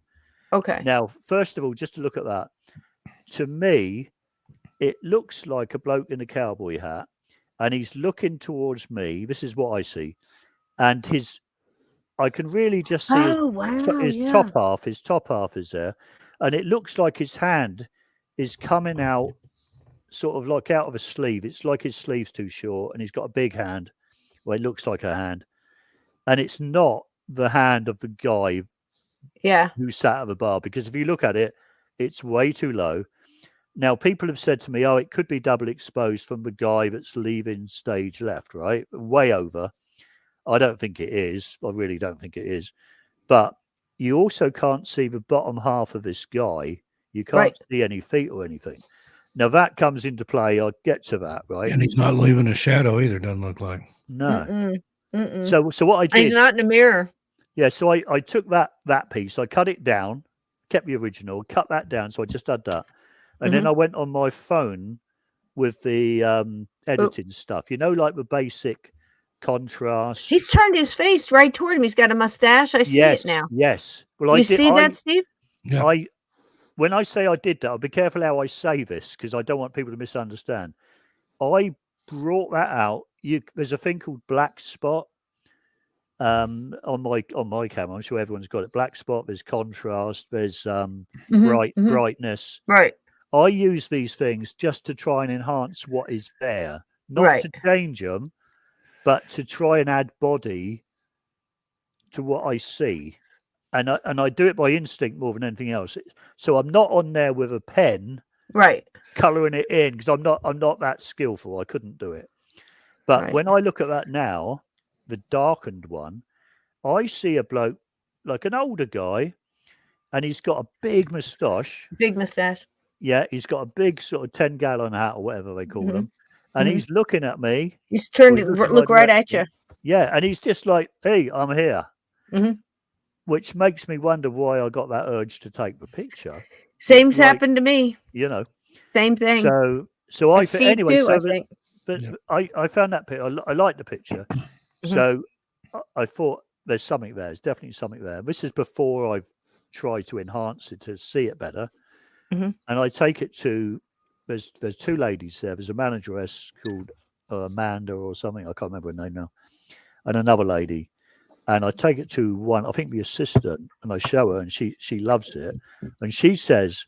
A: Okay.
C: Now, first of all, just to look at that, to me, it looks like a bloke in a cowboy hat, and he's looking towards me. This is what I see, and I can really just see his top half. His top half is there, and it looks like his hand is coming out, sort of like out of a sleeve. It's like his sleeve's too short, and he's got a big hand. Well, it looks like a hand, and it's not the hand of the guy who sat at the bar, because if you look at it, it's way too low. Now, people have said to me, oh, it could be double exposed from the guy that's leaving stage left, right? Way over. I don't think it is. I really don't think it is. But you also can't see the bottom half of this guy. You can't see any feet or anything. Now, that comes into play. I'll get to that, right?
B: And he's not leaving a shadow either, doesn't look like.
C: No. So what I did...
A: He's not in the mirror.
C: Yeah, so I took that piece. I cut it down, kept the original, cut that down. So I just had that. And then I went on my phone with the editing stuff, like the basic contrast.
A: He's turned his face right toward him. He's got a mustache. I see it now.
C: Yes. Well,
A: you see that, Steve?
B: Yeah.
C: When I say I did that, I'll be careful how I say this, because I don't want people to misunderstand. I brought that out. There's a thing called black spot on my camera. I'm sure everyone's got it. Black spot. There's contrast. There's brightness.
A: Right.
C: I use these things just to try and enhance what is there, not to change them, but to try and add body to what I see. And I do it by instinct more than anything else. So I'm not on there with a pen, colouring it in, because I'm not that skillful. I couldn't do it. But when I look at that now, the darkened one, I see a bloke like an older guy, and he's got a big moustache.
A: Big moustache.
C: Yeah, he's got a big sort of 10-gallon hat or whatever they call them. And he's looking at me.
A: He's turned to look right at you.
C: Yeah, and he's just like, hey, I'm here. Which makes me wonder why I got that urge to take the picture.
A: Same's happened to me. Same thing.
C: So I found that picture. I like the picture. So I thought there's something there. There's definitely something there. This is before I've tried to enhance it to see it better. And I take it to, there's two ladies there. There's a manageress called Amanda or something. I can't remember her name now. And another lady. And I take it to one, I think the assistant, and I show her, and she loves it. And she says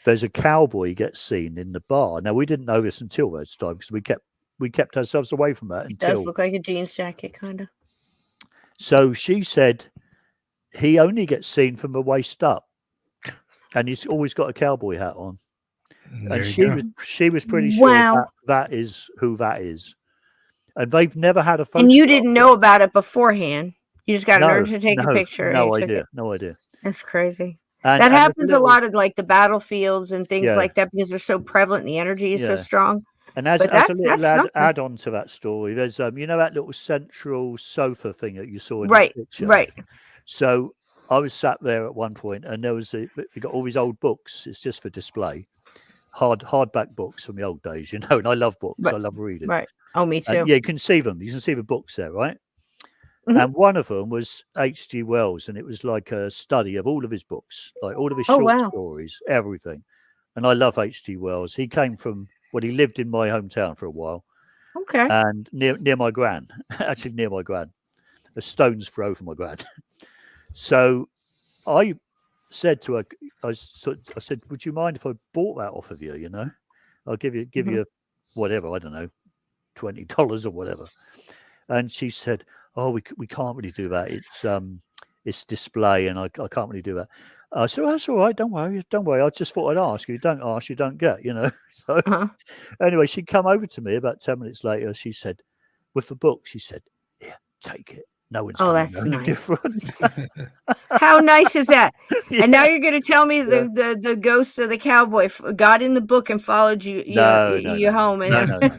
C: there's a cowboy gets seen in the bar. Now, we didn't know this until that time, because we kept ourselves away from that.
A: It does look like a jeans jacket, kind of.
C: So she said he only gets seen from the waist up. And he's always got a cowboy hat on. And she was pretty sure that is who that is. And they've never had a photo.
A: And you didn't know about it beforehand. You just got an urge to take a picture.
C: No idea.
A: That's crazy. That happens a lot of like the battlefields and things like that, because they're so prevalent and the energy is so strong.
C: And as a little add on to that story, there's that little central sofa thing that you saw in the picture.
A: Right.
C: So I was sat there at one point, and there was they got all these old books. It's just for display, hardback books from the old days, And I love books. I love reading.
A: Right. Oh, me too.
C: And you can see them. You can see the books there, right? And one of them was H.G. Wells, and it was like a study of all of his books, like all of his short stories, everything. And I love H.G. Wells. He came from, he lived in my hometown for a while.
A: Okay.
C: And near my gran, actually near my gran, a stone's throw from my gran. So I said to her, I said, would you mind if I bought that off of you? I'll give you whatever, I don't know, $20 or whatever. And she said, oh, we can't really do that. It's display, and I can't really do that. So that's all right. Don't worry. I just thought I'd ask you. Don't ask, you don't get. So anyway, she come over to me about 10 minutes later. She said, with the book, she said, "Yeah, take it." No one's
A: Oh,
C: going
A: that's
C: to know
A: nice.
C: different.
A: How nice is that?
C: Yeah.
A: And now you're going to tell me the ghost of the cowboy got in the book and followed you home.
C: No.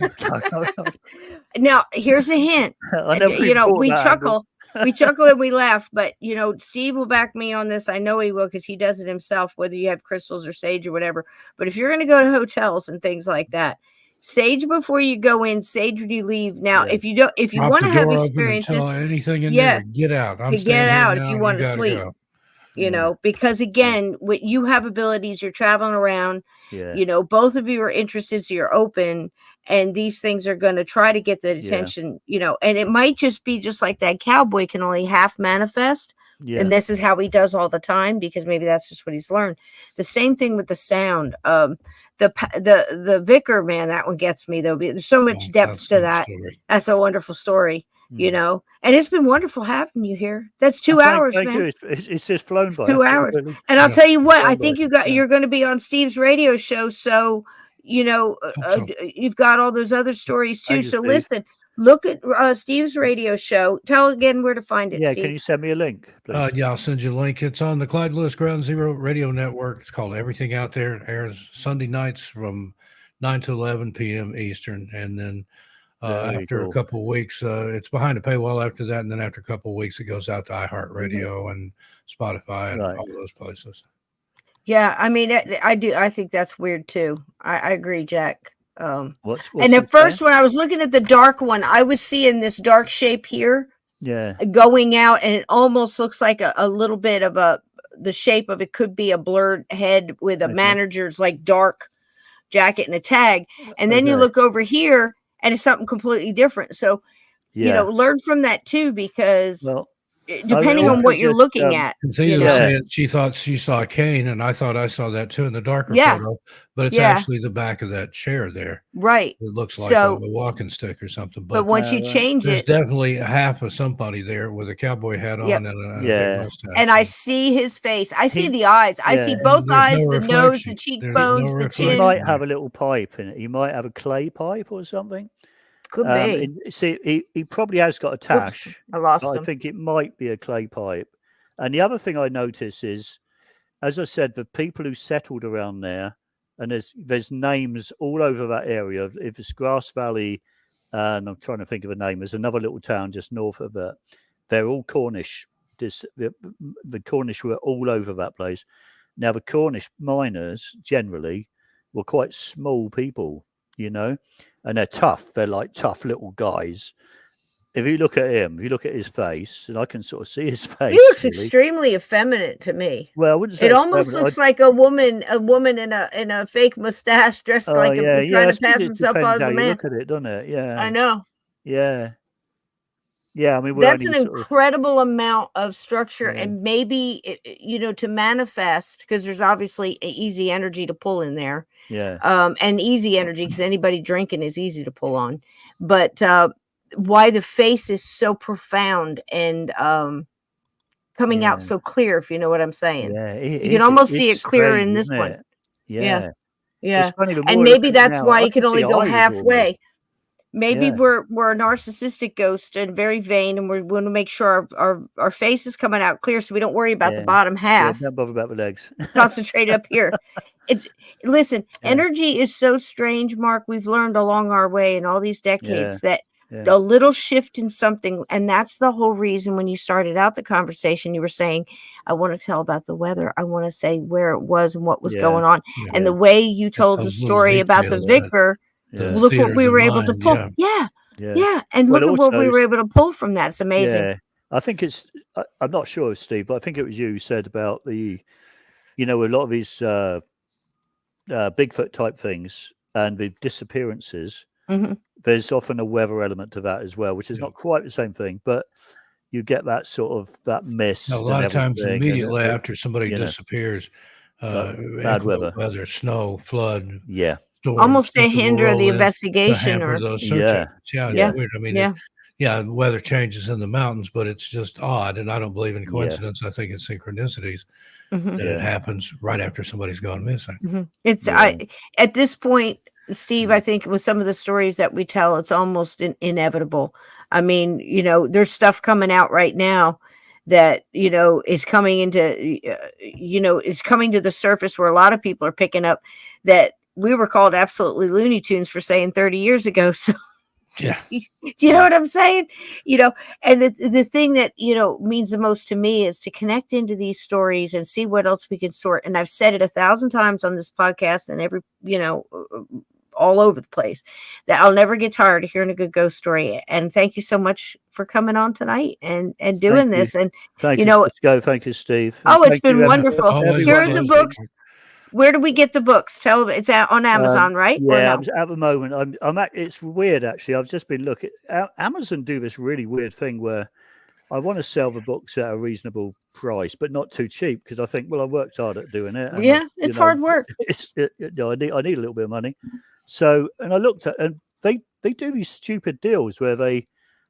A: Now, here's a hint.
C: I never even thought
A: We
C: that
A: chuckle. We chuckle and we laugh, but Steve will back me on this. I know he will, because he does it himself, whether you have crystals or sage or whatever. But if you're going to go to hotels and things like that, sage before you go in, sage when you leave. Now, if you want to have experiences,
B: anything in there, get out. I'm
A: to get out if you want to
B: gotta
A: sleep.
B: go.
A: Because again, you have abilities, you're traveling around, both of you are interested, so you're open, and these things are going to try to get the attention, and it might just be just like that cowboy can only half manifest. And this is how he does all the time, because maybe that's just what he's learned. The same thing with the sound. The vicar, man, that one gets me though. There's so much depth to that. That's a wonderful story. And it's been wonderful having you here. That's 2 hours,
C: thank
A: man.
C: You. It's just flown by.
A: 2 hours.
C: Really,
A: and I'll tell you what, I think you're going to be on Steve's radio show. So, you've got all those other stories too. So listen, look at Steve's radio show. Tell again where to find it.
C: Yeah.
A: Steve.
C: Can you send me a link, please?
B: Yeah, I'll send you a link. It's on the Clyde Lewis Ground Zero radio network. It's called Everything Out There. It airs Sunday nights from 9 to 11 p.m. Eastern. And then after a couple of weeks, it's behind a paywall after that. And then after a couple of weeks, it goes out to iHeartRadio and Spotify and all those places.
A: Yeah, I mean, I do. I think that's weird too. I agree, Jack.
C: What's
A: and at first, when I was looking at the dark one, I was seeing this dark shape here.
C: Yeah.
A: Going out, and it almost looks like a little bit of the shape of it could be a blurred head with a manager's like dark jacket and a tag. And then you look over here and it's something completely different. So, learn from that too, because depending on what you're looking at.
B: Saying she thought she saw Kane, and I thought I saw that too in the darker photo, but it's actually the back of that chair there.
A: Right.
B: It looks like a walking stick or something.
A: But once you change
B: there's definitely half of somebody there with a cowboy hat on and a big mustache.
A: And I see his face. I see the eyes. I see both eyes, the nose, the cheekbones, the chin.
C: He might have a little pipe in it. He might have a clay pipe or something.
A: Could be.
C: See, he probably has got a tash.
A: Oops, I lost him.
C: I think it might be a clay pipe. And the other thing I notice is, as I said, the people who settled around there, and there's names all over that area. If it's Grass Valley, and I'm trying to think of a name, there's another little town just north of that. They're all Cornish. The Cornish were all over that place. Now, the Cornish miners generally were quite small people, and they're tough. They're like tough little guys. If you look at him, if you look at his face, and I can sort of see his face.
A: He looks extremely effeminate to me.
C: Well, I wouldn't say
A: it almost looks like a woman in a fake mustache, dressed like trying to pass himself as a man.
C: Look at it, doesn't it? Yeah,
A: I know.
C: Yeah. I mean,
A: that's an incredible amount of structure, and maybe to manifest, because there's obviously an easy energy to pull in there.
C: Yeah.
A: And easy energy, because anybody drinking is easy to pull on, but why the face is so profound and coming out so clear, if you know what I'm saying.
C: Yeah,
A: you can almost see it clearer in this one.
C: Yeah.
A: And maybe that's why you can only go halfway. Maybe we're a narcissistic ghost and very vain, and we want to make sure our face is coming out clear, so we don't worry about the bottom half.
C: Don't bother about the legs.
A: Concentrate up here. Energy is so strange, Mark. We've learned along our way in all these decades that a little shift in something, and that's the whole reason when you started out the conversation, you were saying, I want to tell about the weather. I want to say where it was and what was going on. And the way you told the story about the vicar, look what we were able to pull. And look at what we were able to pull from that. It's amazing.
C: I think I'm not sure, Steve, but I think it was you who said about a lot of these Bigfoot type things and the disappearances.
A: Mm-hmm.
C: There's often a weather element to that as well, which is not quite the same thing, but you get that sort of that mist.
B: A lot of times immediately after somebody disappears,
C: bad weather,
B: snow, flood, storms,
A: almost to hinder the investigation or
B: those search it's weird. I mean, the weather changes in the mountains, but it's just odd, and I don't believe in coincidence. I think it's synchronicities that it happens right after somebody's gone missing.
A: It's at this point, Steve, I think with some of the stories that we tell, it's almost inevitable. I mean, there's stuff coming out right now that, is coming into, is coming to the surface where a lot of people are picking up that we were called absolutely Looney Tunes for saying 30 years ago. So,
B: yeah.
A: Do you know what I'm saying? And the thing that, means the most to me is to connect into these stories and see what else we can sort. And I've said it 1,000 times on this podcast and every, all over the place, that I'll never get tired of hearing a good ghost story. And thank you so much for coming on tonight and doing this. And
C: thank you, thank you, Steve.
A: And it's been wonderful. Here are the books. Where do we get the books? Tell them it's out on Amazon, right?
C: Yeah, at the moment, it's weird actually. I've just been looking. Amazon do this really weird thing where I want to sell the books at a reasonable price, but not too cheap, because I think, well, I worked hard at doing it. And
A: it's hard work.
C: I need a little bit of money. So, and I looked at, and they do these stupid deals where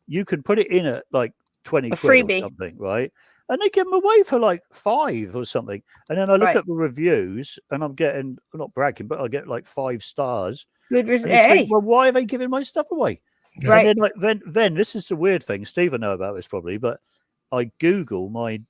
C: you can put it in at like 20 quid or something, right? And they give them away for like 5 or something. And then I look at the reviews, and I'm not bragging, but I get like 5 stars.
A: Good
C: think, well, why are they giving my stuff away?
A: Right.
C: And then this is the weird thing. Steve, I know about this probably, but I Google my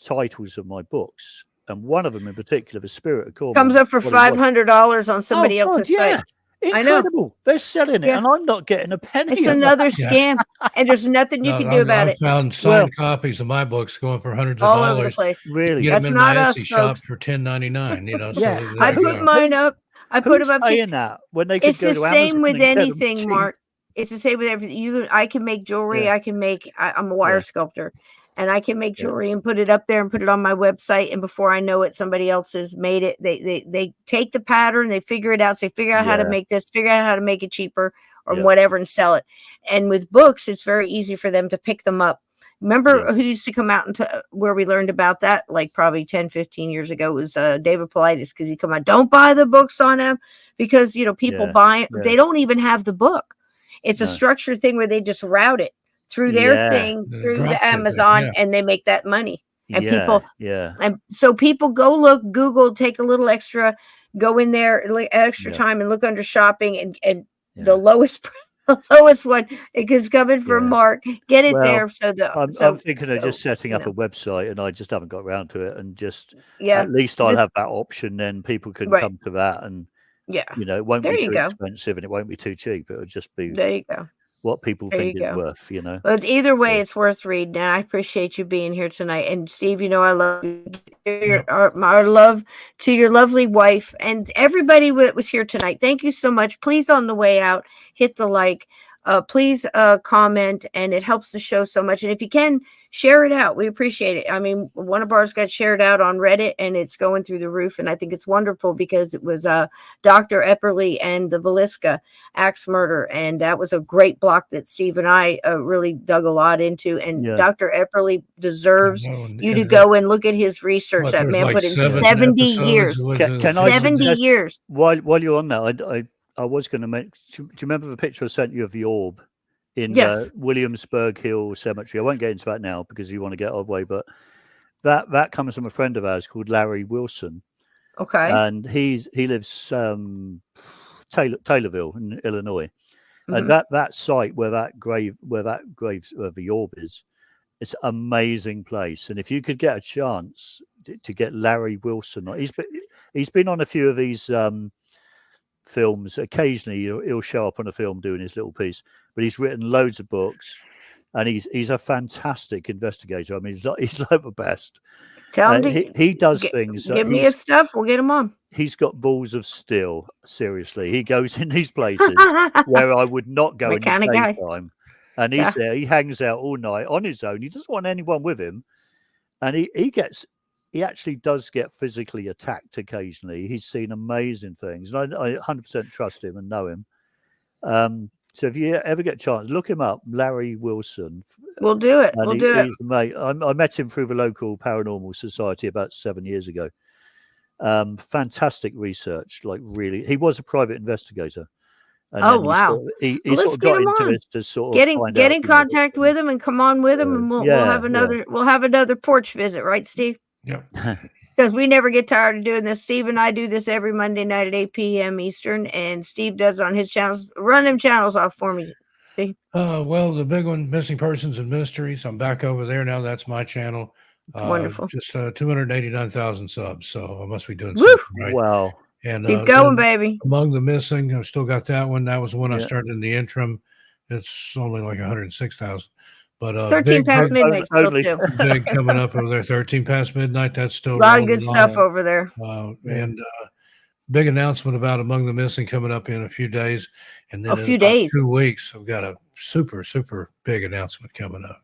C: titles of my books, and one of them in particular, The Spirit of Cornwall,
A: comes up for $500 on somebody else's site.
C: Incredible.
A: I know.
C: They're selling it, and I'm not getting a penny.
A: It's another scam, and there's nothing you can do about it.
B: I found signed copies of my books going for hundreds of
A: all
B: dollars.
A: Over the place.
C: Really?
A: That's not us,
B: shop for $10.99.
C: So
A: I put mine up. I put them up.
C: That when they could
A: it's
C: go
A: the
C: to
A: same
C: Amazon
A: with anything, Mark. It's the same with everything. I can make jewelry. I can make. I'm a wire sculptor. And I can make jewelry and put it up there and put it on my website. And before I know it, somebody else has made it. They take the pattern, they figure it out. So they figure out how to make this, figure out how to make it cheaper or whatever and sell it. And with books, it's very easy for them to pick them up. Remember who used to come out into where we learned about that? Like probably 10, 15 years ago, it was David Paulides, because he come out, don't buy the books on them, because, people buy it. They don't even have the book. It's a structured thing where they just route it through their thing, through the Amazon, and they make that money. And people, and so people go look, Google, take a little extra, go in there, extra time and look under shopping, and the lowest one is coming from Mark. Get it there. I'm
C: thinking of just setting up a website, and I just haven't got around to it. And just at least I'll have that option. Then people can come to that, and it won't be too expensive, and it won't be too cheap. It'll just be
A: there. You go.
C: What people think it's worth,
A: But either way, it's worth reading. And I appreciate you being here tonight. And Steve, I love you. Our love to your lovely wife and everybody that was here tonight. Thank you so much. Please, on the way out, hit the like. Please comment, and it helps the show so much. And if you can, share it out. We appreciate it. I mean, one of ours got shared out on Reddit, and it's going through the roof. And I think it's wonderful, because it was Dr. Epperly and the Villisca axe murder. And that was a great block that Steve and I really dug a lot into. And Dr. Epperly deserves you to go and look at his research. That man put in 70 years.
C: Can
A: 70 years.
C: While you're on that, I was going to make. Do you remember the picture I sent you of the orb in Williamsburg Hill Cemetery? I won't get into that now because you want to get away, but that comes from a friend of ours called Larry Wilson.
A: Okay,
C: and he lives Taylorville in Illinois, and that site where that grave of the orb is, it's an amazing place. And if you could get a chance to get Larry Wilson, he's been on a few of these films. Occasionally he'll show up on a film doing his little piece, but he's written loads of books, and he's a fantastic investigator. I mean, he's like the best.
A: Tell him
C: he does things.
A: Give me his stuff, we'll get him on.
C: He's got balls of steel. Seriously, he goes in these places where I would not go in the daytime, and he's there. He hangs out all night on his own. He doesn't want anyone with him, and he actually does get physically attacked occasionally. He's seen amazing things, and I 100% trust him and know him. So if you ever get a chance, look him up, Larry Wilson.
A: We'll do it. We'll do it.
C: Mate, I met him through the local paranormal society about 7 years ago. Fantastic research, like really. He was a private investigator. And
A: wow!
C: He sort of got into this to sort of
A: get in contact with him and come on with him, and we'll have another porch visit, right, Steve?
B: Yep.
A: Because we never get tired of doing this. Steve and I do this every Monday night at 8 p.m. Eastern, and Steve does it on his channels. Run them channels off for me, Steve.
B: Well, the big one, Missing Persons and Mysteries. I'm back over there now. That's my channel.
A: Wonderful.
B: Just 289,000 subs. So I must be doing
A: Woo!
B: something right.
C: Wow.
B: And
A: keep going, baby.
B: Among the Missing, I've still got that one. That was the one I started in the interim. It's only like 106,000. But
A: 13 past midnight still too.
B: Big coming up over there. 13 past midnight. That's still
A: a lot of good stuff over there.
B: And big announcement about Among the Missing coming up in a few days. And then
A: a few days,
B: 2 weeks, I've got a super, super big announcement coming up.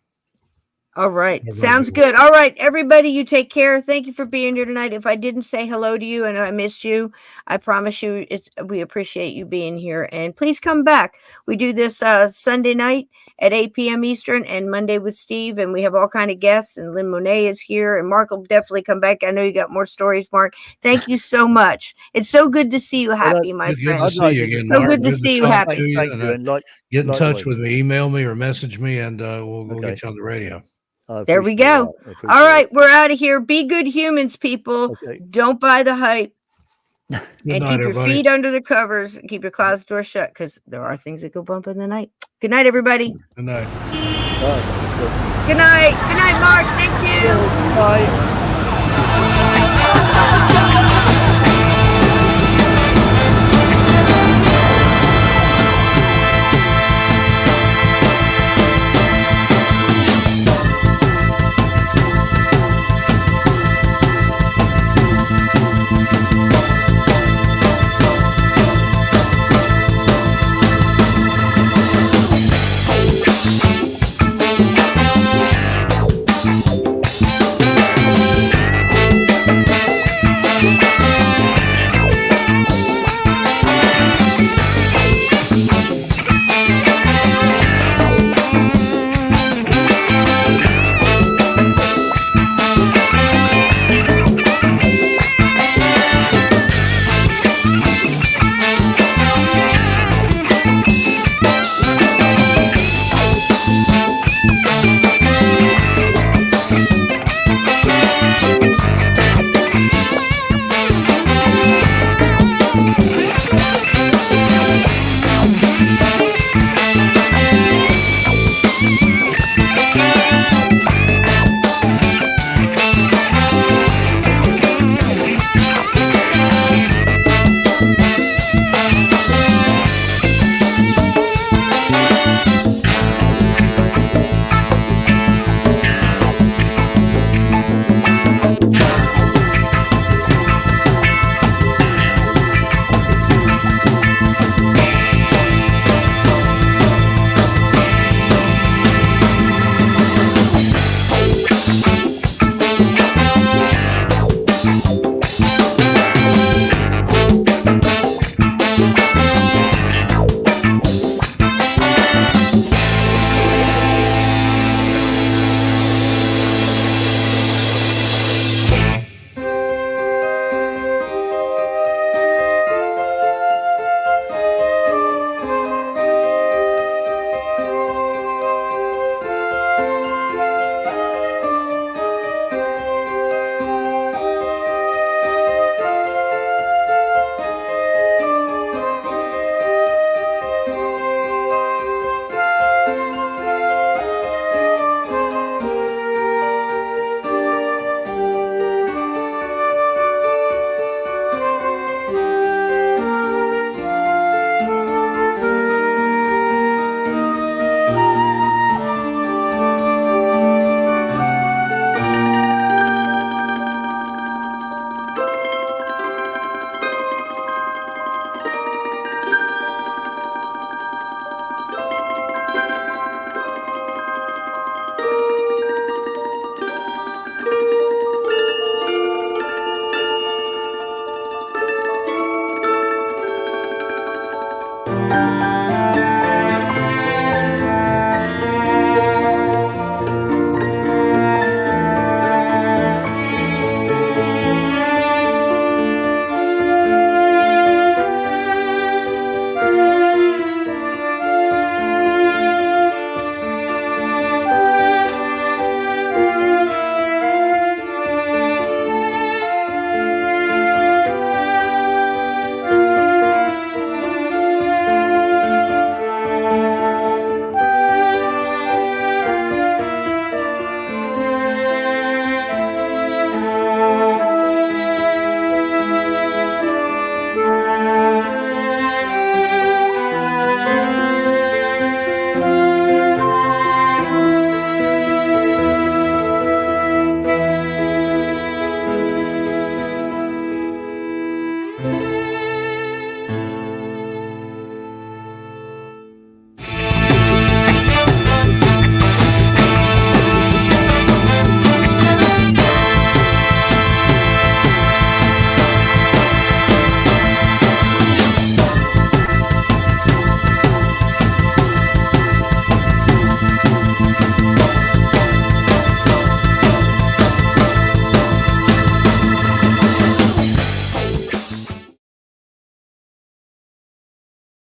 A: All right. Sounds good. All right, everybody, you take care. Thank you for being here tonight. If I didn't say hello to you and I missed you, I promise you we appreciate you being here. And please come back. We do this Sunday night at 8 p.m. Eastern and Monday with Steve. And we have all kind of guests. And Lynn Monet is here. And Mark will definitely come back. I know you got more stories, Mark. Thank you so much. It's so good to see you happy, my friend.
B: Good to see you again,
A: so
B: Mark.
A: good to see you happy.
B: Get in touch with me. Email me or message me, and we'll get you on the radio.
A: There we go. All right, we're out of here. Be good humans, people. Okay. Don't buy the hype. And keep your feet under the covers and keep your closet door shut, because there are things that go bump in the night. Good night, everybody.
B: Good night.
A: Good night. Good night, Mark. Thank you.
C: Bye.